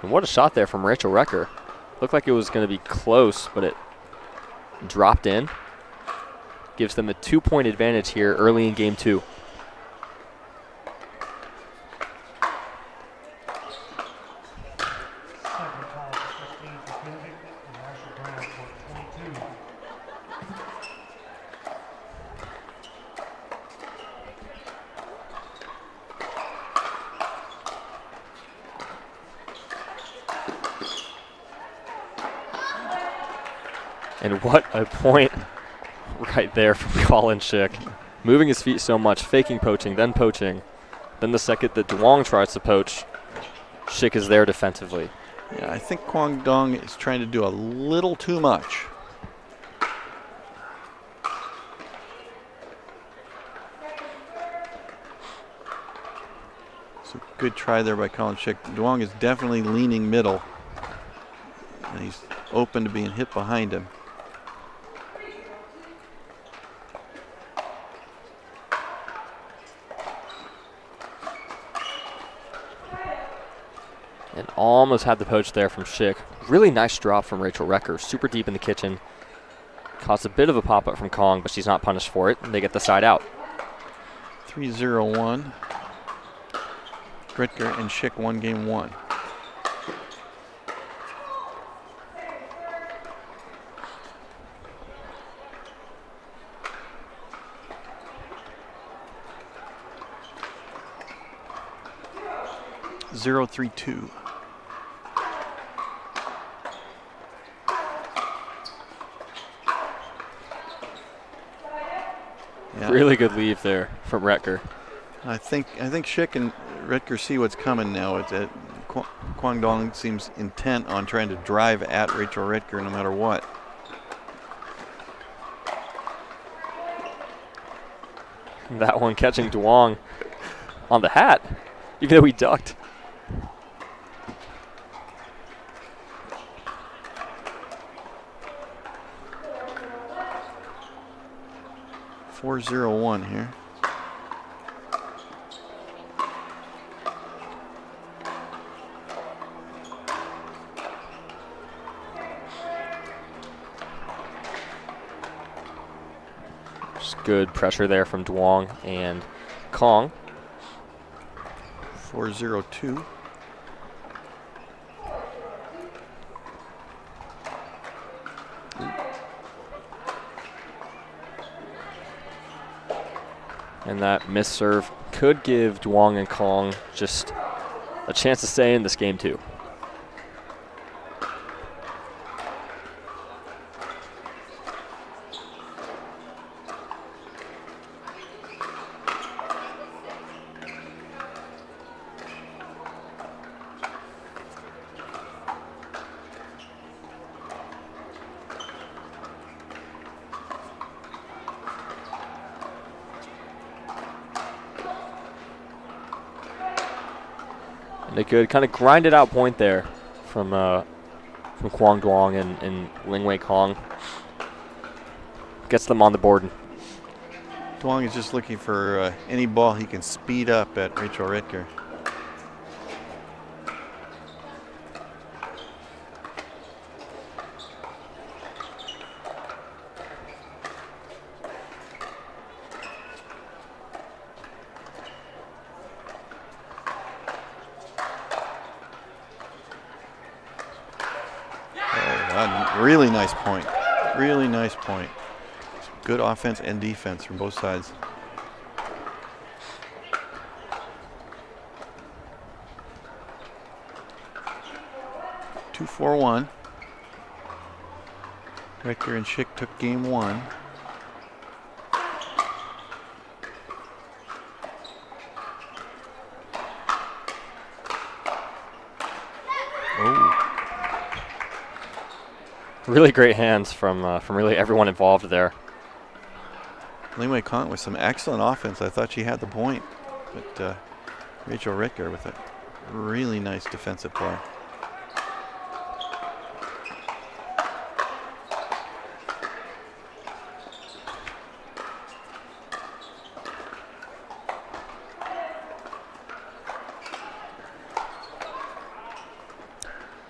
Speaker 29: And what a shot there from Rachel Recker. Looked like it was going to be close, but it dropped in. Gives them a 2-point advantage here early in game 2. And what a point right there from Colin Schick. Moving his feet so much, faking poaching, then poaching. Then the second that Duong tries to poach, Schick is there defensively.
Speaker 28: Yeah, I think Kwang Dong is trying to do a little too much. So good try there by Colin Schick. Duong is definitely leaning middle. And he's open to being hit behind him.
Speaker 29: And almost had the poach there from Schick. Really nice drop from Rachel Recker. Super deep in the kitchen. Caused a bit of a pop-up from Kong, but she's not punished for it. And they get the side out.
Speaker 28: 3-0-1. Redker and Schick won game 1. Zero, 3-2. Yeah.
Speaker 29: Really good leave there from Redker.
Speaker 28: I think Schick and Redker see what's coming now. Kwang Dong seems intent on trying to drive at Rachel Redker no matter what.
Speaker 29: That one catching Duong on the hat, even though he ducked.
Speaker 28: Four 0-1 here.
Speaker 29: Just good pressure there from Duong and Kong.
Speaker 28: 4-0-2.
Speaker 29: And that missed serve could give Duong and Kong just a chance to stay in this game too. And a good kind of grinded out point there from Kwang Duong and Lingwei Kong. Gets them on the board.
Speaker 28: Duong is just looking for any ball he can speed up at Rachel Redker. Really nice point. Really nice point. Good offense and defense from both sides. Two, 4-1. Richter and Schick took game one.
Speaker 29: Really great hands from really everyone involved there.
Speaker 28: Lingwei Kong with some excellent offense. I thought she had the point, but Rachel Richter with a really nice defensive play.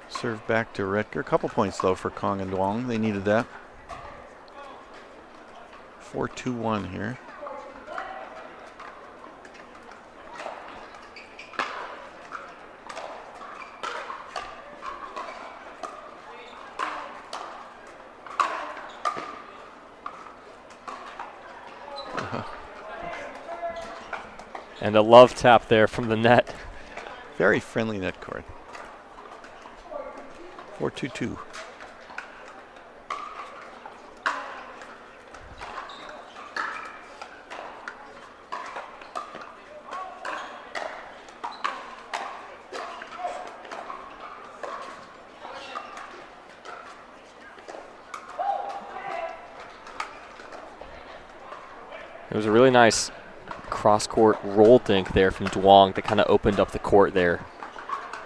Speaker 28: Serve back to Richter. A couple points though for Kong and Duong. They needed that. 4-2-1 here.
Speaker 29: And a love tap there from the net.
Speaker 28: Very friendly net court. 4-2-2.
Speaker 29: It was a really nice cross-court roll dink there from Duong that kind of opened up the court there.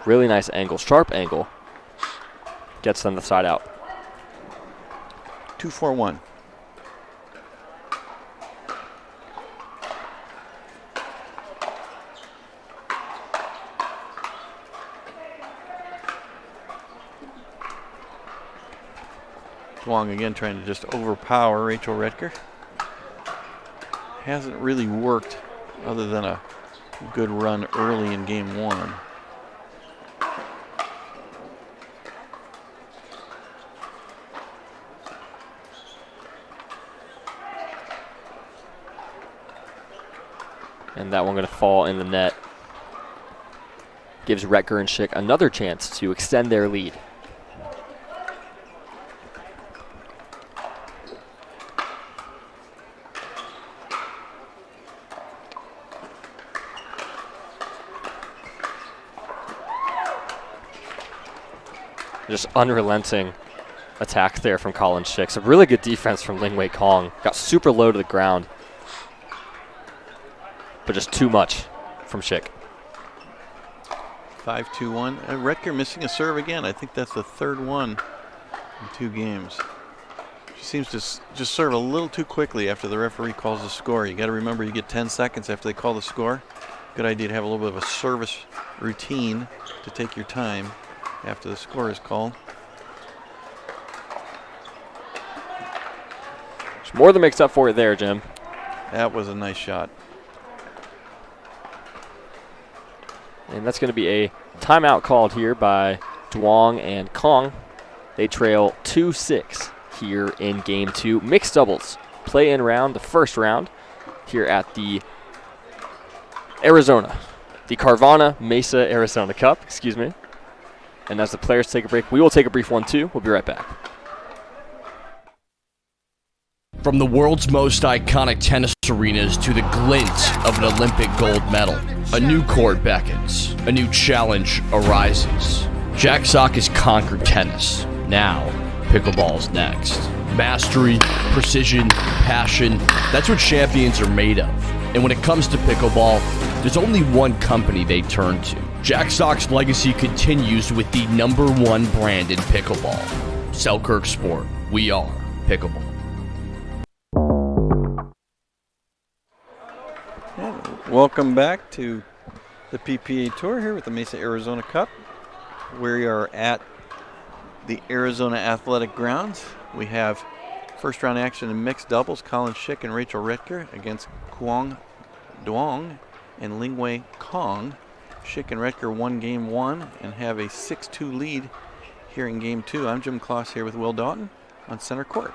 Speaker 29: Really nice angle, sharp angle. Gets them the side out.
Speaker 28: 2-4-1. Duong again trying to just overpower Rachel Redker. Hasn't really worked other than a good run early in game one.
Speaker 29: And that one going to fall in the net. Gives Retker and Schick another chance to extend their lead. Just unrelenting attack there from Colin Schick. Some really good defense from Lingwei Kong. Got super low to the ground. But just too much from Schick.
Speaker 28: 5-2-1. Retker missing a serve again. I think that's the third one in 2 games. She seems to just serve a little too quickly after the referee calls the score. You got to remember you get 10 seconds after they call the score. Good idea to have a little bit of a service routine to take your time after the score is called.
Speaker 29: Which more than makes up for it there, Jim.
Speaker 28: That was a nice shot.
Speaker 29: And that's going to be a timeout called here by Duong and Kong. They trail 2-6 here in game 2. Mixed doubles play-in round, the first round here at the Carvana Mesa Arizona Cup, excuse me. And as the players take a break, we will take a brief one too. We'll be right back.
Speaker 7: From the world's most iconic tennis arenas to the glint of an Olympic gold medal, a new court beckons, a new challenge arises. Jack Sock has conquered tennis. Now, pickleball's next. Mastery, precision, passion, that's what champions are made of. And when it comes to pickleball, there's only one company they turn to. Jack Sock's legacy continues with the #1 brand in pickleball. Selkirk Sport, we are pickleball.
Speaker 28: Welcome back to the PPA Tour here with the Mesa Arizona Cup. We are at the Arizona Athletic Grounds. We have first round action in mixed doubles. Colin Schick and Rachel Retker against Kuang Duong and Lingwei Kong. Schick and Retker won game 1 and have a 6-2 lead here in Game 2. I'm Jim Kloss here with Will Doughton on center court.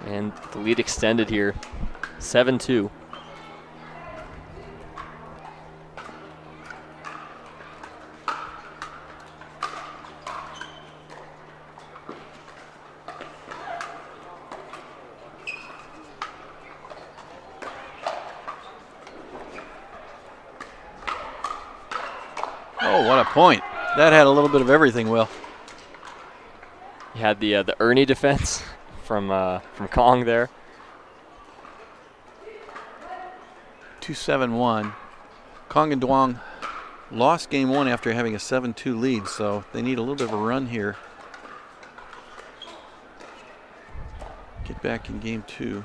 Speaker 29: And the lead extended here, 7-2.
Speaker 28: Oh, what a point. That had a little bit of everything, Will.
Speaker 29: You had the Ernie defense from Kong there.
Speaker 28: 2-7-1. Kong and Duong lost Game 1 after having a 7-2 lead, so they need a little bit of a run here. Get back in Game 2.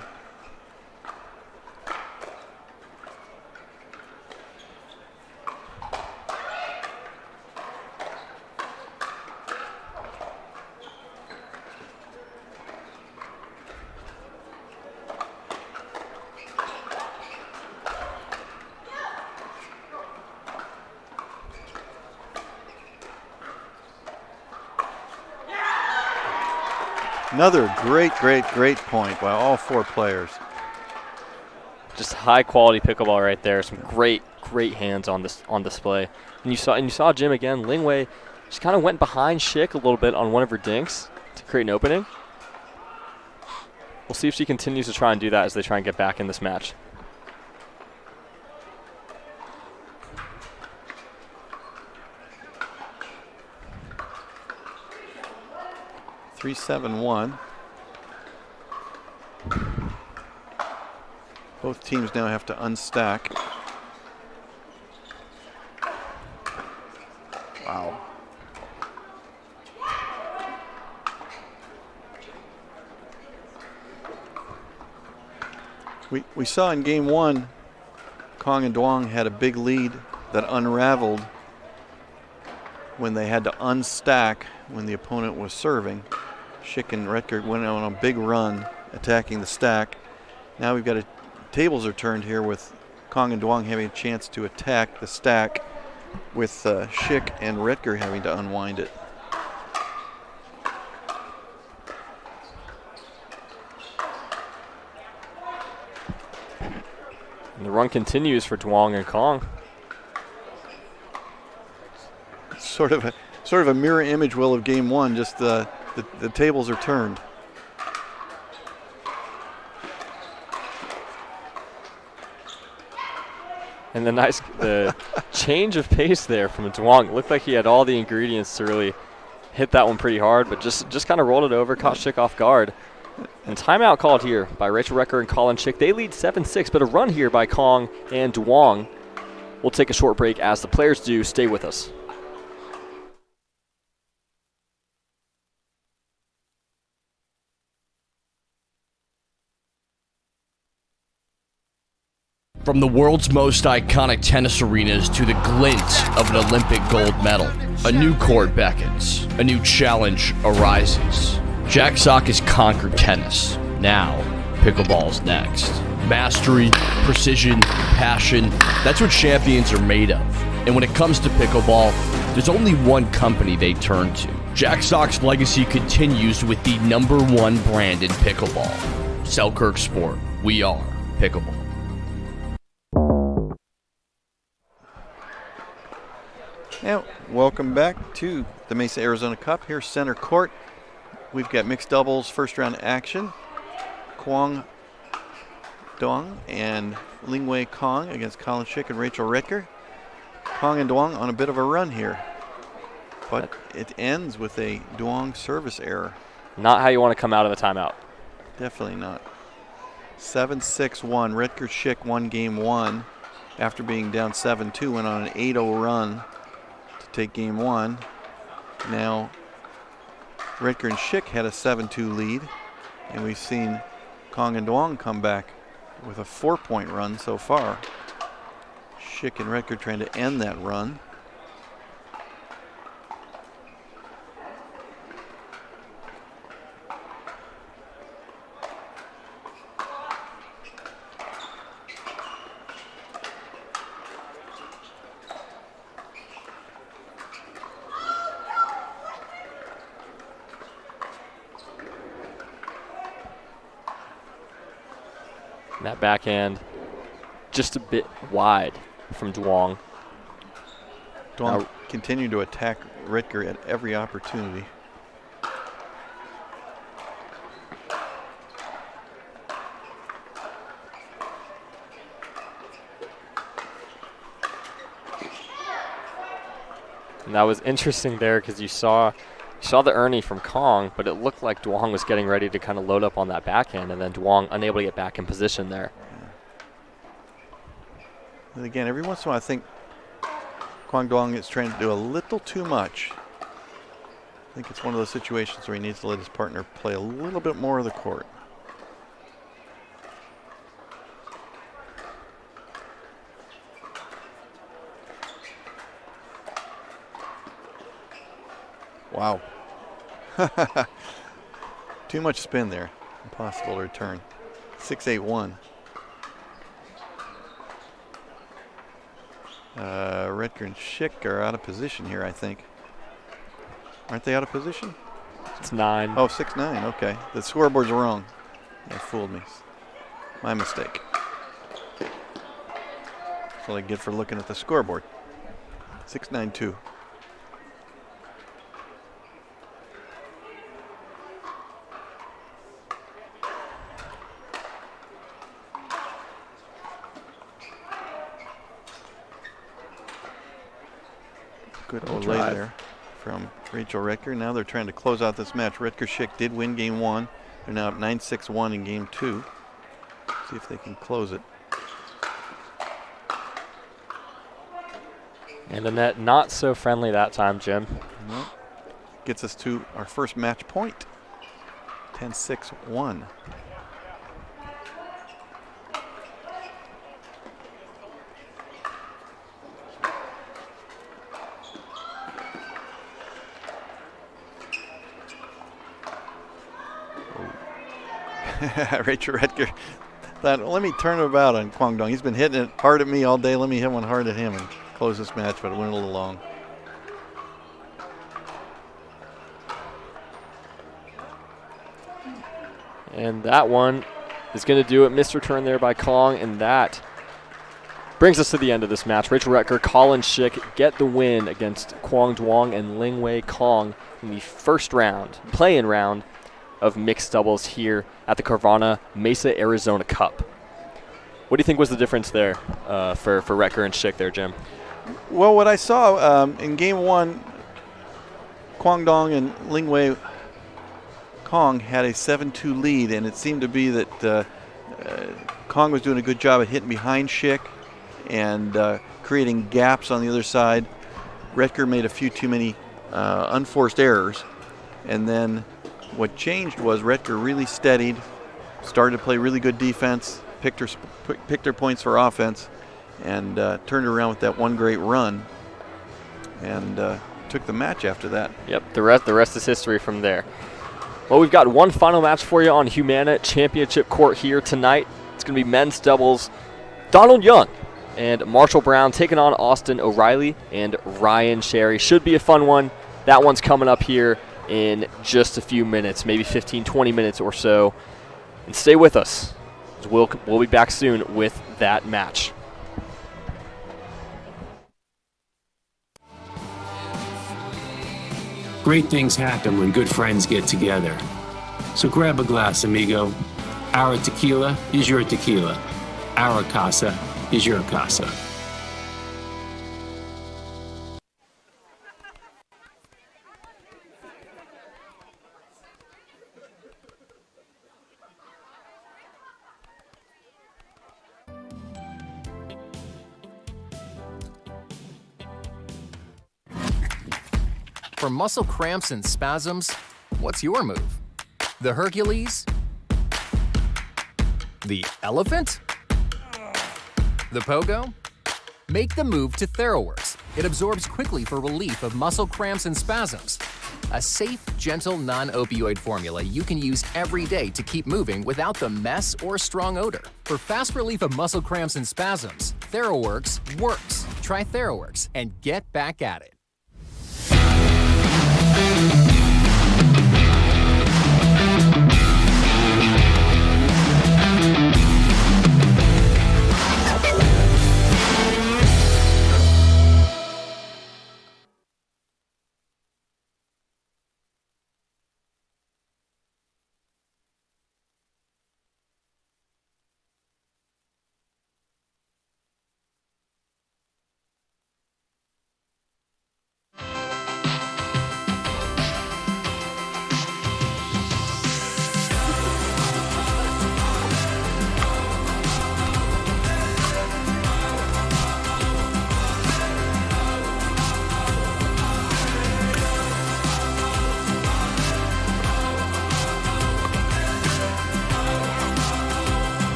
Speaker 28: Another great point by all four players.
Speaker 29: Just high quality pickleball right there. Some great hands on display. And you saw Jim again. Lingwei just kind of went behind Schick a little bit on one of her dinks to create an opening. We'll see if she continues to try and do that as they try and get back in this match.
Speaker 28: Three, 7-1. Both teams now have to unstack. Wow. We saw in Game 1, Kong and Duong had a big lead that unraveled when they had to unstack when the opponent was serving. Schick and Retker went on a big run attacking the stack. Now we've got tables are turned here with Kong and Duong having a chance to attack the stack with Schick and Retker having to unwind it.
Speaker 29: And the run continues for Duong and Kong.
Speaker 28: Sort of a mirror image, Will, of Game 1, just the tables are turned.
Speaker 29: And the change of pace there from Duong. It looked like he had all the ingredients to really hit that one pretty hard, but just kind of rolled it over, caught Schick off guard. And timeout called here by Rachel Retker and Colin Schick. They lead 7-6, but a run here by Kong and Duong. We'll take a short break as the players do. Stay with us.
Speaker 7: From the world's most iconic tennis arenas to the glint of an Olympic gold medal, a new court beckons, a new challenge arises. Jack Sock has conquered tennis. Now, pickleball's next. Mastery, precision, passion, that's what champions are made of. And when it comes to pickleball, there's only one company they turn to. Jack Sock's legacy continues with the #1 brand in pickleball. Selkirk Sport, we are pickleball.
Speaker 28: And welcome back to the Mesa Arizona Cup. Here's center court. We've got mixed doubles first round action. Kwang Duong and Lingwei Kong against Colin Schick and Rachel Retker. Kong and Duong on a bit of a run here, but it ends with a Duong service error.
Speaker 29: Not how you want to come out of a timeout.
Speaker 28: Definitely not. 7-6-1. Retker Schick won Game 1 after being down 7-2. Went on an 8-0 run to take Game 1. Now Retker and Schick had a 7-2 lead, and we've seen Kong and Duong come back with a 4-point run so far. Schick and Retker trying to end that run.
Speaker 29: That backhand just a bit wide from Duong.
Speaker 28: Duong continued to attack Ritker at every opportunity.
Speaker 29: And that was interesting there because you saw the Ernie from Kong, but it looked like Duong was getting ready to kind of load up on that backhand, and then Duong unable to get back in position there.
Speaker 28: And again, every once in a while I think Kwang Duong is trying to do a little too much. I think it's one of those situations where he needs to let his partner play a little bit more of the court. Wow. Too much spin there. Impossible to return. 6-8-1. Redker and Schick are out of position here, I think. Aren't they out of position?
Speaker 29: It's 9.
Speaker 28: Oh, 6-9. Okay. The scoreboard's wrong. That fooled me. My mistake. That's what I get for looking at the scoreboard. 6-9-2. Good old lay there from Rachel Redker. Now they're trying to close out this match. Redker Schick did win game 1. They're now at 9-6-1 in game 2. See if they can close it.
Speaker 29: And the net not so friendly that time, Jim.
Speaker 28: Nope. Gets us to our first match point. 10-6-1. Rachel Redker thought, let me turn it about on Kwang Duong. He's been hitting it hard at me all day. Let me hit one hard at him and close this match, but it went a little long.
Speaker 29: And that one is going to do it. Missed return there by Kong, and that brings us to the end of this match. Rachel Redker, Colin Schick get the win against Kwang Duong and Lingwei Kong in the first round, play-in round of mixed doubles here at the Carvana Mesa Arizona Cup. What do you think was the difference there for Redker and Schick there, Jim?
Speaker 28: Well, what I saw in game 1, Kwang Duong and Lingwei Kong had a 7-2 lead, and it seemed to be that Kong was doing a good job of hitting behind Schick and creating gaps on the other side. Redker made a few too many unforced errors, and then what changed was Redker really steadied, started to play really good defense, picked her points for offense, and turned around with that one great run, and took the match after that.
Speaker 29: Yep, the rest is history from there. Well, we've got one final match for you on Humana Championship Court here tonight. It's going to be men's doubles. Donald Young and Marshall Brown taking on Austin O'Reilly and Ryan Sherry. Should be a fun one. That one's coming up here in just a few minutes, maybe 15, 20 minutes or so. And stay with us. We'll be back soon with that match.
Speaker 8: Great things happen when good friends get together. So grab a glass, amigo. Our tequila is your tequila. Our casa is your casa.
Speaker 6: For muscle cramps and spasms, what's your move? The Hercules? The elephant? The pogo? Make the move to TheraWorks. It absorbs quickly for relief of muscle cramps and spasms. A safe, gentle, non-opioid formula you can use every day to keep moving without the mess or strong odor. For fast relief of muscle cramps and spasms, TheraWorks works. Try TheraWorks and get back at it.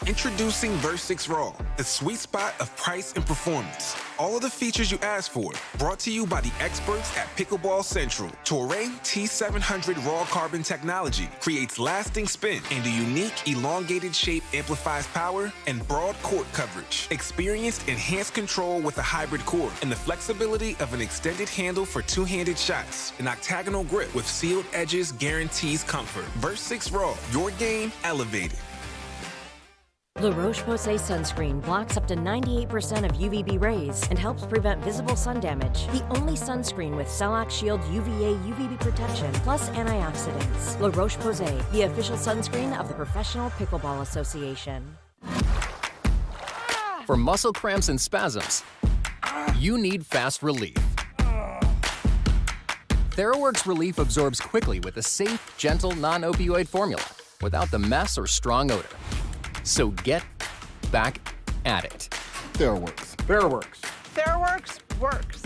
Speaker 10: Introducing Versix Raw, the sweet spot of price and performance. All of the features you asked for, brought to you by the experts at Pickleball Central. Toray T700 Raw Carbon technology creates lasting spin, and a unique elongated shape amplifies power and broad court coverage. Experienced enhanced control with a hybrid core and the flexibility of an extended handle for two-handed shots. An octagonal grip with sealed edges guarantees comfort. Versix Raw, your game elevated.
Speaker 13: La Roche-Posay sunscreen blocks up to 98% of UVB rays and helps prevent visible sun damage. The only sunscreen with Cell Shield UVA UVB protection plus antioxidants. La Roche-Posay, the official sunscreen of the Professional Pickleball Association.
Speaker 6: For muscle cramps and spasms, you need fast relief. TheraWorks Relief absorbs quickly with a safe, gentle, non-opioid formula without the mess or strong odor. So get back at it.
Speaker 3: TheraWorks.
Speaker 9: TheraWorks.
Speaker 12: TheraWorks works.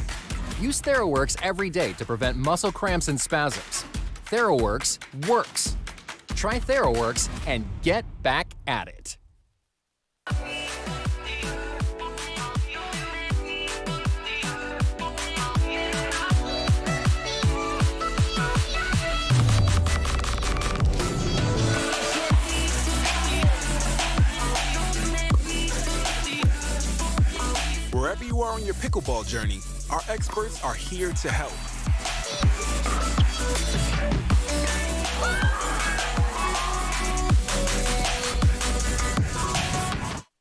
Speaker 6: Use TheraWorks every day to prevent muscle cramps and spasms. TheraWorks works. Try TheraWorks and get back at it.
Speaker 10: Wherever you are on your pickleball journey, our experts are here to help.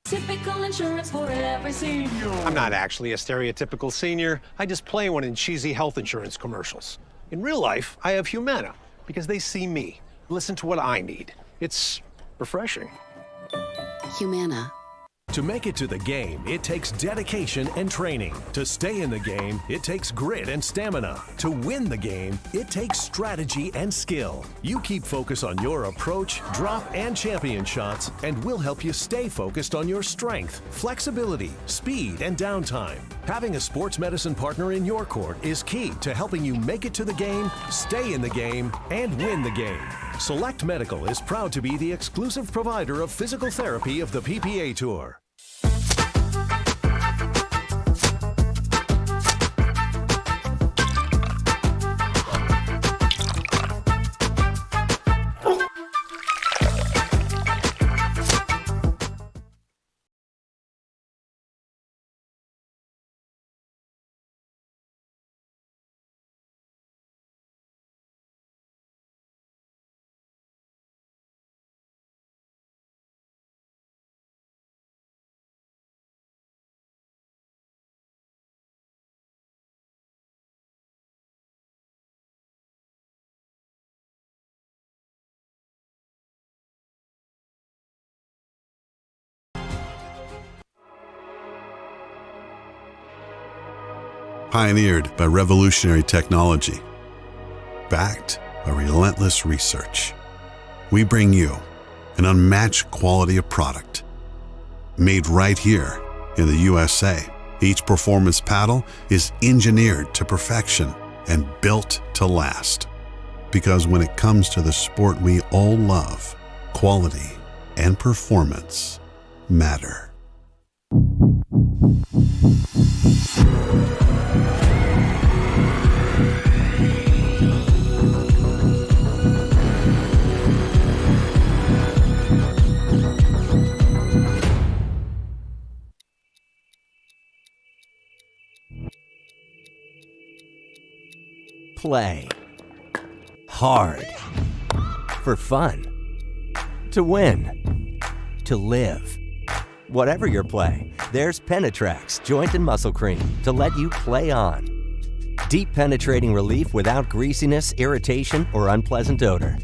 Speaker 2: Typical insurance for every senior.
Speaker 4: I'm not actually a stereotypical senior. I just play one in cheesy health insurance commercials. In real life, I have Humana because they see me, listen to what I need. It's refreshing.
Speaker 18: Humana.
Speaker 19: To make it to the game, it takes dedication and training. To stay in the game, it takes grit and stamina. To win the game, it takes strategy and skill. You keep focus on your approach, drop, and champion shots, and we'll help you stay focused on your strength, flexibility, speed, and downtime. Having a sports medicine partner in your court is key to helping you make it to the game, stay in the game, and win the game. Select Medical is proud to be the exclusive provider of physical therapy of the PPA Tour.
Speaker 17: Pioneered by revolutionary technology, backed by relentless research, we bring you an unmatched quality of product. Made right here in the USA, each performance paddle is engineered to perfection and built to last. Because when it comes to the sport we all love, quality and performance matter.
Speaker 11: Play hard for fun. To win. To live. Whatever your play, there's Penetrax Joint and Muscle Cream to let you play on. Deep penetrating relief without greasiness, irritation, or unpleasant odor.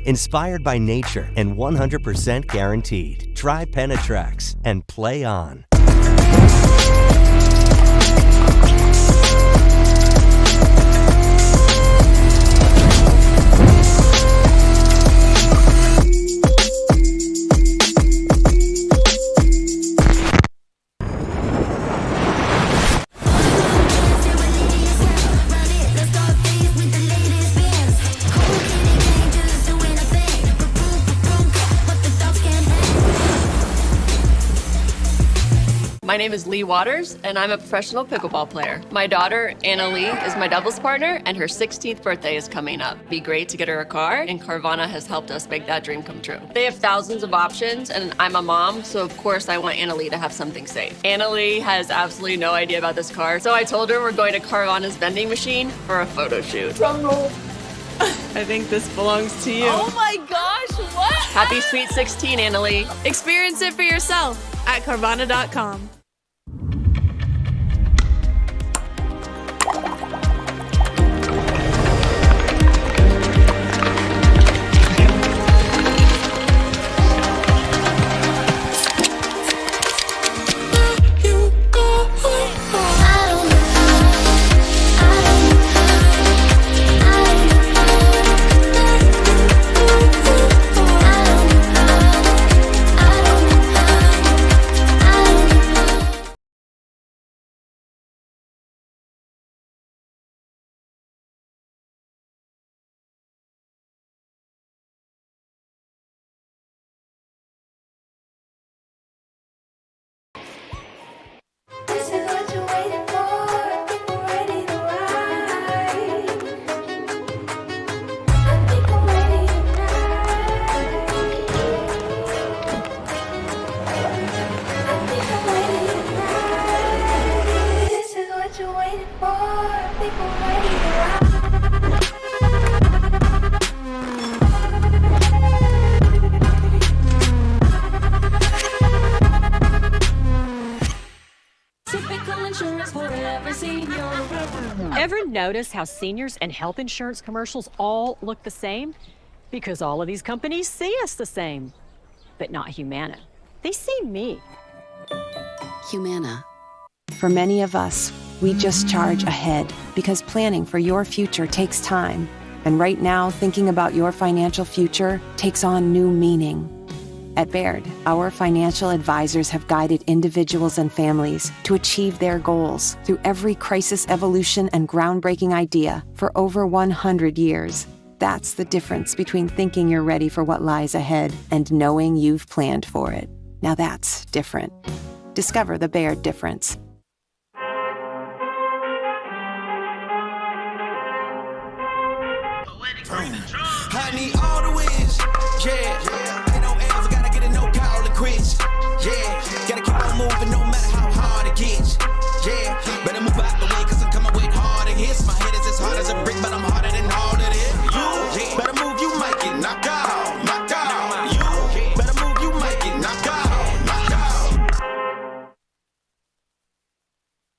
Speaker 11: Inspired by nature and 100% guaranteed. Try Penetrax and play on.
Speaker 3: My name is Lee Waters, and I'm a professional pickleball player. My daughter, Anna Lee, is my doubles partner, and her 16th birthday is coming up. It'd be great to get her a car, and Carvana has helped us make that dream come true. They have thousands of options, and I'm a mom, so of course I want Anna Lee to have something safe. Anna Lee has absolutely no idea about this car, so I told her we're going to Carvana's vending machine for a photo shoot. Drum roll. I think this belongs to you.
Speaker 9: Oh my gosh, what?
Speaker 3: Happy Sweet 16, Anna Lee.
Speaker 9: Experience it for yourself at Carvana.com.
Speaker 1: Ever notice how seniors and health insurance commercials all look the same? Because all of these companies see us the same, but not Humana. They see me.
Speaker 18: Humana.
Speaker 14: For many of us, we just charge ahead because planning for your future takes time. And right now, thinking about your financial future takes on new meaning. At Baird, our financial advisors have guided individuals and families to achieve their goals through every crisis evolution and groundbreaking idea for over 100 years. That's the difference between thinking you're ready for what lies ahead and knowing you've planned for it. Now that's different. Discover the Baird difference.
Speaker 5: I need all the wins, yeah. Ain't no else, I gotta get it, no call it quits, yeah. Gotta keep on moving no matter how hard it gets, yeah. Better move out the way, cause I'm coming with harder hits. My head is as hard as a brick, but I'm harder than all of it. You better move, you might get knocked out, knocked out. You better move, you might get knocked out, knocked out.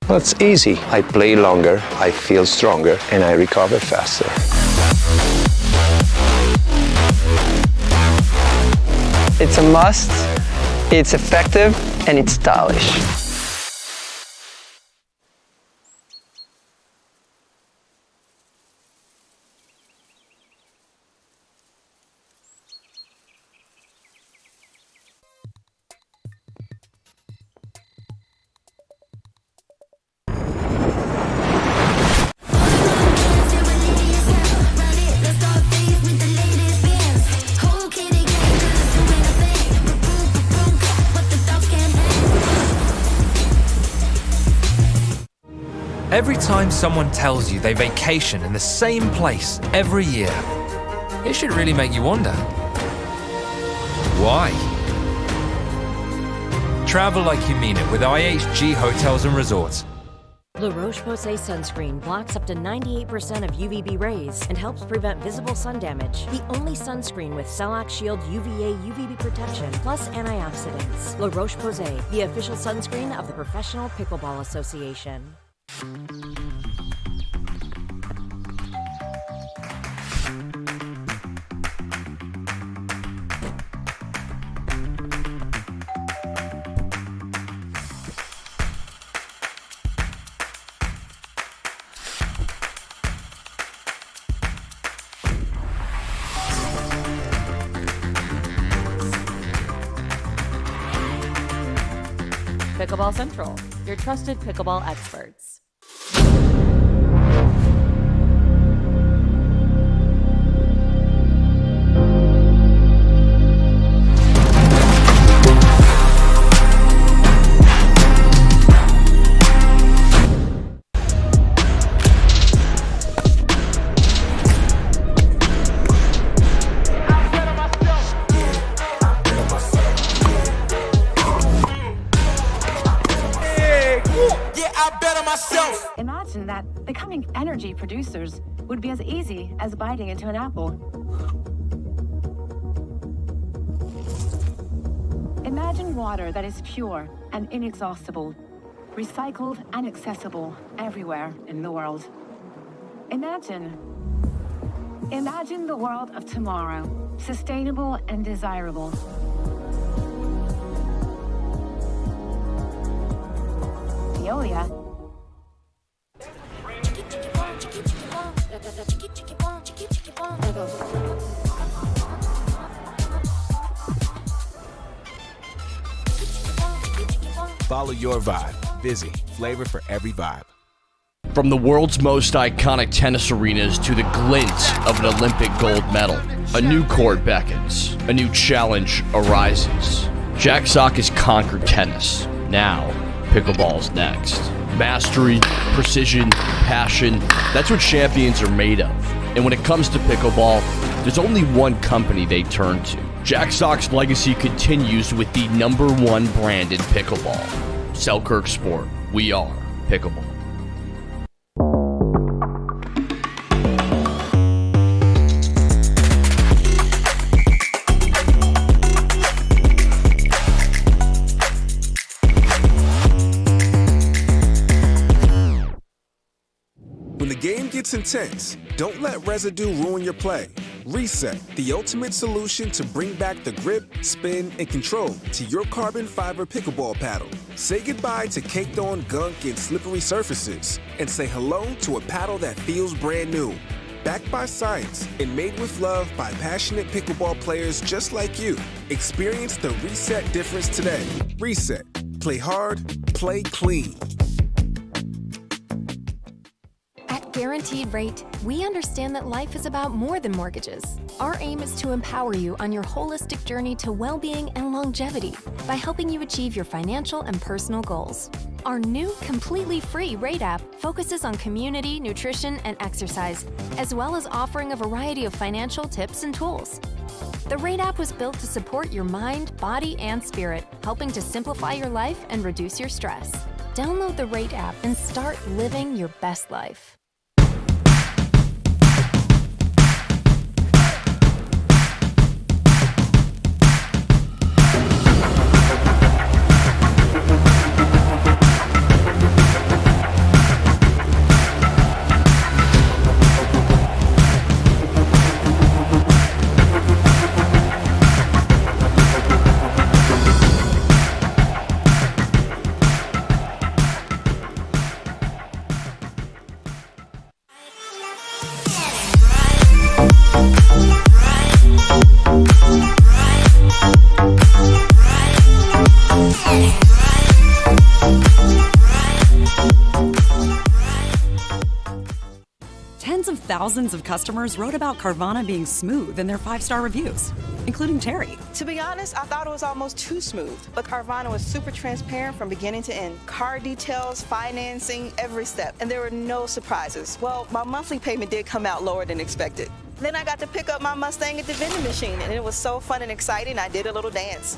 Speaker 23: Well, it's easy. I play longer, I feel stronger, and I recover faster.
Speaker 27: It's a must, it's effective, and it's stylish.
Speaker 15: Every time someone tells you they vacation in the same place every year, it should really make you wonder, why? Travel like you mean it with IHG Hotels and Resorts.
Speaker 13: La Roche-Posay sunscreen blocks up to 98% of UVB rays and helps prevent visible sun damage. The only sunscreen with Celac Shield UVA UVB protection plus antioxidants. La Roche-Posay, the official sunscreen of the Professional Pickleball Association.
Speaker 21: Pickleball Central, your trusted pickleball experts.
Speaker 5: I bet on myself.
Speaker 7: Imagine that becoming energy producers would be as easy as biting into an apple. Imagine water that is pure and inexhaustible, recycled and accessible everywhere in the world. Imagine the world of tomorrow, sustainable and desirable. Veolia.
Speaker 16: Follow your vibe. Busy. Flavor for every vibe.
Speaker 20: From the world's most iconic tennis arenas to the glint of an Olympic gold medal, a new court beckons, a new challenge arises. Jack Sock has conquered tennis. Now, pickleball's next. Mastery, precision, passion, that's what champions are made of. And when it comes to pickleball, there's only one company they turn to. Jack Sock's legacy continues with the #1 brand in pickleball. Selkirk Sport. We are pickleball.
Speaker 10: When the game gets intense, don't let residue ruin your play. Reset, the ultimate solution to bring back the grip, spin, and control to your carbon fiber pickleball paddle. Say goodbye to caked-on gunk and slippery surfaces, and say hello to a paddle that feels brand new. Backed by science and made with love by passionate pickleball players just like you. Experience the Reset difference today. Reset. Play hard, play clean.
Speaker 22: At Guaranteed Rate, we understand that life is about more than mortgages. Our aim is to empower you on your holistic journey to well-being and longevity by helping you achieve your financial and personal goals. Our new, completely free Rate app focuses on community, nutrition, and exercise, as well as offering a variety of financial tips and tools. The Rate app was built to support your mind, body, and spirit, helping to simplify your life and reduce your stress. Download the Rate app and start living your best life.
Speaker 24: Tens of thousands of customers wrote about Carvana being smooth in their 5-star reviews, including Terry.
Speaker 12: To be honest, I thought it was almost too smooth, but Carvana was super transparent from beginning to end. Car details, financing, every step, and there were no surprises. Well, my monthly payment did come out lower than expected. Then I got to pick up my Mustang at the vending machine, and it was so fun and exciting, I did a little dance.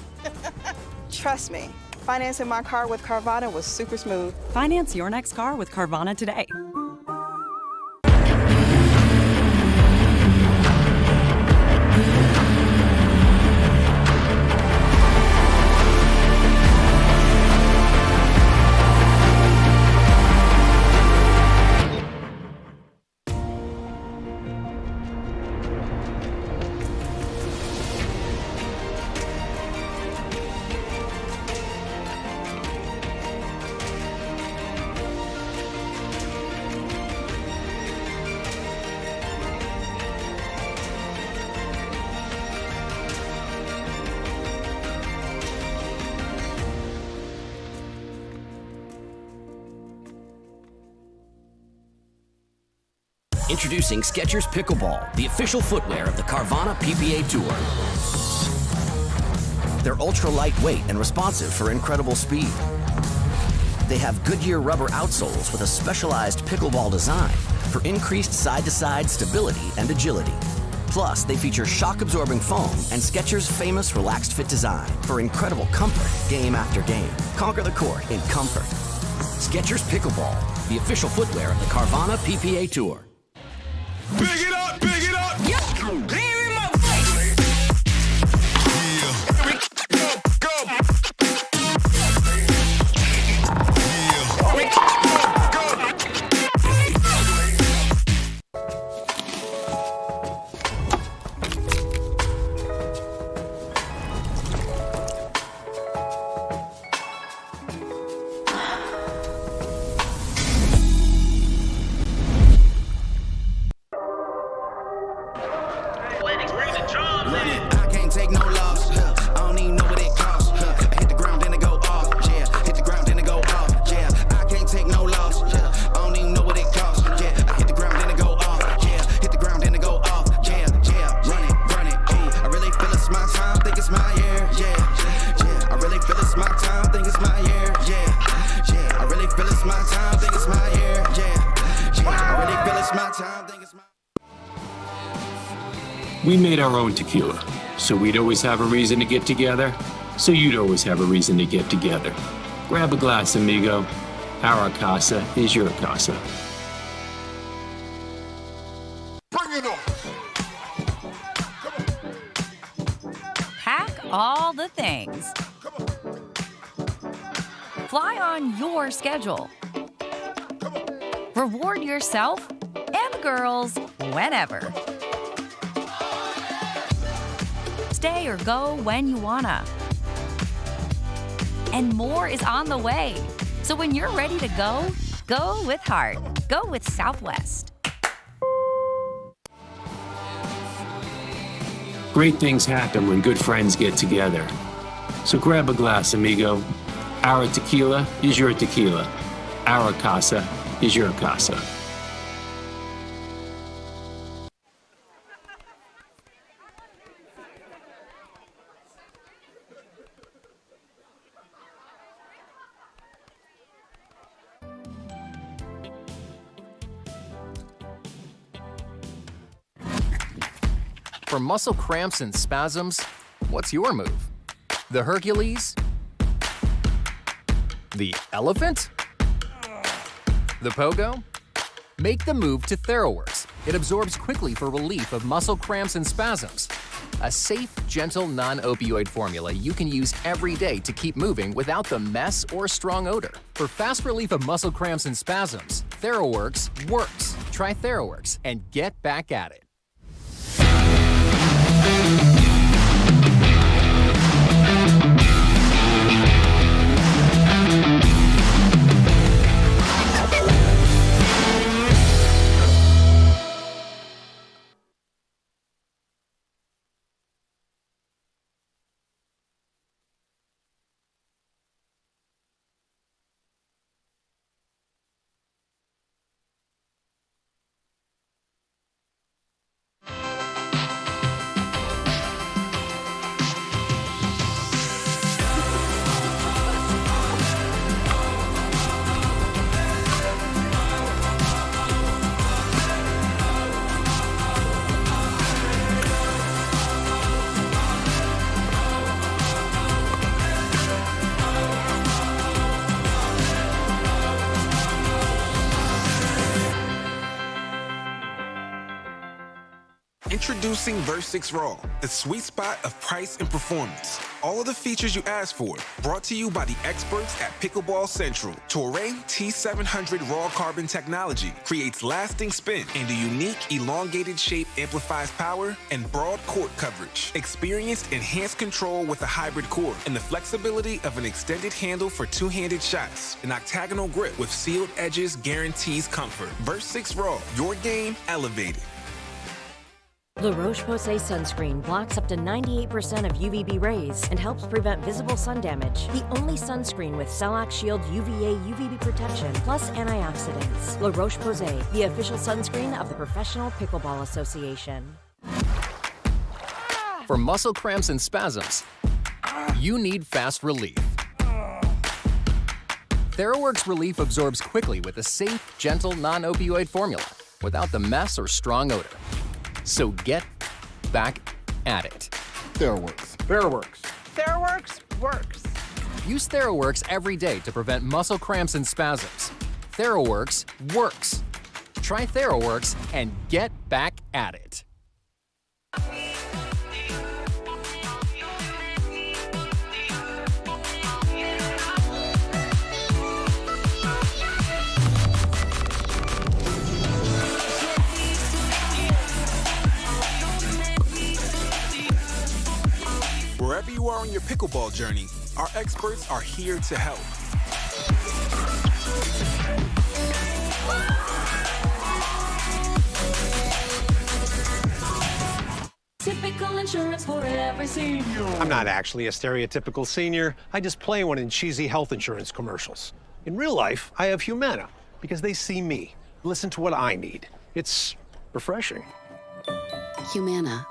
Speaker 12: Trust me, financing my car with Carvana was super smooth.
Speaker 24: Finance your next car with Carvana today.
Speaker 25: Introducing Skechers Pickleball, the official footwear of the Carvana PPA Tour. They're ultra lightweight and responsive for incredible speed. They have Goodyear rubber outsoles with a specialized pickleball design for increased side-to-side stability and agility. Plus, they feature shock-absorbing foam and Skechers' famous relaxed fit design for incredible comfort game after game. Conquer the court in comfort. Skechers Pickleball, the official footwear of the Carvana PPA Tour.
Speaker 10: Big it up, big it up.
Speaker 2: We made our own tequila, so we'd always have a reason to get together, so you'd always have a reason to get together. Grab a glass, amigo. Our casa is your casa.
Speaker 4: Bring it on!
Speaker 6: Pack all the things. Fly on your schedule. Reward yourself and the girls whenever. Stay or go when you wanna. And more is on the way. So when you're ready to go, go with heart. Go with Southwest.
Speaker 2: Great things happen when good friends get together. So grab a glass, amigo. Our tequila is your tequila. Our casa is your casa.
Speaker 8: For muscle cramps and spasms, what's your move? The Hercules? The elephant? The pogo? Make the move to TheraWorks. It absorbs quickly for relief of muscle cramps and spasms. A safe, gentle, non-opioid formula you can use every day to keep moving without the mess or strong odor. For fast relief of muscle cramps and spasms, TheraWorks works. Try TheraWorks and get back at it.
Speaker 10: Introducing Versix Raw, the sweet spot of price and performance. All of the features you asked for, brought to you by the experts at Pickleball Central. Toray T700 Raw Carbon technology creates lasting spin, and a unique elongated shape amplifies power and broad court coverage. Experienced enhanced control with a hybrid core and the flexibility of an extended handle for two-handed shots. An octagonal grip with sealed edges guarantees comfort. Versix Raw, your game elevated.
Speaker 13: La Roche-Posay sunscreen blocks up to 98% of UVB rays and helps prevent visible sun damage. The only sunscreen with Shellac Shield UVA UVB protection plus antioxidants. La Roche-Posay, the official sunscreen of the Professional Pickleball Association.
Speaker 8: For muscle cramps and spasms, you need fast relief. TheraWorks Relief absorbs quickly with a safe, gentle, non-opioid formula without the mess or strong odor. So get back at it.
Speaker 4: TheraWorks.
Speaker 17: TheraWorks.
Speaker 19: TheraWorks works.
Speaker 8: Use TheraWorks every day to prevent muscle cramps and spasms. TheraWorks works. Try TheraWorks and get back at it.
Speaker 10: Wherever you are on your pickleball journey, our experts are here to help.
Speaker 1: Typical insurance for every senior.
Speaker 3: I'm not actually a stereotypical senior. I just play one in cheesy health insurance commercials. In real life, I have Humana because they see me, listen to what I need. It's refreshing.
Speaker 18: Humana.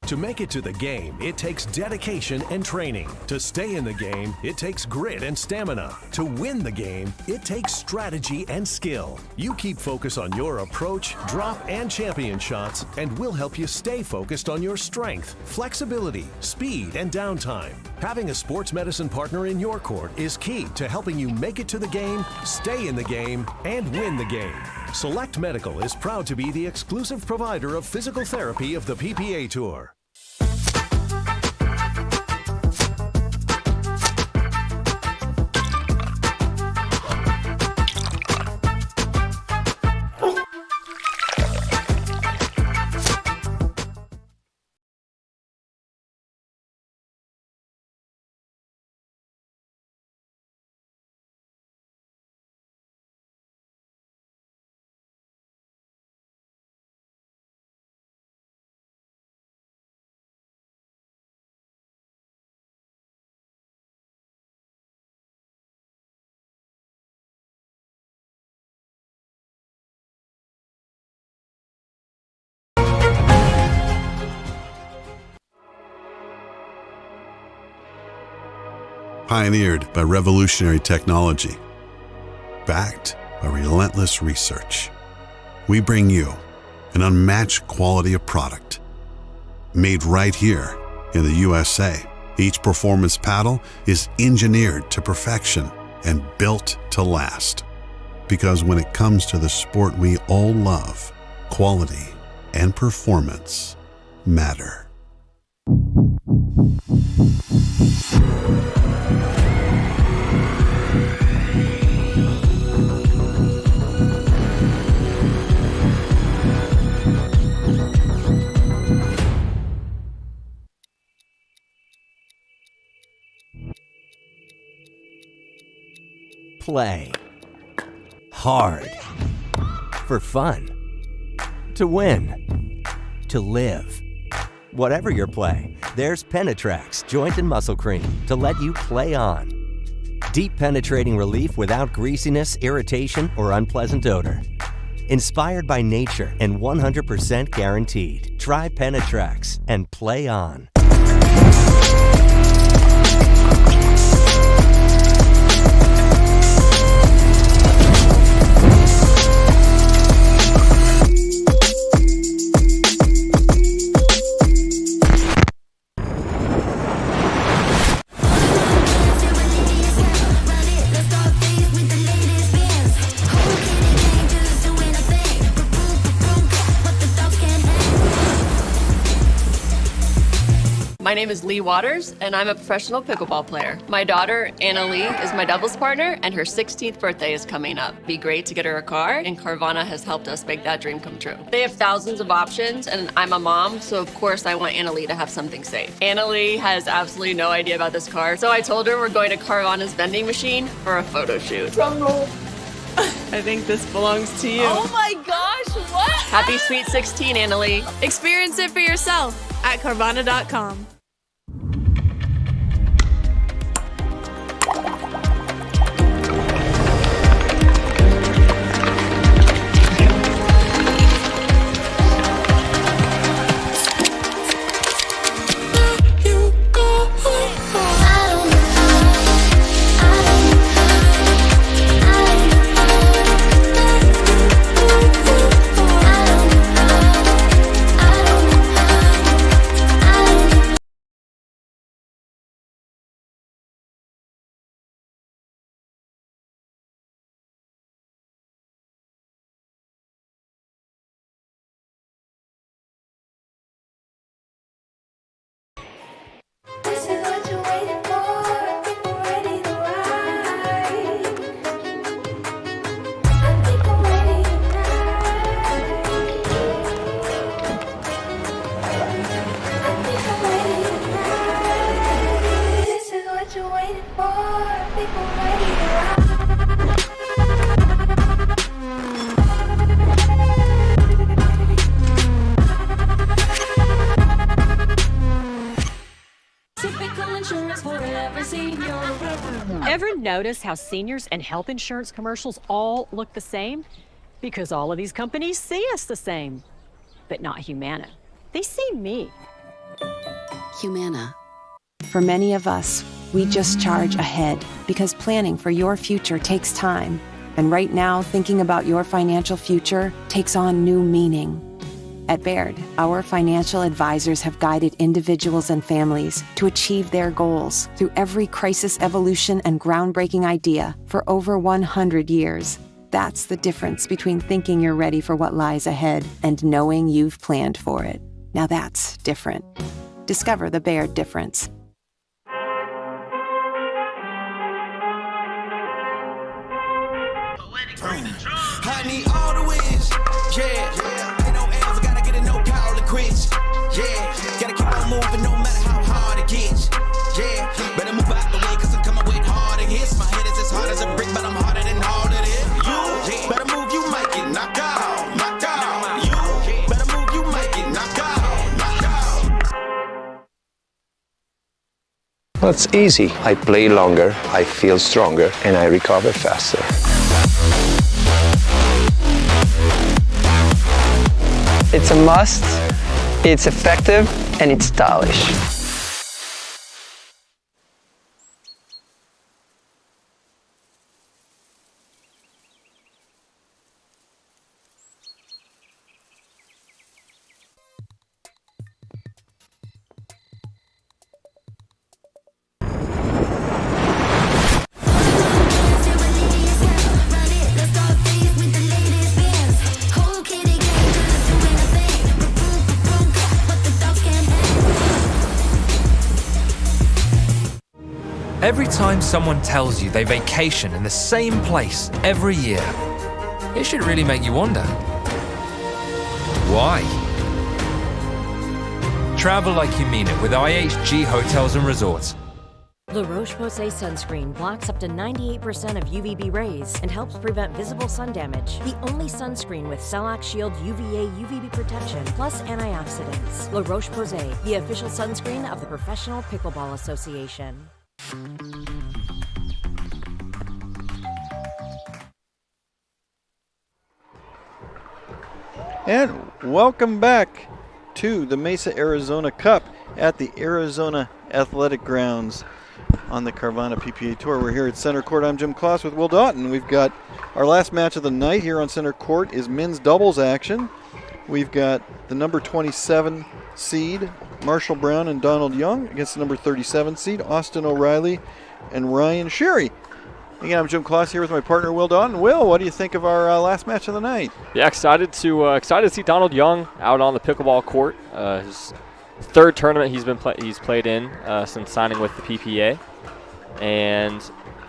Speaker 9: To make it to the game, it takes dedication and training. To stay in the game, it takes grit and stamina. To win the game, it takes strategy and skill. You keep focus on your approach, drop, and champion shots, and we'll help you stay focused on your strength, flexibility, speed, and downtime. Having a sports medicine partner in your court is key to helping you make it to the game, stay in the game, and win the game. Select Medical is proud to be the exclusive provider of physical therapy of the PPA Tour.
Speaker 11: Pioneered by revolutionary technology, backed by relentless research, we bring you an unmatched quality of product. Made right here in the USA, each performance paddle is engineered to perfection and built to last. Because when it comes to the sport we all love, quality and performance matter.
Speaker 17: Play hard for fun, to win, to live. Whatever your play, there's Penetrax Joint and Muscle Cream to let you play on. Deep penetrating relief without greasiness, irritation, or unpleasant odor. Inspired by nature and 100% guaranteed. Try Penetrax and play on.
Speaker 19: My name is Lee Waters, and I'm a professional pickleball player. My daughter, Anna Lee, is my doubles partner, and her 16th birthday is coming up. It'd be great to get her a car, and Carvana has helped us make that dream come true. They have thousands of options, and I'm a mom, so of course I want Anna Lee to have something safe. Anna Lee has absolutely no idea about this car, so I told her we're going to Carvana's vending machine for a photo shoot. Drum roll. I think this belongs to you.
Speaker 26: Oh my gosh, what?
Speaker 19: Happy Sweet 16, Anna Lee.
Speaker 26: Experience it for yourself at Carvana.com.
Speaker 1: Typical insurance for every senior.
Speaker 5: Ever notice how seniors and health insurance commercials all look the same? Because all of these companies see us the same, but not Humana. They see me.
Speaker 18: Humana.
Speaker 7: For many of us, we just charge ahead because planning for your future takes time. And right now, thinking about your financial future takes on new meaning. At Baird, our financial advisors have guided individuals and families to achieve their goals through every crisis evolution and groundbreaking idea for over 100 years. That's the difference between thinking you're ready for what lies ahead and knowing you've planned for it. Now that's different. Discover the Baird difference.
Speaker 14: I need all the wins, yeah. Ain't no else, gotta get it, no call it quits, yeah. Gotta keep on moving no matter how hard it gets, yeah. Better move out the way, cause I'm coming with harder hits. My head is as hard as a brick, but I'm harder than all of it. You better move, you might get knocked out, knocked out. You better move, you might get knocked out, knocked out.
Speaker 15: Well, it's easy. I play longer, I feel stronger, and I recover faster.
Speaker 21: It's a must, it's effective, and it's stylish.
Speaker 23: Every time someone tells you they vacation in the same place every year, it should really make you wonder, why? Travel like you mean it with IHG Hotels and Resorts.
Speaker 13: La Roche-Posay sunscreen blocks up to 98% of UVB rays and helps prevent visible sun damage. The only sunscreen with Cell-Lock Shield UVA UVB protection plus antioxidants. La Roche-Posay, the official sunscreen of the Professional Pickleball Association.
Speaker 27: And welcome back to the Mesa Arizona Cup at the Arizona Athletic Grounds on the Carvana PPA Tour. We're here at Center Court. I'm Jim Kloss with Will Doughton. We've got our last match of the night here on Center Court is men's doubles action. We've got the number 27 seed, Marshall Brown and Donald Young, against the number 37 seed, Austin O'Reilly and Ryan Sherry. Again, I'm Jim Kloss here with my partner, Will Doughton. Will, what do you think of our last match of the night?
Speaker 28: Yeah, excited to see Donald Young out on the pickleball court. His third tournament he's played in since signing with the PPA, and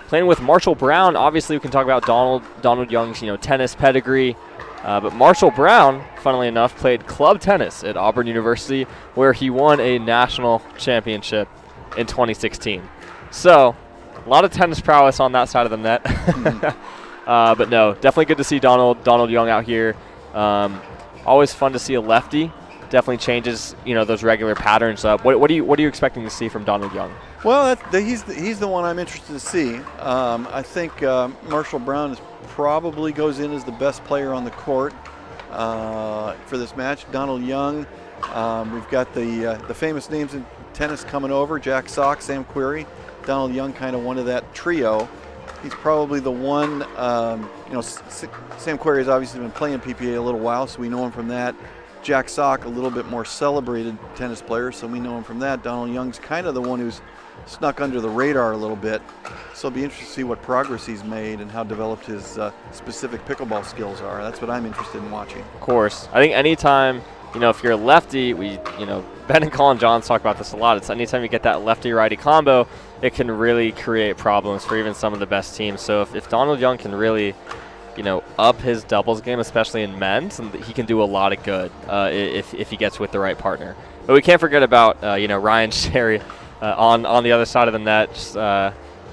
Speaker 28: playing with Marshall Brown. Obviously, we can talk about Donald Young's tennis pedigree, but Marshall Brown, funnily enough, played club tennis at Auburn University, where he won a national championship in 2016. So, a lot of tennis prowess on that side of the net. But no, definitely good to see Donald Young out here. Always fun to see a lefty. Definitely changes those regular patterns up. What are you expecting to see from Donald Young?
Speaker 27: Well, he's the one I'm interested to see. I think Marshall Brown probably goes in as the best player on the court for this match. Donald Young, we've got the famous names in tennis coming over: Jack Sock, Sam Querrey. Donald Young, kind of one of that trio. He's probably the one. Sam Querrey has obviously been playing PPA a little while, so we know him from that. Jack Sock, a little bit more celebrated tennis player, so we know him from that. Donald Young's kind of the one who's snuck under the radar a little bit. So it'll be interesting to see what progress he's made and how developed his specific pickleball skills are. That's what I'm interested in watching.
Speaker 28: Of course. I think anytime, if you're a lefty, Ben and Colin Johns talk about this a lot. It's anytime you get that lefty-righty combo, it can really create problems for even some of the best teams. So if Donald Young can really up his doubles game, especially in men's, and he can do a lot of good if he gets with the right partner. But we can't forget about Ryan Sherry on the other side of the net. Just,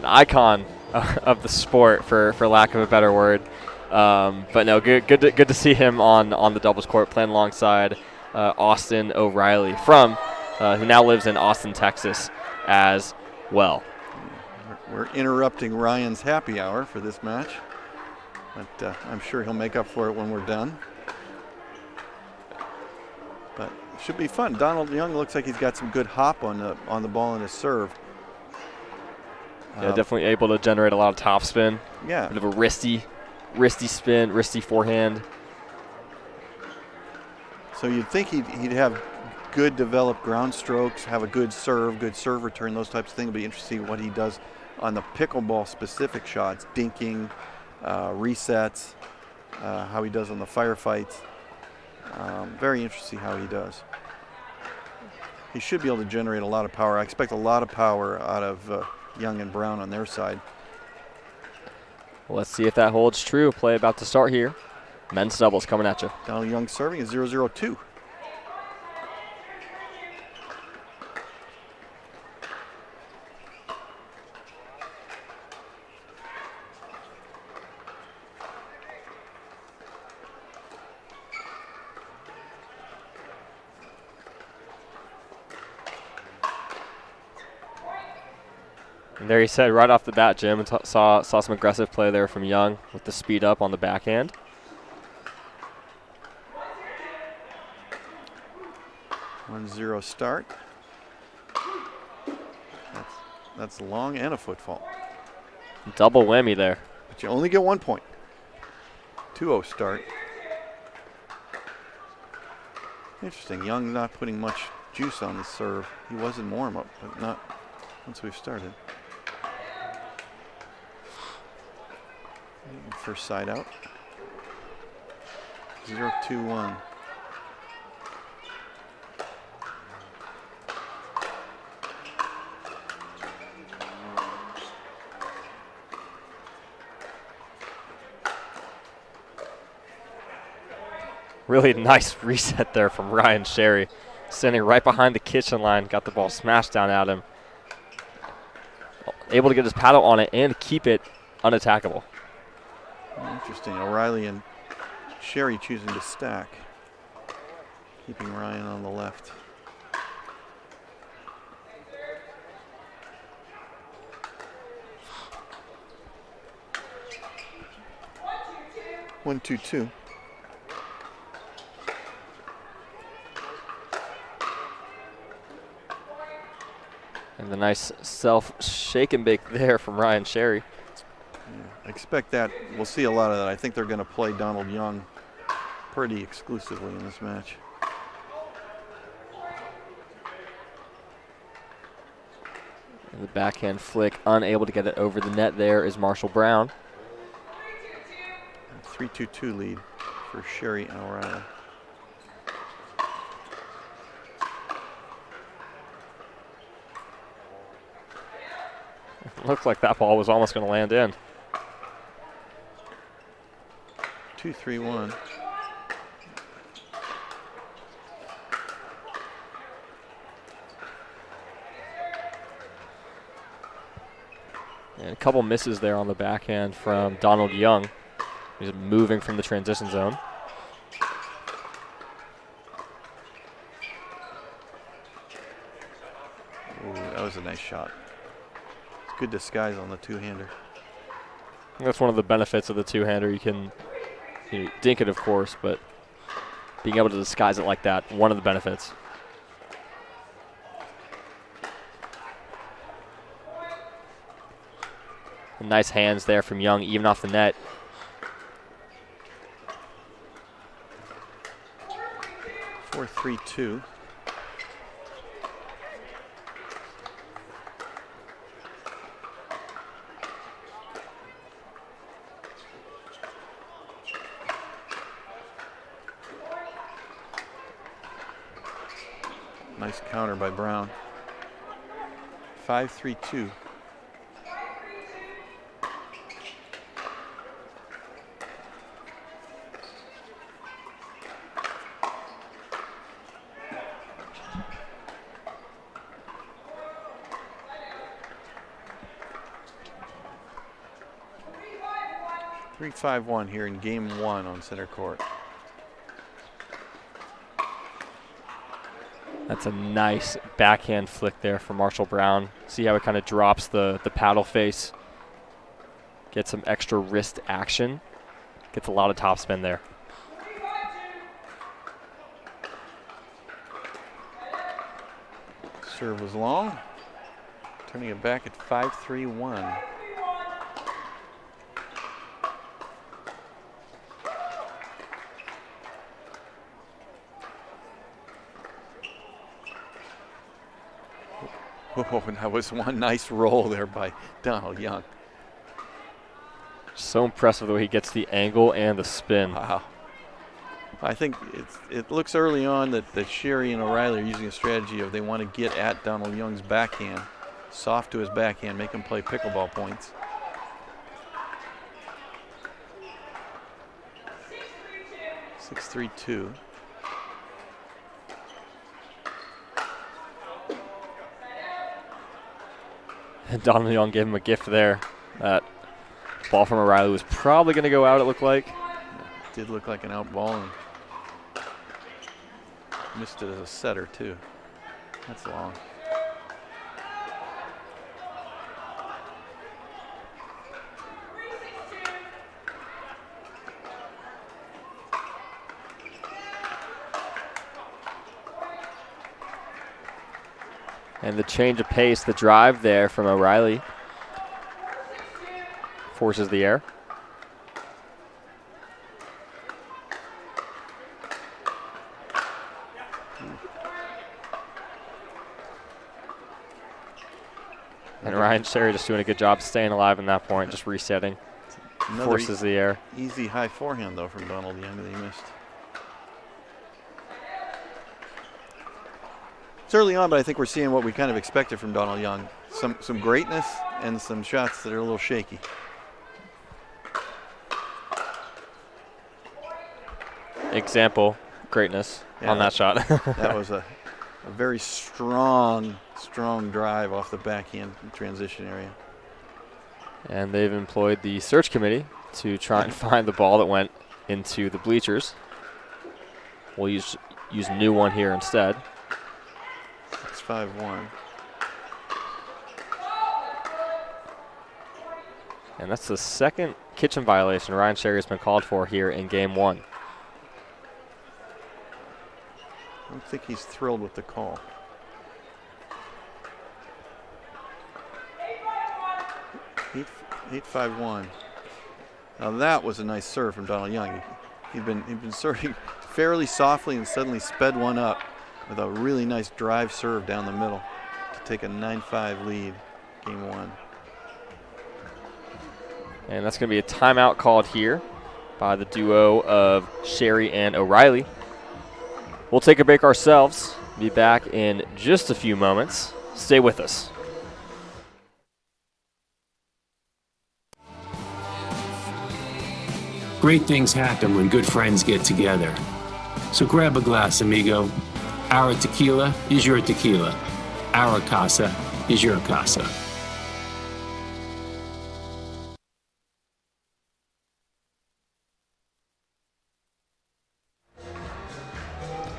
Speaker 28: icon of the sport, for lack of a better word. But no, good to see him on the doubles court playing alongside Austin O'Reilly who now lives in Austin, Texas, as well.
Speaker 27: We're interrupting Ryan's happy hour for this match, but I'm sure he'll make up for it when we're done. But it should be fun. Donald Young looks like he's got some good hop on the ball in his serve.
Speaker 28: Yeah, definitely able to generate a lot of topspin.
Speaker 27: Yeah.
Speaker 28: Bit of a wristy spin, wristy forehand.
Speaker 27: So you'd think he'd have good developed ground strokes, have a good serve return, those types of things. It'll be interesting to see what he does on the pickleball specific shots, dinking, resets, how he does on the firefights. Very interesting how he does. He should be able to generate a lot of power. I expect a lot of power out of Young and Brown on their side.
Speaker 28: Well, let's see if that holds true. Play about to start here. Men's doubles coming at you.
Speaker 27: Donald Young serving is 0-0-2.
Speaker 28: And there he said right off the bat, Jim, and saw some aggressive play there from Young with the speed up on the backhand.
Speaker 27: One 0 start. That's long and a footfall.
Speaker 28: Double whammy there.
Speaker 27: But you only get 1 point. 2-0 start. Interesting. Young not putting much juice on the serve. He was in warm-up, but not once we've started. First side out. 0-2-1.
Speaker 28: Really nice reset there from Ryan Sherry. Sending right behind the kitchen line. Got the ball smashed down at him. Able to get his paddle on it and keep it unattackable.
Speaker 27: Interesting. O'Reilly and Sherry choosing to stack. Keeping Ryan on the left. One, 2-2.
Speaker 28: And the nice self-shake and bake there from Ryan Sherry.
Speaker 27: Yeah, I expect that. We'll see a lot of that. I think they're going to play Donald Young pretty exclusively in this match.
Speaker 28: And the backhand flick, unable to get it over the net there is Marshall Brown.
Speaker 27: 3-2-2 lead for Sherry and O'Reilly.
Speaker 28: Looks like that ball was almost going to land in.
Speaker 27: 2-3-1.
Speaker 28: And a couple misses there on the backhand from Donald Young. He's moving from the transition zone.
Speaker 27: Ooh, that was a nice shot. Good disguise on the two-hander.
Speaker 28: That's one of the benefits of the two-hander. You can dink it, of course, but being able to disguise it like that, one of the benefits. Nice hands there from Young, even off the net.
Speaker 27: 4-3-2. Nice counter by Brown. 5-3-2. 3-5-1 here in game 1 on center court.
Speaker 28: That's a nice backhand flick there for Marshall Brown. See how it kind of drops the paddle face. Get some extra wrist action. Gets a lot of topspin there.
Speaker 27: Serve was long. Turning it back at 5-3-1. Oh, and that was one nice roll there by Donald Young.
Speaker 8: So impressive the way he gets the angle and the spin.
Speaker 27: Wow. I think it looks early on that Sherry and O'Reilly are using a strategy of they want to get at Donald Young's backhand, soft to his backhand, make him play pickleball points. Six, 6-3-2.
Speaker 8: And Donald Young gave him a gift there. That ball from O'Reilly was probably going to go out, it looked like.
Speaker 27: It did look like an out ball, and missed it as a setter too. That's long.
Speaker 8: And the change of pace, the drive there from O'Reilly forces the air. And Ryan Sherry just doing a good job staying alive in that point, just resetting. Forces the air.
Speaker 27: Easy high forehand though from Donald Young that he missed. It's early on, but I think we're seeing what we kind of expected from Donald Young. Some greatness and some shots that are a little shaky.
Speaker 8: Example, greatness on that shot.
Speaker 27: That was a very strong drive off the backhand transition area.
Speaker 8: And they've employed the search committee to try and find the ball that went into the bleachers. We'll use a new one here instead.
Speaker 27: 6-5-1.
Speaker 8: And that's the second kitchen violation Ryan Sherry has been called for here in game 1.
Speaker 27: I don't think he's thrilled with the call. 8-5-1. Now that was a nice serve from Donald Young. He'd been serving fairly softly and suddenly sped one up with a really nice drive serve down the middle to take a 9-5 lead, game 1.
Speaker 8: And that's going to be a timeout called here by the duo of Sherry and O'Reilly. We'll take a break ourselves. Be back in just a few moments. Stay with us.
Speaker 2: Great things happen when good friends get together. So grab a glass, amigo. Our tequila is your tequila. Our casa is your casa.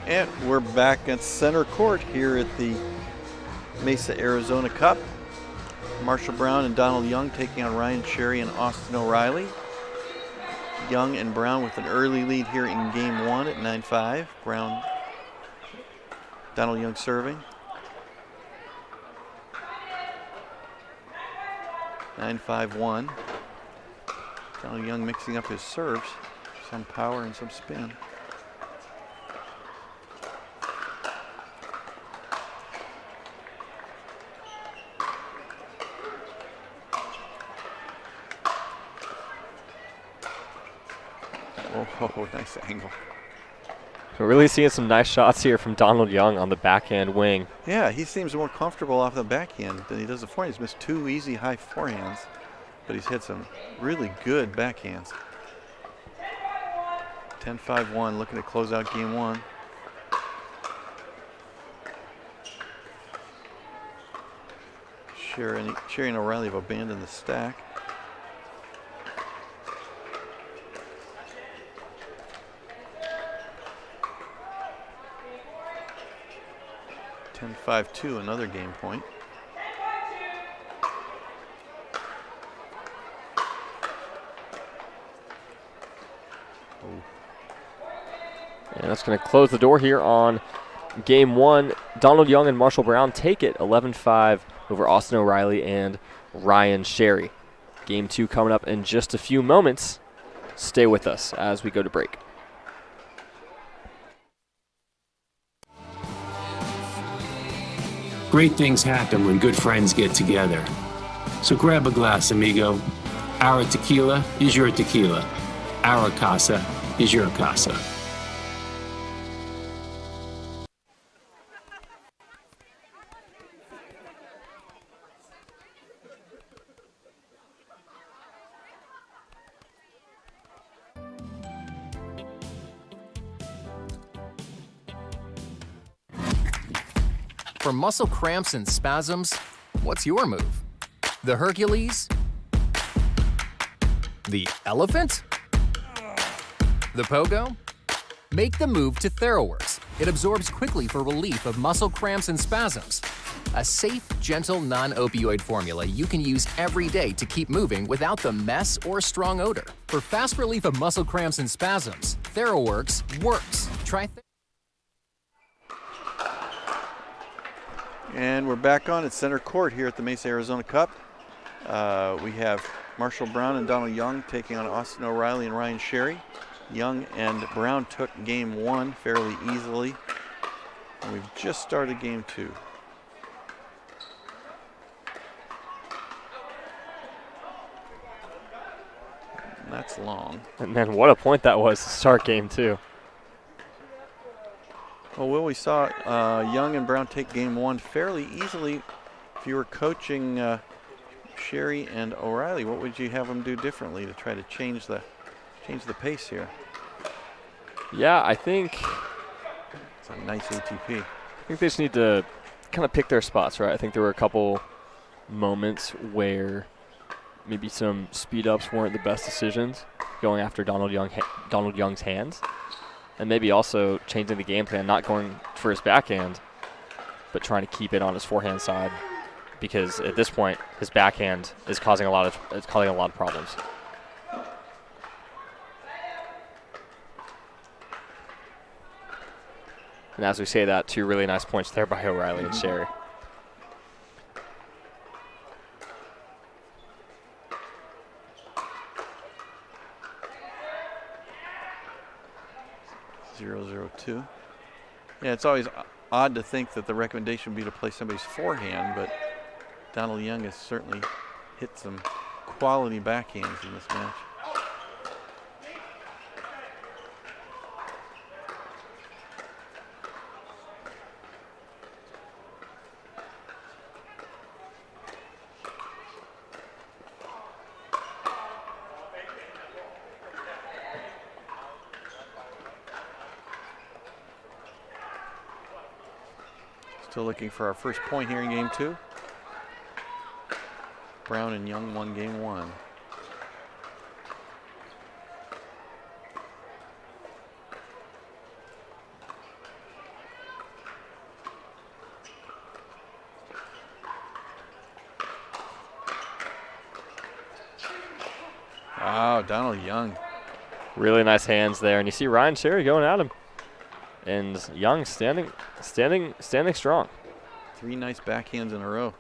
Speaker 27: And we're back at center court here at the Mesa Arizona Cup. Marshall Brown and Donald Young taking on Ryan Sherry and Austin O'Reilly. Young and Brown with an early lead here in game 1 at 9-5. Donald Young serving. 9-5-1. Donald Young mixing up his serves. Some power and some spin. Oh, nice angle.
Speaker 8: We're really seeing some nice shots here from Donald Young on the backhand wing.
Speaker 27: Yeah, he seems more comfortable off the backhand than he does the forehand. He's missed 2 easy high forehands, but he's hit some really good backhands. 10-5-1, looking to close out game 1. Sherry and O'Reilly have abandoned the stack. 10-5-2, another game point.
Speaker 28: And that's going to close the door here on game one. Donald Young and Marshall Brown take it 11-5 over Austin O'Reilly and Ryan Sherry. Game two coming up in just a few moments. Stay with us as we go to break.
Speaker 2: Great things happen when good friends get together. So grab a glass, amigo. Our tequila is your tequila. Our casa is your casa.
Speaker 8: For muscle cramps and spasms, what's your move? The Hercules? The elephant? The pogo? Make the move to TheraWorks. It absorbs quickly for relief of muscle cramps and spasms. A safe, gentle, non-opioid formula you can use every day to keep moving without the mess or strong odor. For fast relief of muscle cramps and spasms, TheraWorks works. Try
Speaker 27: And we're back on at center court here at the Mesa Arizona Cup. We have Marshall Brown and Donald Young taking on Austin O'Reilly and Ryan Sherry. Young and Brown took game one fairly easily. And we've just started game two. And that's long.
Speaker 28: And man, what a point that was to start game two.
Speaker 27: Well, Will, we saw Young and Brown take game one fairly easily. If you were coaching Sherry and O'Reilly, what would you have them do differently to try to change the pace here?
Speaker 28: Yeah, I think
Speaker 27: it's a nice ATP.
Speaker 28: I think they just need to kind of pick their spots, right? I think there were a couple moments where maybe some speed ups weren't the best decisions, going after Donald Young's hands. And maybe also changing the game plan, not going for his backhand, but trying to keep it on his forehand side, because at this point his backhand is causing a lot of problems. And as we say that, two really nice points there by O'Reilly and Sherry.
Speaker 27: .002. Yeah, it's always odd to think that the recommendation would be to play somebody's forehand, but Donald Young has certainly hit some quality backhands in this match. Still looking for our first point here in game two. Brown and Young won game one. Wow, Donald Young.
Speaker 28: Really nice hands there, and you see Ryan Sherry going at him. And Young standing strong.
Speaker 27: Three nice backhands in a row.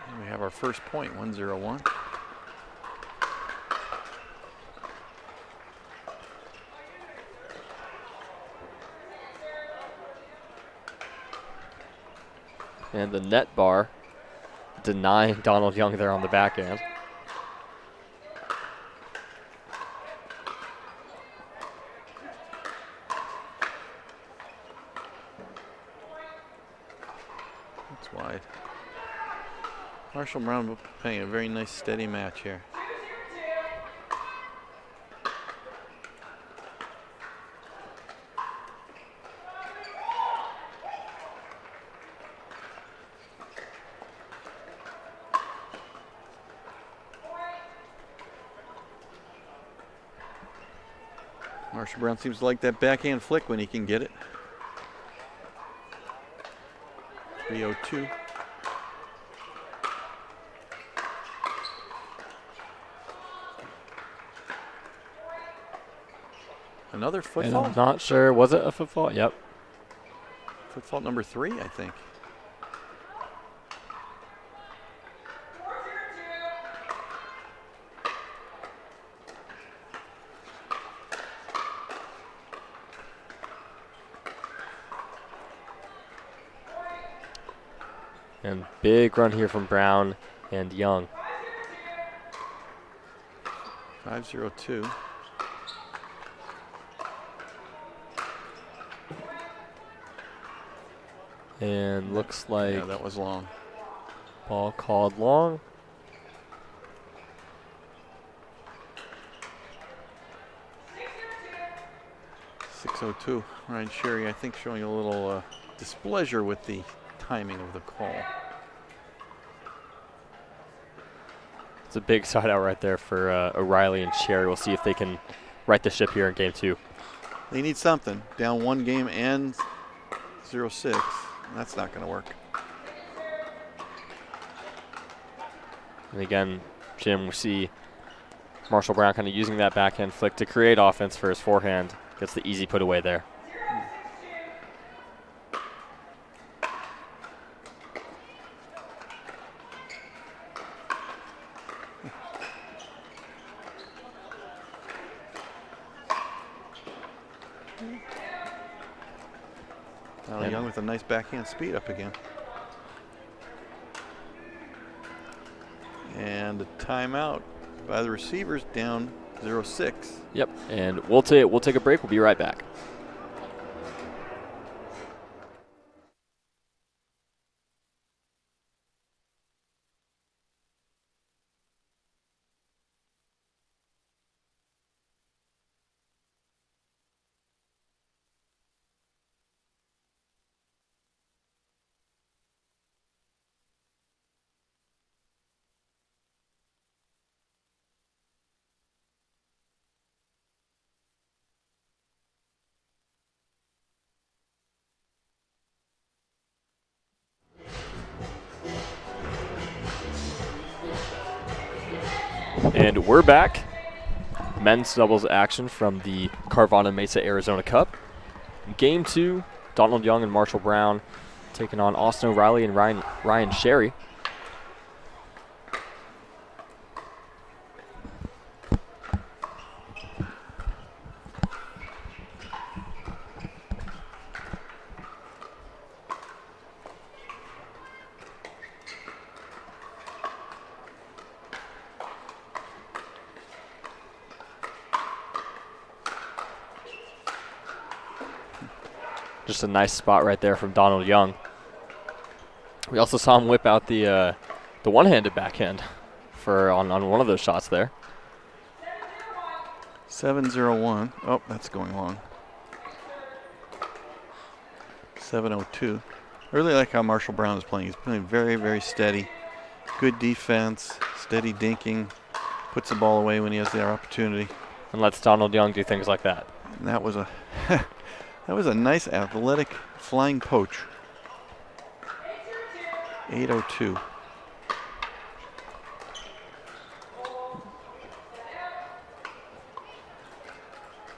Speaker 27: And we have our first point, 1-0-1.
Speaker 28: And the net bar denying Donald Young there on the backhand.
Speaker 27: Wide. Marshall Brown playing a very nice steady match here. Marshall Brown seems to like that backhand flick when he can get it. 3:02. Another foot
Speaker 28: And
Speaker 27: fault?
Speaker 28: I'm not sure. Was it a foot fault? Yep.
Speaker 27: Foot fault number 3, I think.
Speaker 28: And big run here from Brown and Young.
Speaker 27: 5:02.
Speaker 28: And looks like
Speaker 27: Yeah, that was long.
Speaker 28: ball called long.
Speaker 27: .602. Ryan Sherry, I think, showing a little displeasure with the timing of the call.
Speaker 28: It's a big side out right there for O'Reilly and Sherry. We'll see if they can right the ship here in game 2.
Speaker 27: They need something. Down 1 game and 0-6. That's not going to work.
Speaker 28: And again, Jim, we see Marshall Brown kind of using that backhand flick to create offense for his forehand. Gets the easy put away there.
Speaker 27: Young with a nice backhand speed up again. And a timeout by the receivers, down 0-6.
Speaker 28: Yep, and we'll take a break. We'll be right back. And we're back. Men's doubles action from the Carvana Mesa Arizona Cup. Game 2, Donald Young and Marshall Brown taking on Austin O'Reilly and Ryan Sherry. Just a nice spot right there from Donald Young. We also saw him whip out the one-handed backhand on one of those shots there.
Speaker 27: 7:01. Oh, that's going long. 7:02. I really like how Marshall Brown is playing. He's playing very, very steady. Good defense, steady dinking, puts the ball away when he has the opportunity.
Speaker 28: And lets Donald Young do things like that.
Speaker 27: And that was a that was a nice athletic flying poach. 8:02.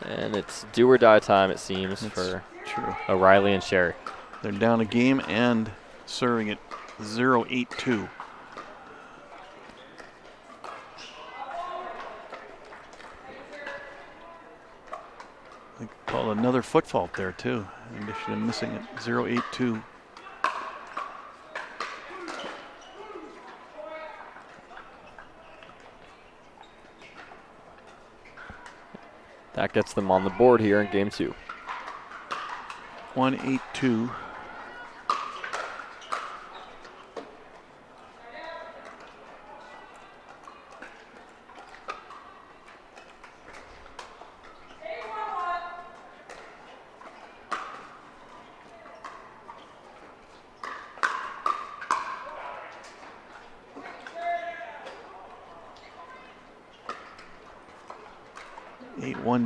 Speaker 28: And it's do or die time, it seems, for O'Reilly and Sherry.
Speaker 27: They're down a game and serving at 0-8-2. They called another foot fault there too. In addition to missing it, 0-8-2.
Speaker 28: That gets them on the board here in game 2.
Speaker 27: 1-8-2.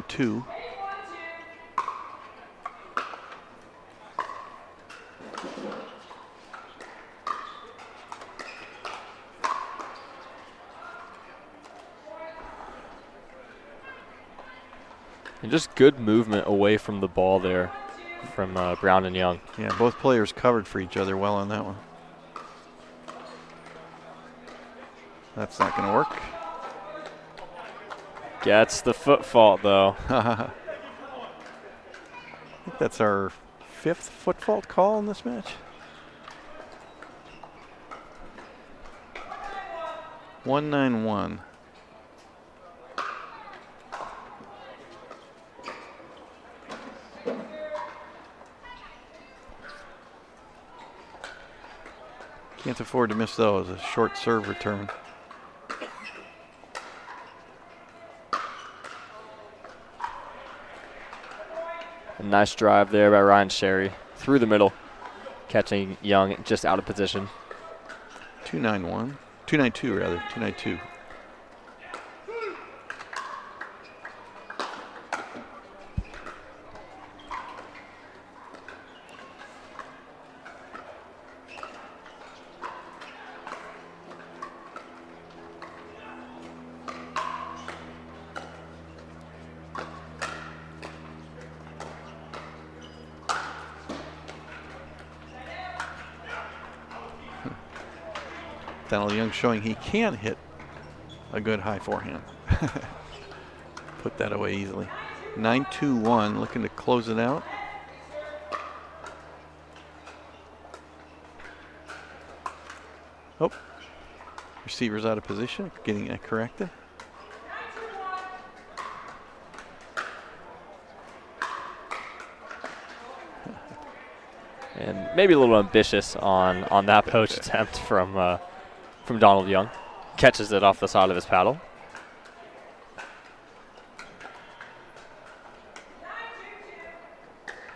Speaker 27: Two.
Speaker 28: And just good movement away from the ball there from Brown and Young.
Speaker 27: Yeah, both players covered for each other well on that one. That's not going to work.
Speaker 28: Gets the foot fault, though.
Speaker 27: I think that's our 5th foot fault call in this match. 191. Can't afford to miss those. A short serve return.
Speaker 28: A nice drive there by Ryan Sherry through the middle, catching Young just out of position.
Speaker 27: 291. 292 rather. 292. Donald Young showing he can hit a good high forehand. Put that away easily. 9-2-1, looking to close it out. Oh, receiver's out of position, getting it corrected.
Speaker 28: And maybe a little ambitious on that poach attempt from Donald Young. Catches it off the side of his paddle.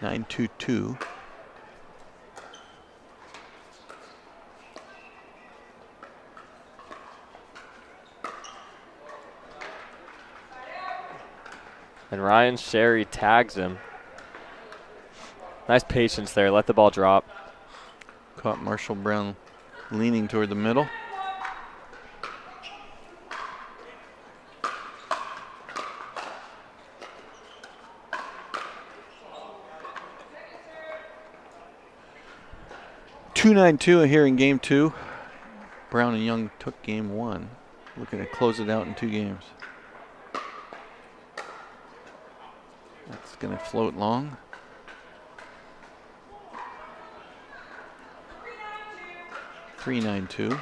Speaker 27: Nine 2-2.
Speaker 28: And Ryan Sherry tags him. Nice patience there. Let the ball drop.
Speaker 27: Caught Marshall Brown leaning toward the middle. (292) here in game 2. Brown and Young took game 1. Looking to close it out in 2 games. That's going to float long. (392).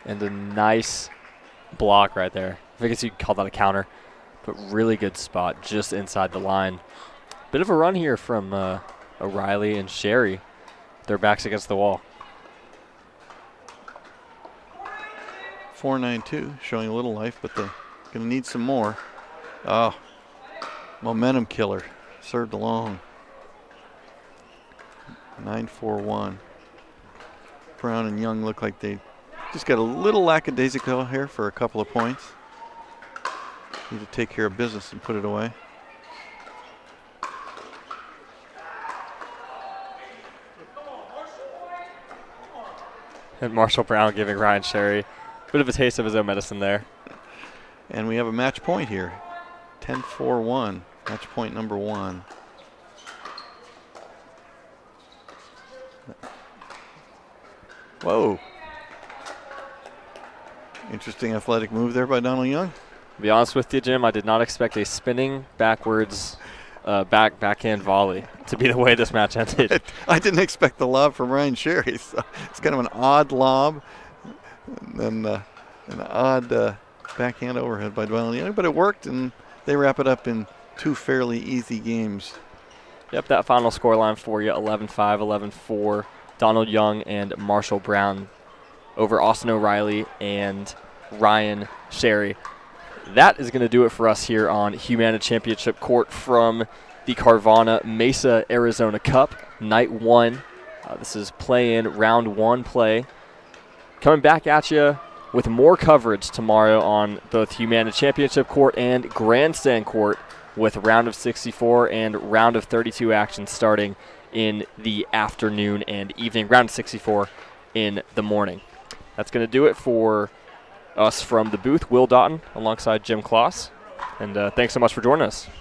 Speaker 28: And a nice block right there. I guess you could call that a counter, but really good spot just inside the line. Bit of a run here from O'Reilly and Sherry. Their backs against the wall.
Speaker 27: 492, showing a little life, but they're going to need some more. Oh, momentum killer. Served along. 9-4-1. Brown and Young look like they just got a little lackadaisical here for a couple of points. Need to take care of business and put it away.
Speaker 28: And Marshall Brown giving Ryan Sherry a bit of a taste of his own medicine there.
Speaker 27: And we have a match point here. 10-4-1. Match point number 1. Whoa. Interesting athletic move there by Donald Young.
Speaker 28: To be honest with you, Jim, I did not expect a spinning backwards backhand volley to be the way this match ended.
Speaker 27: I didn't expect the lob from Ryan Sherry. So it's kind of an odd lob. And then an odd backhand overhead by Donald Young. But it worked, and they wrap it up in 2 fairly easy games.
Speaker 28: Yep, that final scoreline for you, 11-5, 11-4. Donald Young and Marshall Brown over Austin O'Reilly and Ryan Sherry. That is going to do it for us here on Humana Championship Court from the Carvana Mesa Arizona Cup, Night 1. This is play-in, round 1 play. Coming back at you with more coverage tomorrow on both Humana Championship Court and Grandstand Court with round of 64 and round of 32 action starting in the afternoon and evening. Round 64 in the morning. That's going to do it for us from the booth. Will Doughton alongside Jim Kloss. And thanks so much for joining us.